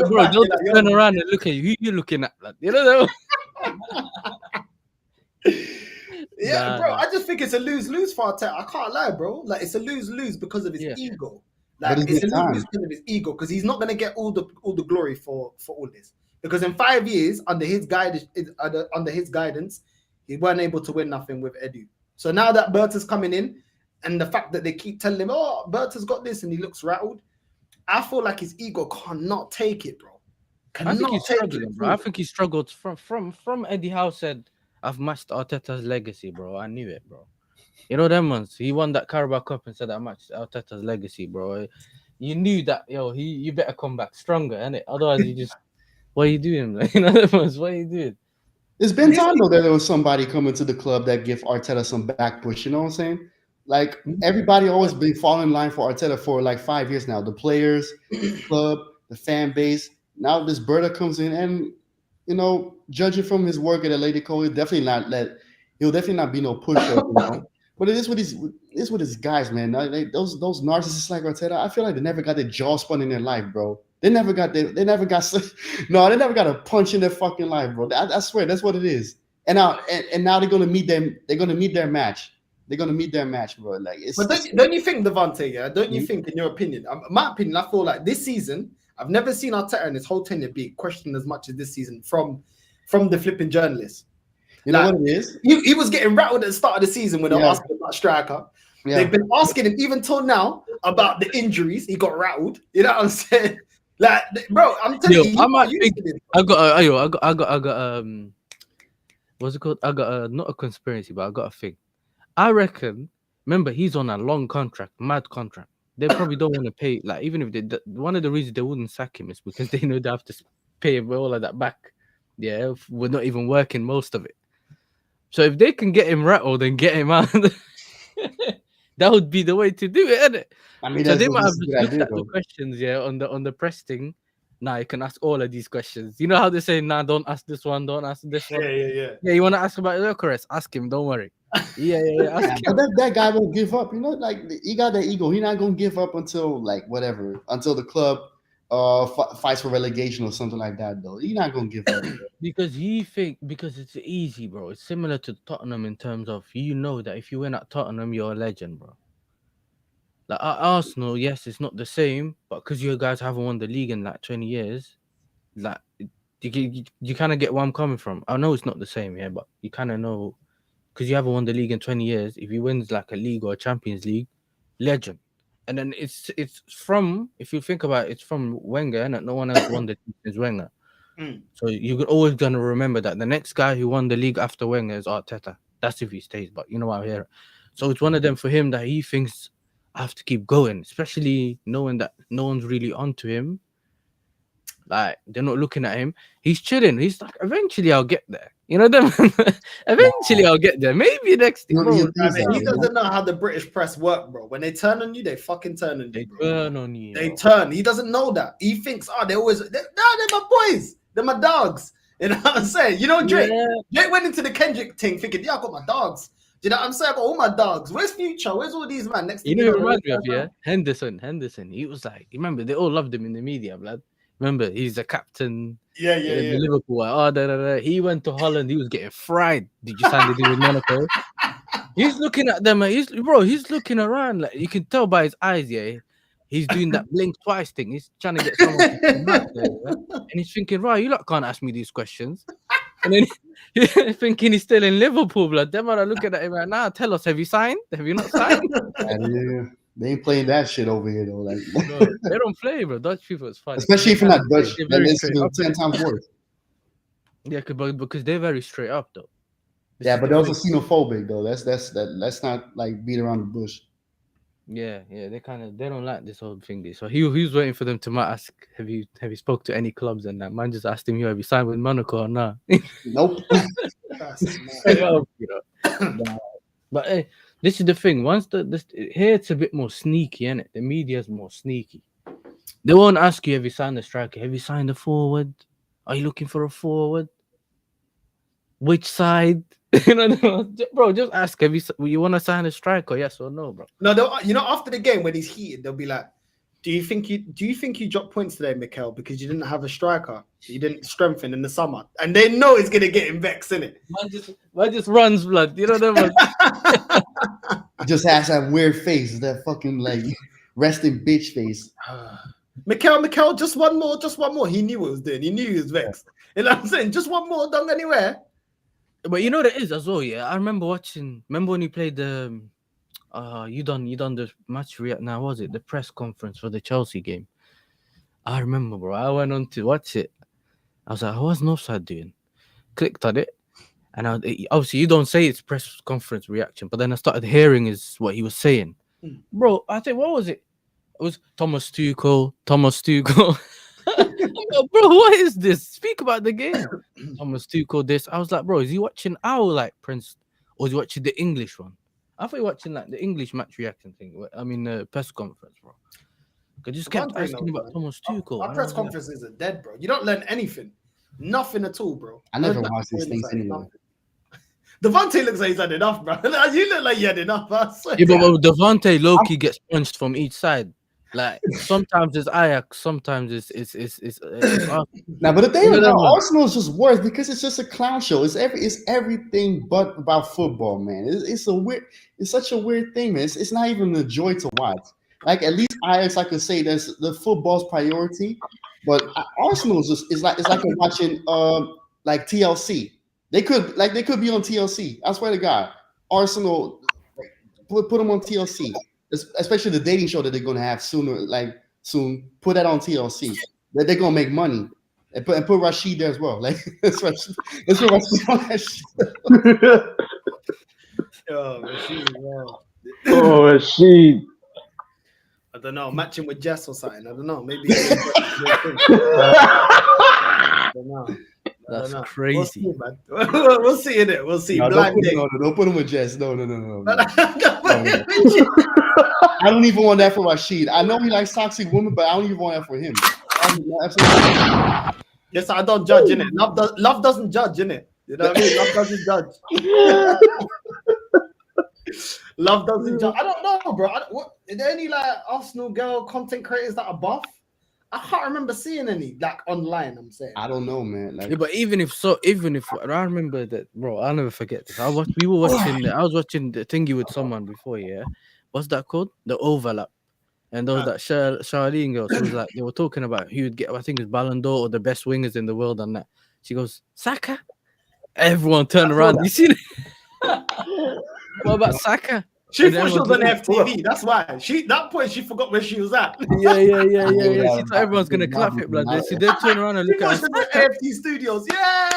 [SPEAKER 12] bro, don't turn around and look at you. Who you looking at, blood? You know that.
[SPEAKER 1] Bro, I just think it's a lose-lose for Arteta. I can't lie, bro. Like, it's a lose-lose because of his ego. Like, it's a lose-lose because of his ego, because he's not going to get all the glory for all this. Because in 5 years, under his guidance, he weren't able to win nothing with Edu. So now that Berta's coming in, and the fact that they keep telling him, oh, Berta's got this, and he looks rattled, I feel like his ego cannot take it, bro.
[SPEAKER 12] I think he's struggling, bro. I think he struggled from Eddie Howe said, I've matched Arteta's legacy, bro. I knew it, bro. You know them ones. He won that Carabao Cup and said I matched Arteta's legacy, bro. You knew that, you better come back stronger, innit? Otherwise, what are you doing, man? You know them ones. What are you doing?
[SPEAKER 11] It's been time though that there was somebody coming to the club that give Arteta some back push. You know what I'm saying? Like everybody always been falling in line for Arteta for like 5 years now. The players, the club, the fan base. Now this Berta comes in and. Judging from his work at Atletico, he'll definitely not be no pusher, But it is with his guys, man. Those narcissists like Arteta, I feel like they never got their jaw spun in their life, bro. They never got a punch in their fucking life, bro. I swear that's what it is. And now they're gonna meet them. They're gonna meet their match. They're gonna meet their match, bro. Like,
[SPEAKER 1] but don't you think, Devante? Yeah, don't you think, in your opinion? My opinion, I feel like this season. I've never seen Arteta in his whole tenure be questioned as much as this season from the flipping journalists.
[SPEAKER 11] You know what it is?
[SPEAKER 1] He was getting rattled at the start of the season when they were asking about striker. Yeah. They've been asking him even till now about the injuries. He got rattled. You know what I'm saying? Like, bro, I'm telling you,
[SPEAKER 12] I got what's it called? I got not a conspiracy, but I got a thing. I reckon Remember, he's on a long contract, mad contract. They probably don't want to pay. Like, even if they, one of the reasons they wouldn't sack him is because they know they have to pay him all of that back. Yeah, we're not even working most of it. So if they can get him rattled and get him out, that would be the way to do it, isn't it?
[SPEAKER 11] I mean,
[SPEAKER 12] so they might have
[SPEAKER 11] a good
[SPEAKER 12] looked
[SPEAKER 11] idea,
[SPEAKER 12] at the
[SPEAKER 11] though.
[SPEAKER 12] questions, yeah, on the press thing. Now you can ask all of these questions. You know how they say, "Nah, don't ask this one, don't ask this one."
[SPEAKER 1] Yeah.
[SPEAKER 12] Yeah, you want to ask about Eucharist? Ask him. Don't worry. Yeah. Ask him.
[SPEAKER 11] But that guy won't give up. You know, like he got that ego. He's not gonna give up until like whatever, until the club fights for relegation or something like that. Though he's not gonna give up.
[SPEAKER 12] Because it's easy, bro. It's similar to Tottenham in terms of that if you win at Tottenham, you're a legend, bro. Like at Arsenal, yes, it's not the same, but because you guys haven't won the league in like 20 years, like you kind of get where I'm coming from. I know it's not the same, yeah, but you kind of know because you haven't won the league in 20 years. If you win like a league or a Champions League, legend. And then it's from, if you think about it, it's from Wenger, and no one else won the league since Wenger. So you're always gonna remember that the next guy who won the league after Wenger is Arteta. That's if he stays, but you know what I'm hearing. So it's one of them for him that he thinks I have to keep going, especially knowing that no one's really onto him. Like they're not looking at him. He's chilling. He's like, eventually I'll get there. You know them. Eventually I'll get there. Maybe next year.
[SPEAKER 1] He doesn't know how the British press work, bro. When they turn on you, they fucking turn on you.
[SPEAKER 12] They turn on you.
[SPEAKER 1] They turn. He doesn't know that. He thinks, they're my boys. They're my dogs. You know what I'm saying? You know, Drake. Yeah. Drake went into the Kendrick thing thinking, I got my dogs. Do you know what I'm saying? I got all my dogs. Where's Future? Where's all these man? Next thing
[SPEAKER 12] you know, it reminds me of Henderson. He was like, remember, they all loved him in the media, blood. Remember, he's the captain.
[SPEAKER 1] Yeah.
[SPEAKER 12] Liverpool. He went to Holland. He was getting fried. Did you sign the deal with Monaco? He's looking at them. He's looking around. Like you can tell by his eyes. Yeah, he's doing that blink twice thing. He's trying to get someone to come out there, and he's thinking, right, you lot can't ask me these questions. And then he's thinking he's still in Liverpool, blood. Them are looking at him right now. Tell us, have you signed? Have you not signed?
[SPEAKER 11] Yeah. They ain't playing that shit over here though. Like
[SPEAKER 12] no, they don't play, bro. Dutch people is funny.
[SPEAKER 11] Especially if you're not Dutch. Then it's 10 times worse.
[SPEAKER 12] Yeah, because they're very straight up though.
[SPEAKER 11] But they're also xenophobic though. Let's not like beat around the bush.
[SPEAKER 12] Yeah, they don't like this whole thing. So he was waiting for them to ask, have you spoke to any clubs and that? Man just asked him, have you signed with Monaco or not?
[SPEAKER 11] Nope.
[SPEAKER 12] But hey, this is the thing. Once here it's a bit more sneaky, isn't it? The media's more sneaky. They won't ask you, have you signed a striker? Have you signed a forward? Are you looking for a forward? Which side? Bro, just ask. You want to sign a striker? Yes or no, bro?
[SPEAKER 1] No, after the game when he's heated, they'll be like, "Do you think you dropped points today, Mikel, because you didn't have a striker? You didn't strengthen in the summer?" And they know it's gonna get him vexed, innit?
[SPEAKER 12] Man just runs blood. You know that one.
[SPEAKER 11] Just has that weird face, that fucking like resting bitch face.
[SPEAKER 1] Mikel, just one more. He knew what he was doing. He knew he was vexed. You know what I'm saying? Just one more, don't go anywhere.
[SPEAKER 12] But you know what it is as well, yeah. I remember when you played the you done the match now, was it the press conference for the Chelsea game? I remember, bro. I went on to watch it. I was like, what's Northside doing? Clicked on it, and obviously you don't say it's press conference reaction, but then I started hearing what he was saying. Bro, I think what was it? It was Thomas Tuchel. Bro, what is this? Speak about the game. Thomas Tuchel this. I was like, bro, is he watching our Prince, or is he watching the English one? I thought he watching the English match reaction thing. I mean, the press conference, bro. I just kept asking about Thomas Tuchel.
[SPEAKER 1] Our press conferences are dead, bro. You don't learn anything. Nothing at all, bro.
[SPEAKER 11] I never watched these things anyway.
[SPEAKER 1] Devontae looks like he's had enough, bro. You look like you had enough.
[SPEAKER 12] Yeah, but Devontae low-key gets punched from each side. Like sometimes it's Ajax, sometimes it's
[SPEAKER 11] Now, but the thing about Arsenal is just worse because it's just a clown show. It's everything but about football, man. It's such a weird thing, man. It's not even a joy to watch. Like at least Ajax, I could say that's the football's priority, but Arsenal is like watching like TLC. They could be on TLC. I swear to God, Arsenal put them on TLC. Especially the dating show that they're gonna have soon. Put that on TLC. They're gonna make money and put Rashid there as well. Like let's put Rashid on that shit.
[SPEAKER 1] Rashid, wow.
[SPEAKER 13] Oh shit!
[SPEAKER 1] I don't know, matching with Jess or something. I don't know. Maybe. I don't know.
[SPEAKER 12] That's
[SPEAKER 1] We'll
[SPEAKER 12] crazy.
[SPEAKER 1] see, man. We'll see in it. We'll see.
[SPEAKER 11] No,
[SPEAKER 1] Blind date.
[SPEAKER 11] don't put him with Jess. No. I don't even want that for Rashid. I know he likes toxic women, but I don't even want that for him. Absolutely.
[SPEAKER 1] Yes, I don't judge in it. Love doesn't judge in it. You know what I mean? Love doesn't judge. Love doesn't judge. I don't know, bro. Are there any like Arsenal girl content creators that are buff? I can't remember seeing any like online. I'm saying.
[SPEAKER 11] I don't know, man. Like,
[SPEAKER 12] Yeah, but even if I remember that, bro, I'll never forget this. I was watching the thingy with someone before, yeah. What's that called? The overlap. And there was that Charlene girl. She was like, they were talking about who would get, I think it's Ballon d'Or or the best wingers in the world and that. She goes, Saka. Everyone turned around. You seen it? What about Saka?
[SPEAKER 1] She thought she was on FTV. That's why. That point she forgot where she was at.
[SPEAKER 12] Yeah. She thought everyone's gonna clap it, blood. She did turn around and look at us.
[SPEAKER 1] AFT Studios. Yeah.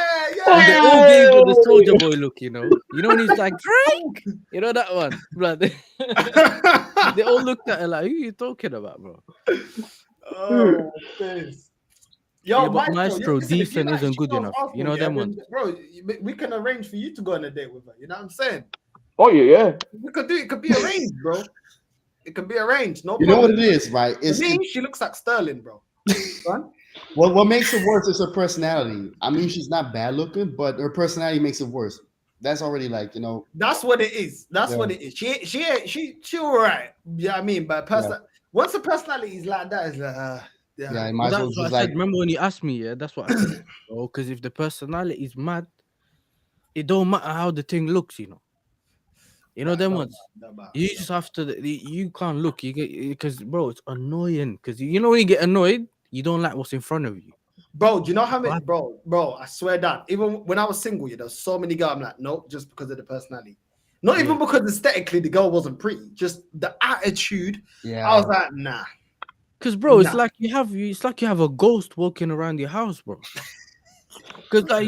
[SPEAKER 12] And they all gave her the soldier boy look, you know. You know when he's like Drake, you know that one, blood. They all looked at her like, who are you talking about, bro?
[SPEAKER 1] Oh, thanks. Yo,
[SPEAKER 12] yeah, but Maestro decent isn't good enough. You know them ones.
[SPEAKER 1] Bro, we can arrange for you to go on a date with her. You know what I'm saying?
[SPEAKER 13] Oh yeah.
[SPEAKER 1] We could do it. It could be arranged, bro. It can be arranged. No
[SPEAKER 11] you
[SPEAKER 1] problem.
[SPEAKER 11] know what it is, right?
[SPEAKER 1] She looks like Sterling, bro.
[SPEAKER 11] What makes it worse is her personality. I mean, she's not bad looking, but her personality makes it worse. That's already like, you know.
[SPEAKER 1] That's what it is. That's what it is. She all right. Yeah, I mean, but once the personality is like that, it's like
[SPEAKER 11] yeah, might
[SPEAKER 12] that's
[SPEAKER 11] well
[SPEAKER 12] what I
[SPEAKER 11] just
[SPEAKER 12] said. Remember when you asked me, yeah, that's what I said. Oh, because if the personality is mad, it don't matter how the thing looks, you know. You know them ones. You just have to. You can't look. You get because, bro, it's annoying. Because you know when you get annoyed, you don't like what's in front of you.
[SPEAKER 1] Bro, do you know how many? Bro, I swear that even when I was single, there's so many girls. I'm like, nope, just because of the personality. Not even because aesthetically the girl wasn't pretty, just the attitude. Yeah, I was like, nah.
[SPEAKER 12] Because, bro, it's like you have a ghost walking around your house, bro. Because like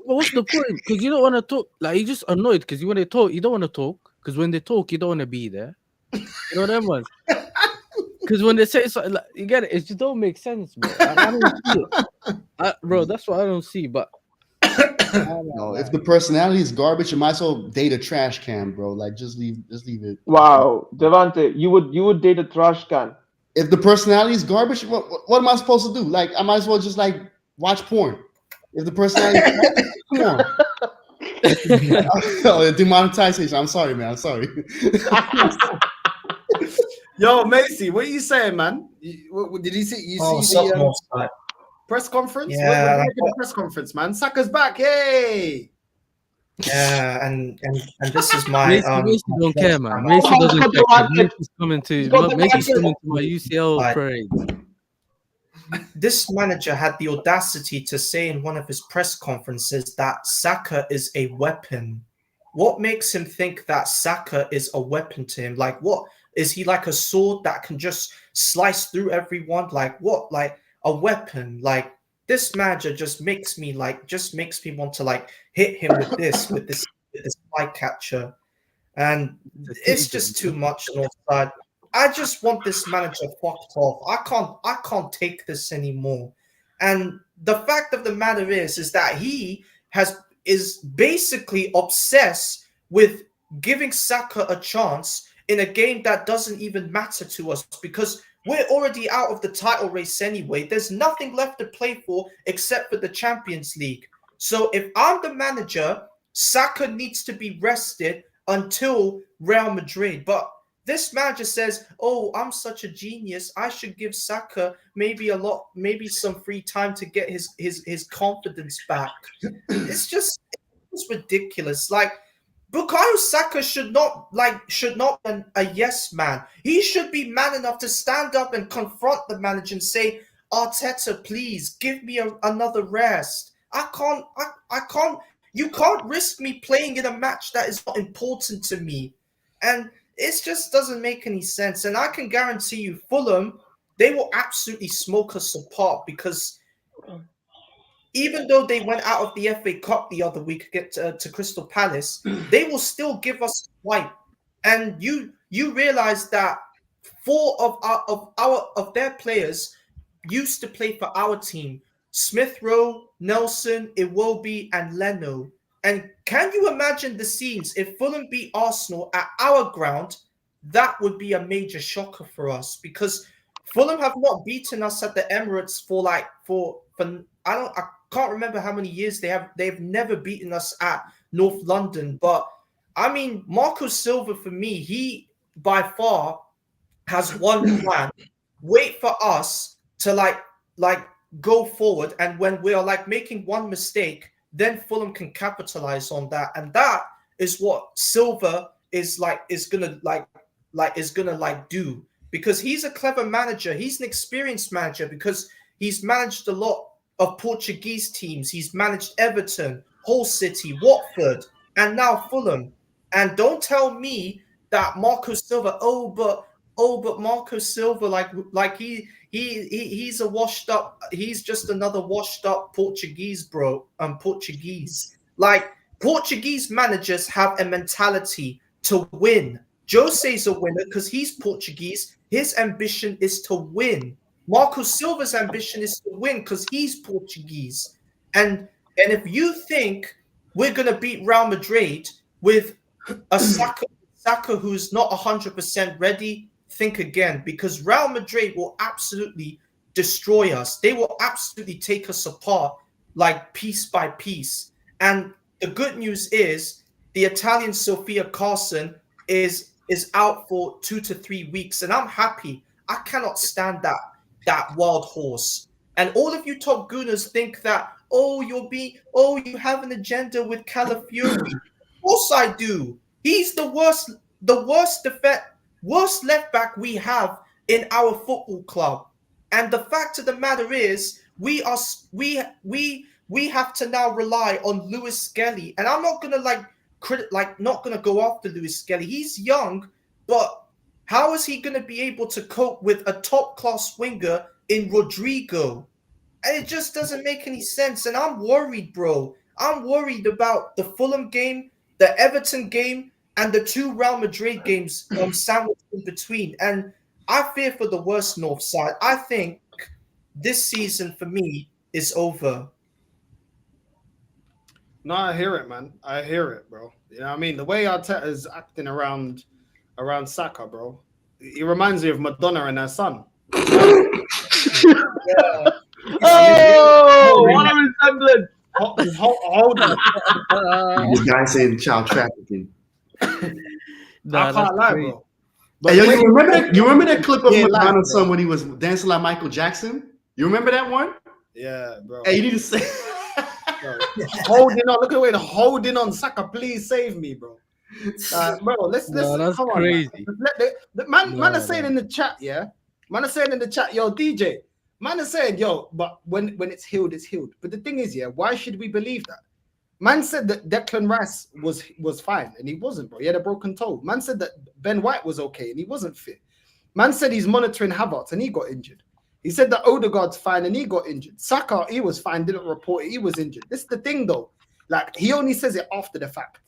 [SPEAKER 12] what's the point? Because you don't want to talk. Like you're just annoyed because when they talk, you don't want to talk. Because when they talk, you don't want to be there. You know them ones. Because when they say something, like, you get it. It just don't make sense, bro. I don't see it, bro. That's what I don't see. But
[SPEAKER 11] no, if the personality is garbage, you might as well date a trash can, bro. Like just leave it.
[SPEAKER 13] Wow, Devante, you would date a trash can.
[SPEAKER 11] If the personality is garbage, what am I supposed to do? Like I might as well just like watch porn. If the personality is come on. Demonetization. I'm sorry, man. I'm sorry.
[SPEAKER 1] Yo, Macy, what are you saying, man? Did you see the press conference?
[SPEAKER 14] Yeah,
[SPEAKER 1] the press conference, man. Saka's back, yay!
[SPEAKER 14] Yeah, and this is my
[SPEAKER 12] Macy don't care, man. Macy doesn't care. Macy's coming to my UCL parade.
[SPEAKER 14] This manager had the audacity to say in one of his press conferences that Saka is a weapon. What makes him think that Saka is a weapon to him? Like, what is he, like a sword that can just slice through everyone? Like what? Like a weapon? Like this manager just makes me want to like hit him with this fly catcher, and it's just too much on our side. I just want this manager fucked off. I can't take this anymore. And the fact of the matter is that he is basically obsessed with giving Saka a chance in a game that doesn't even matter to us because we're already out of the title race anyway. There's nothing left to play for except for the Champions League. So if I'm the manager, Saka needs to be rested until Real Madrid. But this manager says, "Oh, I'm such a genius. I should give Saka maybe some free time to get his confidence back." It's ridiculous. Like Bukayo Saka should not be a yes man. He should be man enough to stand up and confront the manager and say, "Arteta, please give me another rest. I can't. You can't risk me playing in a match that is not important to me." And it just doesn't make any sense. And I can guarantee you, Fulham, they will absolutely smoke us apart because even though they went out of the FA Cup the other week to Crystal Palace, they will still give us a swipe. and you realize that 4 of their players used to play for our team: Smith Rowe, Nelson, Iwobi, and Leno. And can you imagine the scenes if Fulham beat Arsenal at our ground? That would be a major shocker for us, because Fulham have not beaten us at the Emirates for I can't remember how many years they've never beaten us at North London. But I mean, Marco Silva, for me, he by far has one plan: wait for us to like go forward, and when we are like making one mistake, then Fulham can capitalize on that. And that is what Silva is gonna do, because he's a clever manager. He's an experienced manager, because he's managed a lot of Portuguese teams. He's managed Everton, Hull City, Watford, and now Fulham. And don't tell me that Marco Silva, but Marco Silva, he's a washed up, he's just another washed up Portuguese, bro. Portuguese. Like, Portuguese managers have a mentality to win. Jose's a winner because he's Portuguese. His ambition is to win. Marco Silva's ambition is to win because he's Portuguese. And if you think we're gonna beat Real Madrid with a Saka who's not 100% ready, think again, because Real Madrid will absolutely destroy us. They will absolutely take us apart, like piece by piece. And the good news is the Italian Sofia Carson is out for 2 to 3 weeks, and I'm happy. I cannot stand that wild horse. And all of you top gooners think that, you have an agenda with Calafiori. Of course I do. He's the worst left back we have in our football club. And the fact of the matter is, we have to now rely on Lewis Skelly. And I'm not gonna not gonna go after Lewis Skelly. He's young, but how is he gonna be able to cope with a top class winger in Rodrigo? And it just doesn't make any sense. And I'm worried, bro. I'm worried about the Fulham game, the Everton game, and the 2 Real Madrid games sandwiched in between. And I fear for the worst, North Side. I think this season for me is over.
[SPEAKER 1] No, I hear it, man. I hear it, bro. You know what I mean? The way Arteta is acting around Saka, bro. He reminds me of Madonna and her son. Yeah.
[SPEAKER 13] Oh, what a resemblance!
[SPEAKER 1] Hold on.
[SPEAKER 11] This guy saying child trafficking.
[SPEAKER 1] I can't lie, bro.
[SPEAKER 11] But hey, you remember that clip of
[SPEAKER 1] Yeah,
[SPEAKER 11] Madonna's
[SPEAKER 1] bro.
[SPEAKER 11] son when he was dancing like Michael Jackson? You remember that one?
[SPEAKER 1] Yeah, bro.
[SPEAKER 11] Hey, you need to say
[SPEAKER 1] holding on. Look at the way they're holding on. Saka, please save me, bro. Bro, let's
[SPEAKER 12] that's
[SPEAKER 1] come on.
[SPEAKER 12] crazy.
[SPEAKER 1] Man is saying in the chat, yeah. Man is saying in the chat, yo, DJ. Man is saying, yo, but when it's healed, it's healed. But the thing is, yeah, why should we believe that? Man said that Declan Rice was fine, and he wasn't, bro. He had a broken toe. Man said that Ben White was okay, and he wasn't fit. Man said he's monitoring Havertz, and he got injured. He said that Odegaard's fine, and he got injured. Saka, he was fine, didn't report it. He was injured. This is the thing, though. Like, he only says it after the fact.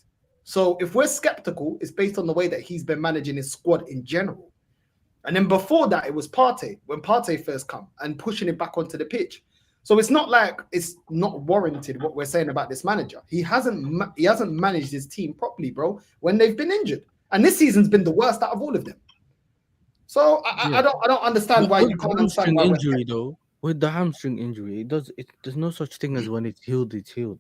[SPEAKER 1] So if we're skeptical, it's based on the way that he's been managing his squad in general. And then before that, it was Partey, when Partey first come, and pushing it back onto the pitch. So it's not like it's not warranted what we're saying about this manager. He hasn't managed his team properly, bro, when they've been injured. And this season's been the worst out of all of them. So I don't understand why you can't understand why
[SPEAKER 12] injury though. With the hamstring injury, there's no such thing as when it's healed, it's healed.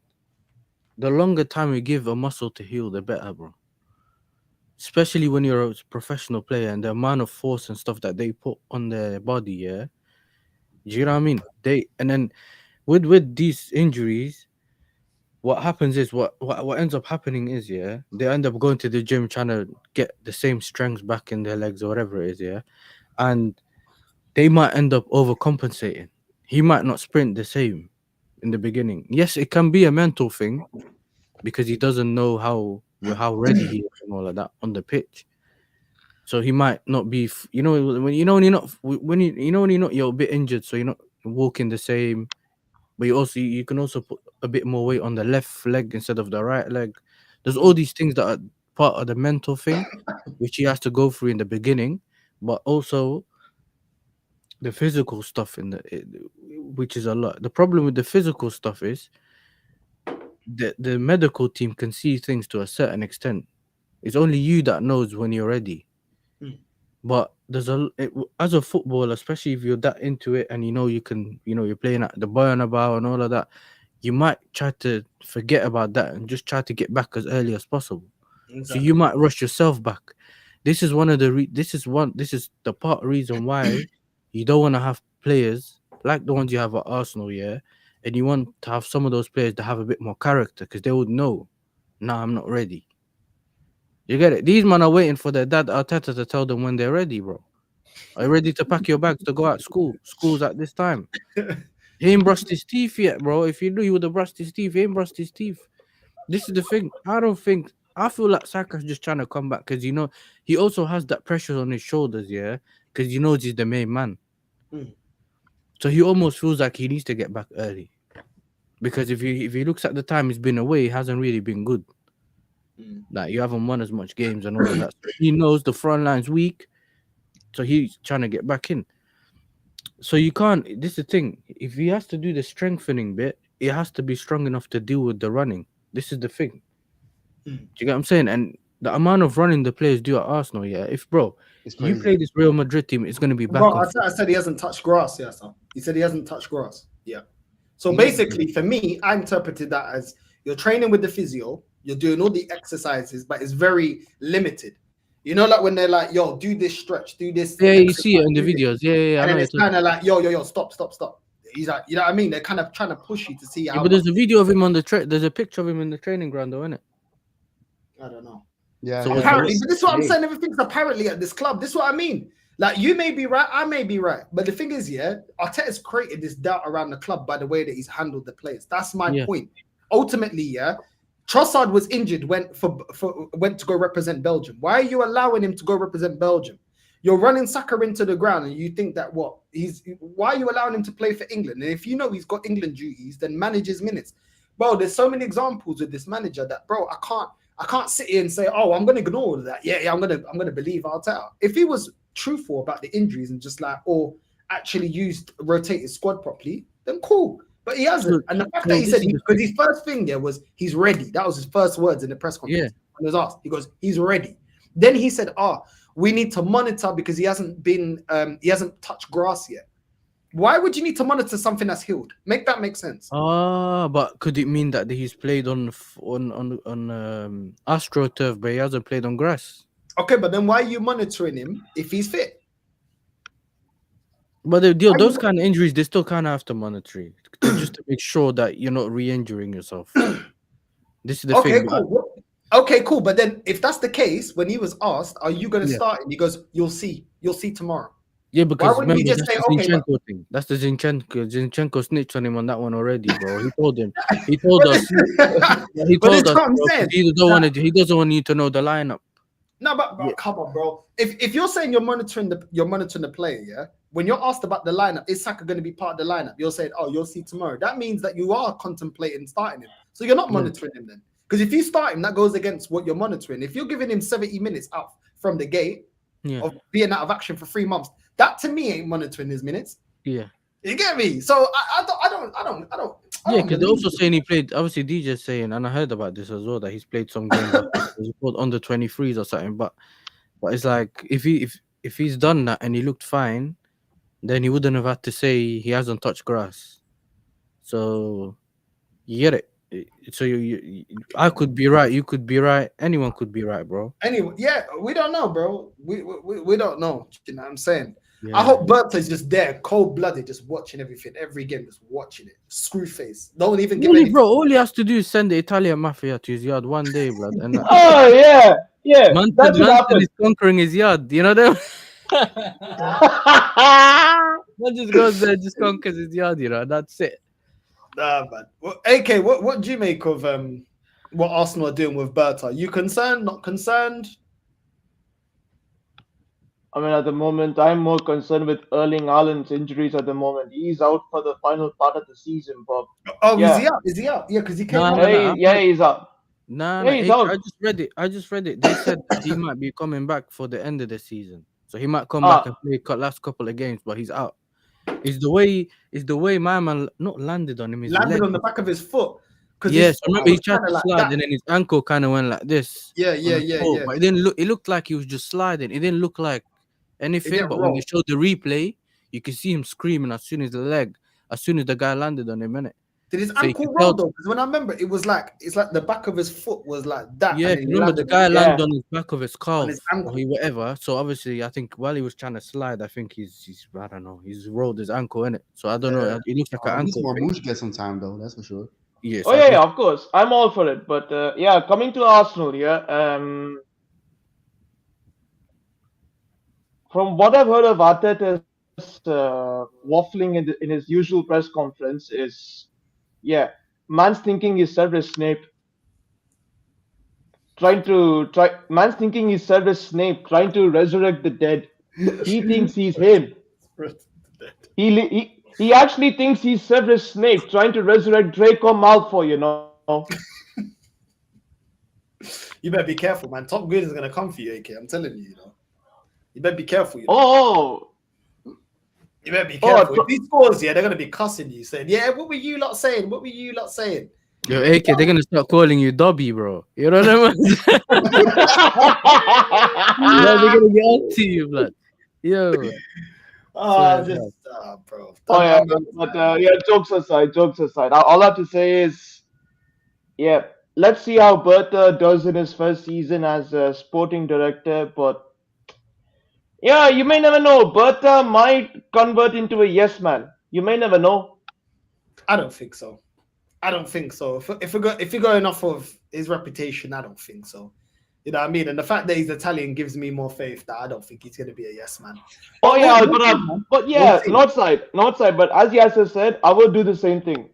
[SPEAKER 12] The longer time you give a muscle to heal, the better, bro. Especially when you're a professional player and the amount of force and stuff that they put on their body, yeah. Do you know what I mean? And then with these injuries, what happens is what ends up happening is, yeah, they end up going to the gym trying to get the same strength back in their legs or whatever it is, yeah. And they might end up overcompensating. He might not sprint the same in the beginning. Yes, it can be a mental thing because he doesn't know how ready he is and all of that on the pitch. So he might not be, when you're not, you're a bit injured, so you're not walking the same. But you can also put a bit more weight on the left leg instead of the right leg. There's all these things that part of the mental thing, which he has to go through in the beginning, but also the physical stuff which is a lot. The problem with the physical stuff is the medical team can see things to a certain extent. It's only you that knows when you're ready. But there's as a footballer, especially if you're that into it and you're playing at the Bernabeu and all of that, you might try to forget about that and just try to get back as early as possible.
[SPEAKER 1] Exactly.
[SPEAKER 12] So you might rush yourself back. This is one of the this is the part reason why you don't want to have players like the ones you have at Arsenal, yeah, and you want to have some of those players that have a bit more character because they would know, nah, I'm not ready. You get it? These men are waiting for their dad Arteta to tell them when they're ready, bro. Are you ready to pack your bags to go out school? School's at this time. He ain't brushed his teeth yet, bro. If you knew, he would have brushed his teeth. He ain't brushed his teeth. This is the thing. I feel like Saka's just trying to come back because, he also has that pressure on his shoulders, yeah? Because he knows he's the main man. So he almost feels like he needs to get back early. Because if he looks at the time he's been away, he hasn't really been good. Like, you haven't won as much games and all of that. So he knows the front line's weak. So he's trying to get back in. So you can't. This is the thing. If he has to do the strengthening bit, it has to be strong enough to deal with the running. This is the thing. Do you get what I'm saying? And the amount of running the players do at Arsenal, yeah. If you play this Real Madrid team, it's going to be back.
[SPEAKER 1] Bro, I said he hasn't touched grass. Yeah, son. He said he hasn't touched grass. Yeah. So basically, for me, I interpreted that as you're training with the physio, you're doing all the exercises, but it's very limited. You know, like when they're like, yo, do this stretch, do this.
[SPEAKER 12] Yeah, you see it in the videos. Yeah.
[SPEAKER 1] And then it's kind of like, yo, stop. He's like, you know what I mean? They're kind of trying to push you to see how.
[SPEAKER 12] Yeah, but there's a video of him on there's a picture of him in the training ground, though, isn't it?
[SPEAKER 1] I don't know.
[SPEAKER 11] Yeah.
[SPEAKER 1] So apparently, but this is what I'm saying. Everything's apparently at this club. This is what I mean. Like, you may be right, I may be right. But the thing is, yeah, Arteta's created this doubt around the club by the way that he's handled the players. That's my point. Ultimately, yeah, Trossard was injured, went to go represent Belgium. Why are you allowing him to go represent Belgium? You're running Saka into the ground, and you think that why are you allowing him to play for England? And if you know he's got England duties, then manage his minutes. Bro, there's so many examples with this manager that, bro, I can't sit here and say, oh, I'm gonna ignore all of that. Yeah, I'm gonna believe Arteta. If he was truthful about the injuries and just like, or actually rotate his squad properly, then cool. But he hasn't. And the fact that he said, because his first thing there was he's ready. That was his first words in the press conference. When he was asked, he goes, he's ready. Then he said, we need to monitor because he hasn't touched grass yet. Why would you need to monitor something that's healed? Make that make sense.
[SPEAKER 12] But could it mean that he's played on AstroTurf, but he hasn't played on grass?
[SPEAKER 1] Okay, but then why are you monitoring him if he's fit?
[SPEAKER 12] But those kind of injuries, they still kind of have to monitor it just to make sure that you're not re-injuring yourself. This is the thing.
[SPEAKER 1] Cool. Okay, cool. But then if that's the case, when he was asked, are you going to start him? He goes, you'll see tomorrow.
[SPEAKER 12] Yeah, because
[SPEAKER 1] remember,
[SPEAKER 12] that's the Zinchenko thing. That's the Zinchenko. Zinchenko snitched on him on that one already, bro. He told him. He told us. He told us. Bro, he doesn't want you to know the lineup.
[SPEAKER 1] No, but come on, bro. If you're saying you're monitoring the player, yeah. When you're asked about the lineup, is Saka going to be part of the lineup? You're saying, oh, you'll see tomorrow. That means that you are contemplating starting him. So you're not monitoring him then. Because if you start him, that goes against what you're monitoring. If you're giving him 70 minutes out from the gate of being out of action for 3 months, that to me ain't monitoring his minutes.
[SPEAKER 12] Yeah.
[SPEAKER 1] You get me? So I don't.
[SPEAKER 12] Yeah, because they're also saying he played. Obviously, DJ's saying, and I heard about this as well, that he's played some games under 23s or something. But it's like if he's done that and he looked fine, then he wouldn't have had to say he hasn't touched grass. So you get it. So I could be right, you could be right, anyone could be right, bro.
[SPEAKER 1] Anyway, yeah, we don't know, bro. We don't know. You know what I'm saying? Yeah. I hope Berta's just there, cold-blooded, just watching everything, every game, just watching it. Screw face. Don't even give
[SPEAKER 12] anything. Bro, all he has to do is send the Italian mafia to his yard one day, blood. And Manton is conquering his yard. You know that? Man just goes there, just conquers his yard. You know, that's it.
[SPEAKER 1] Nah, man. Well, AK, what do you make of what Arsenal are doing with Berta? You concerned? Not concerned?
[SPEAKER 13] I mean, at the moment, I'm more concerned with Erling Haaland's injuries at the moment. He's out for the final part of the season, Bob.
[SPEAKER 1] Oh, yeah. Is he out? Yeah, because he came
[SPEAKER 13] he's out.
[SPEAKER 12] Nah,
[SPEAKER 13] Yeah,
[SPEAKER 12] nah,
[SPEAKER 13] he's
[SPEAKER 12] AK,
[SPEAKER 13] out.
[SPEAKER 12] I just read it. They said that he might be coming back for the end of the season. So he might come back and
[SPEAKER 13] Ah,
[SPEAKER 12] play last couple of games, but he's out. It's the way my man not landed on him, his
[SPEAKER 1] Landed
[SPEAKER 12] leg.
[SPEAKER 1] on the back of his foot because his
[SPEAKER 12] Yes,
[SPEAKER 1] foot
[SPEAKER 12] remember he
[SPEAKER 1] was
[SPEAKER 12] tried
[SPEAKER 1] kind
[SPEAKER 12] to
[SPEAKER 1] of like
[SPEAKER 12] slide
[SPEAKER 1] that.
[SPEAKER 12] and then his ankle kind of went like this
[SPEAKER 1] Yeah,
[SPEAKER 12] on
[SPEAKER 1] yeah,
[SPEAKER 12] the
[SPEAKER 1] yeah,
[SPEAKER 12] floor,
[SPEAKER 1] yeah.
[SPEAKER 12] but it didn't look. It looked like he was just sliding. It didn't look like
[SPEAKER 1] It
[SPEAKER 12] anything.
[SPEAKER 1] didn't
[SPEAKER 12] But when they
[SPEAKER 1] roll.
[SPEAKER 12] showed the replay, you could see him screaming as soon as the guy landed on him, innit?
[SPEAKER 1] Did his
[SPEAKER 12] So you
[SPEAKER 1] ankle
[SPEAKER 12] could
[SPEAKER 1] roll
[SPEAKER 12] tell.
[SPEAKER 1] though? Because when I remember, it was like it's like the back of his foot was like that,
[SPEAKER 12] Yeah,
[SPEAKER 1] and
[SPEAKER 12] 'cause
[SPEAKER 1] then he
[SPEAKER 12] remember the
[SPEAKER 1] landed on
[SPEAKER 12] guy
[SPEAKER 1] it
[SPEAKER 12] landed
[SPEAKER 13] yeah.
[SPEAKER 12] on his back of his
[SPEAKER 1] on his
[SPEAKER 12] calf or
[SPEAKER 1] ankle.
[SPEAKER 12] whatever. So obviously, I think while he was trying to slide, I think he's I don't know, he's rolled his ankle in it. So I don't know.
[SPEAKER 1] Yeah.
[SPEAKER 12] It looks like an
[SPEAKER 11] At least
[SPEAKER 12] ankle thing.
[SPEAKER 11] Marmouche get some time though. That's for sure.
[SPEAKER 12] Yeah,
[SPEAKER 13] Oh
[SPEAKER 12] so I
[SPEAKER 13] yeah,
[SPEAKER 12] guess
[SPEAKER 13] of course. I'm all for it. But yeah, coming to Arsenal here. From what I've heard of Arteta's waffling in his usual press conference is, yeah, man's thinking he's Severus Snape man's thinking he's Severus Snape trying to resurrect the dead. He thinks he's him. He actually thinks he's Severus Snape trying to resurrect Draco Malfoy, you know.
[SPEAKER 1] You better be careful, man. Top Green is gonna come for you, AK. I'm telling you, you know. You better be careful. You know?
[SPEAKER 13] Oh,
[SPEAKER 1] You better be careful. If he scores, yeah, they're gonna be cussing you, saying, "Yeah, what were you lot saying? What were you lot saying?"
[SPEAKER 12] yo, AK, they're gonna start calling you Dobby, bro. You know what I mean? Yeah, they're gonna get on to you, blood. Yo.
[SPEAKER 1] Oh, bro.
[SPEAKER 13] Oh yeah, but yeah, jokes aside. All I have to say is, yeah, let's see how Berta does in his first season as a sporting director. But yeah, you may never know. Berta might convert into a yes man. You may never know.
[SPEAKER 1] I don't think so. If you're going off of his reputation, I don't think so. You know what I mean? And the fact that he's Italian gives me more faith that I don't think he's going to be a yes man.
[SPEAKER 13] Oh yeah, but yeah, north side. But as Yasser said, I would do the same thing.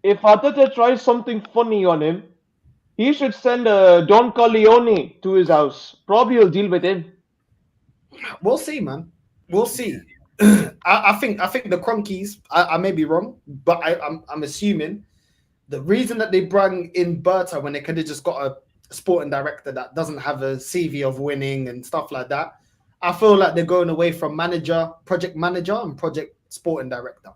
[SPEAKER 13] If Arteta tries something funny on him, he should send Don Corleone to his house. Probably he'll deal with him.
[SPEAKER 1] We'll see, man. We'll see. I think the Cronkies. I may be wrong, but I'm assuming the reason that they brought in Berta when they could have just got a sporting director that doesn't have a CV of winning and stuff like that. I feel like they're going away from project manager, and project sporting director.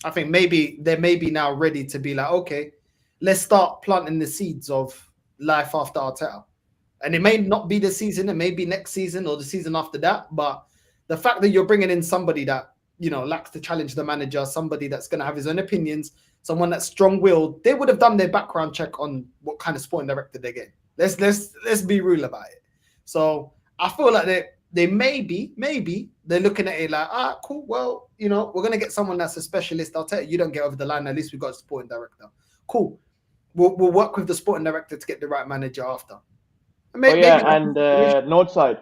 [SPEAKER 1] I think maybe they may be now ready to be like, okay, let's start planting the seeds of life after Arteta. And it may not be this season, it may be next season or the season after that. But the fact that you're bringing in somebody that, you know, likes to challenge the manager, somebody that's going to have his own opinions, someone that's strong-willed, they would have done their background check on what kind of sporting director they get. Let's be real about it. So I feel like they maybe they're looking at it like, cool. Well, you know, we're gonna get someone that's a specialist. I'll tell you don't get over the line. At least we've got a sporting director. Cool. We'll work with the sporting director to get the right manager after.
[SPEAKER 13] North side.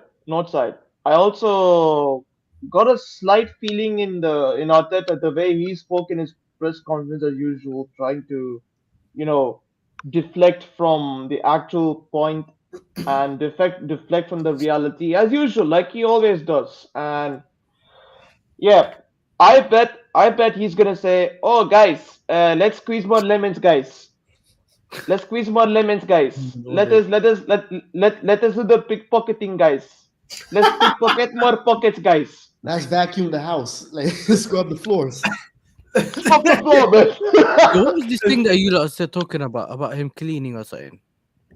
[SPEAKER 13] I also got a slight feeling in Arteta the way he spoke in his press conference as usual, trying to, you know, deflect from the actual point and deflect from the reality as usual, like he always does. And yeah, I bet he's gonna say, "Oh guys, let's squeeze more lemons, guys. Let's squeeze more lemons, guys. Let us do the pickpocketing, guys. Let's pickpocket more pockets, guys.
[SPEAKER 11] Let's vacuum the house. Like, let's scrub the floors.
[SPEAKER 13] Scrub the floor, man."
[SPEAKER 12] What was this thing that you lot said talking about him cleaning or something?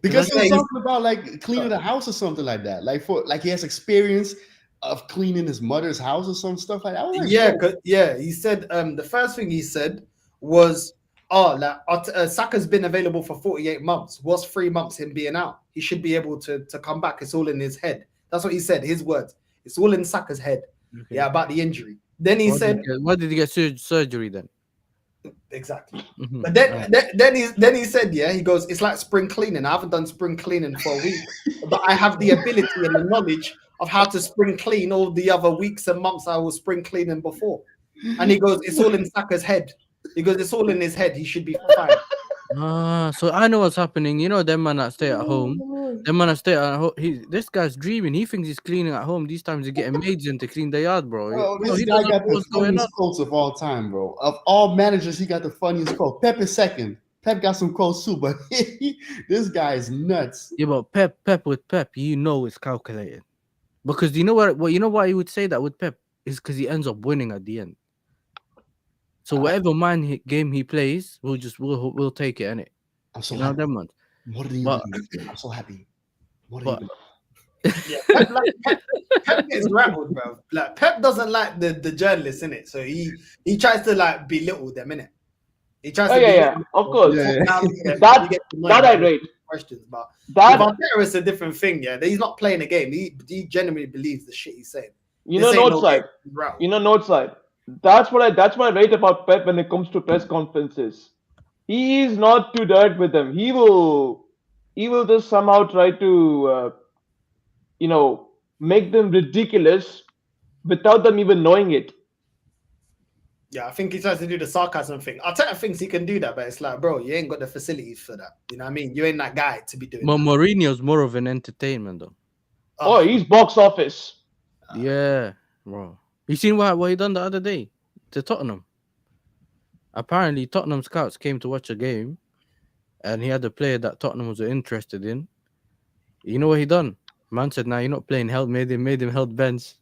[SPEAKER 11] Because he was talking about like cleaning the house or something like that. Like he has experience of cleaning his mother's house or some stuff like that. I was like,
[SPEAKER 1] yeah. He said the first thing he said was, Saka's been available for 48 months. What's 3 months him being out? He should be able to come back. It's all in his head. That's what he said. His words. It's all in Saka's head. Okay. Yeah, about the injury. Then he said,
[SPEAKER 12] "Why did he get surgery then?"
[SPEAKER 1] Exactly. Mm-hmm. But then he said, yeah, he goes, it's like spring cleaning. I haven't done spring cleaning for a week, but I have the ability and the knowledge of how to spring clean all the other weeks and months I was spring cleaning before. And he goes, it's all in Saka's head. He goes, it's all in his head. He should be fine.
[SPEAKER 12] So I know what's happening. You know, them man that stay at home. Them man that stay at home. This guy's dreaming. He thinks he's cleaning at home. These times he's getting maids in to clean the yard, bro.
[SPEAKER 11] This guy got the funniest quotes of all time, bro. Of all managers, he got the funniest quote. Pep is second. Pep got some close too, but this guy is nuts.
[SPEAKER 12] Yeah, but Pep with Pep, you know it's calculated. Because you know what? Well, you know why you would say that with Pep is because he ends up winning at the end. So whatever game he plays, we'll take it, innit?
[SPEAKER 11] I'm so
[SPEAKER 12] you know
[SPEAKER 11] happy.
[SPEAKER 12] That month.
[SPEAKER 11] What do you
[SPEAKER 12] But-
[SPEAKER 11] believe? I'm so happy. What
[SPEAKER 12] But
[SPEAKER 11] do you
[SPEAKER 1] Pep gets rattled, bro. Like Pep doesn't like the journalists in it, so he tries to like belittle them in it. He tries
[SPEAKER 13] Oh,
[SPEAKER 1] to
[SPEAKER 13] yeah,
[SPEAKER 1] belittle
[SPEAKER 13] yeah, of course.
[SPEAKER 1] them.
[SPEAKER 13] That I rate.
[SPEAKER 1] Questions, but
[SPEAKER 13] That
[SPEAKER 1] with Arteta is a different thing. Yeah, he's not playing a game. He genuinely believes the shit he's saying.
[SPEAKER 13] you
[SPEAKER 1] This
[SPEAKER 13] know,
[SPEAKER 1] ain't
[SPEAKER 13] note
[SPEAKER 1] no
[SPEAKER 13] side.
[SPEAKER 1] game. He's rattled.
[SPEAKER 13] You know, note side. That's what I rate about Pep when it comes to press conferences. He is not too direct with them. He will just somehow try to make them ridiculous without them even knowing it.
[SPEAKER 1] Yeah, I think he tries to do the sarcasm thing. Arteta thinks he can do that, but it's like, bro, you ain't got the facilities for that. You know what I mean? You ain't that guy to be doing
[SPEAKER 12] But
[SPEAKER 1] that.
[SPEAKER 12] Mourinho's more of an entertainment, though.
[SPEAKER 13] Oh, he's box office.
[SPEAKER 12] Yeah, bro. You seen what he done the other day to Tottenham? Apparently, Tottenham scouts came to watch a game, and he had a player that Tottenham was interested in. You know what he done? Man said, "Nah, you're not playing." Made him held bench.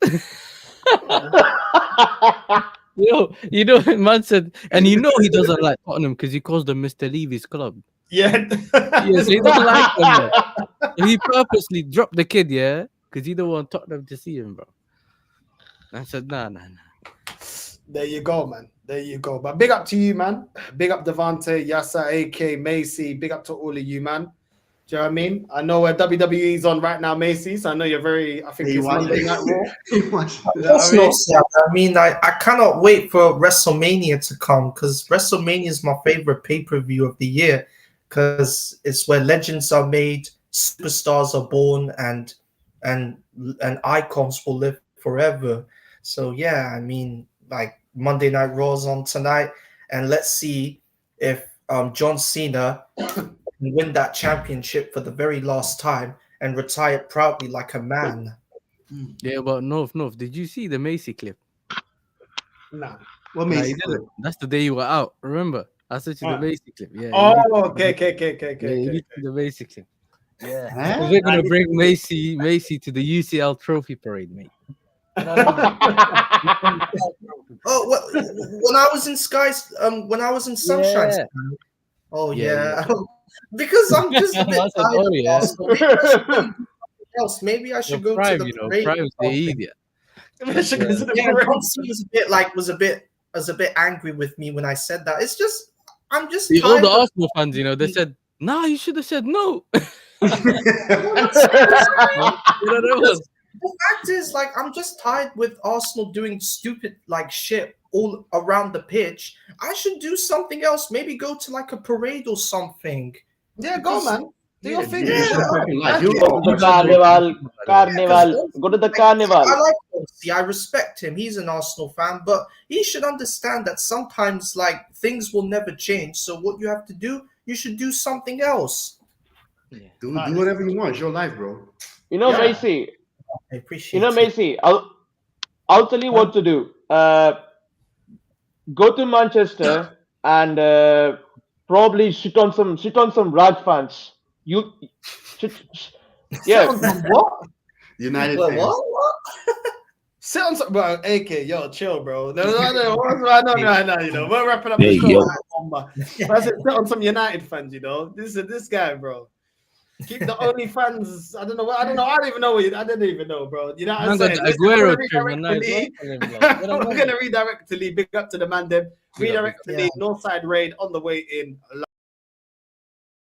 [SPEAKER 12] You know, man said, and you know he doesn't like Tottenham because he calls them Mr. Levy's club.
[SPEAKER 1] Yeah,
[SPEAKER 12] Yeah, so he doesn't like them. Bro. So he purposely dropped the kid, yeah, because he don't want Tottenham to see him, bro. I said, nah.
[SPEAKER 1] There you go, man. There you go. But big up to you, man. Big up Devante, Yasa, AK, Macy. Big up to all of you, man. Do you know what I mean? I know where WWE's on right now, Macy. So I know you're very. I think it's Monday Night Raw.
[SPEAKER 14] That's not sad. I mean, I cannot wait for WrestleMania to come because WrestleMania is my favorite pay-per-view of the year because it's where legends are made, superstars are born, and icons will live forever. So yeah, I mean, like Monday Night Raw's on tonight, and let's see if John Cena can win that championship for the very last time and retire proudly like a man.
[SPEAKER 12] Yeah, but North, did you see the Macy clip?
[SPEAKER 1] Nah.
[SPEAKER 11] What
[SPEAKER 12] Nah,
[SPEAKER 11] Macy
[SPEAKER 12] you didn't. That's the day you were out. Remember? I sent you the Macy clip. Yeah.
[SPEAKER 1] Oh, okay.
[SPEAKER 12] You did see the Macy clip. Yeah.
[SPEAKER 11] Huh?
[SPEAKER 12] We're gonna bring Macy to the UCL trophy parade, mate.
[SPEAKER 14] Oh, when I was in Skies, when I was in Sunshine.
[SPEAKER 12] Yeah.
[SPEAKER 14] Oh
[SPEAKER 12] Yeah.
[SPEAKER 14] because I'm just a bit
[SPEAKER 12] I said,
[SPEAKER 14] tired.
[SPEAKER 12] oh, yeah.
[SPEAKER 14] Maybe I should go
[SPEAKER 12] Prime,
[SPEAKER 14] to the
[SPEAKER 12] you know,
[SPEAKER 14] parade.
[SPEAKER 12] Prime's the idiot.
[SPEAKER 14] John C was a bit angry with me when I said that. It's just I'm just
[SPEAKER 12] See, all
[SPEAKER 14] tired
[SPEAKER 12] the
[SPEAKER 14] of-
[SPEAKER 12] Arsenal fans, you know, they said, "Nah, you should have said no."
[SPEAKER 14] The fact is, like, I'm just tired with Arsenal doing stupid like shit all around the pitch. I should do something else. Maybe go to like a parade or something.
[SPEAKER 1] Yeah, go, man. Do your thing.
[SPEAKER 13] Go to carnival. Go to the carnival.
[SPEAKER 14] I like Chelsea. I respect him. He's an Arsenal fan, but he should understand that sometimes like things will never change. So what you have to do, you should do something else.
[SPEAKER 11] Do whatever you want. It's your life, bro.
[SPEAKER 13] You know, Macy.
[SPEAKER 14] I appreciate.
[SPEAKER 13] Macy. I'll tell you what to do. Go to Manchester and probably shit on some Raj fans. Yeah.
[SPEAKER 1] What?
[SPEAKER 11] United
[SPEAKER 14] What?
[SPEAKER 11] fans.
[SPEAKER 14] What?
[SPEAKER 1] Sit on some, bro. AK, yo, chill, bro. No. You know, we're wrapping up
[SPEAKER 15] Hey,
[SPEAKER 1] the
[SPEAKER 15] yo.
[SPEAKER 1] show. I said, sit on some United fans. You know, this guy, bro. Keep the only fans. I don't know. I don't even know. I don't even know, bro. You know what I'm saying?
[SPEAKER 12] Aguero
[SPEAKER 1] We're gonna redirect to Lee. Big up to the man. Them redirect to Lee. Northside raid on the way in.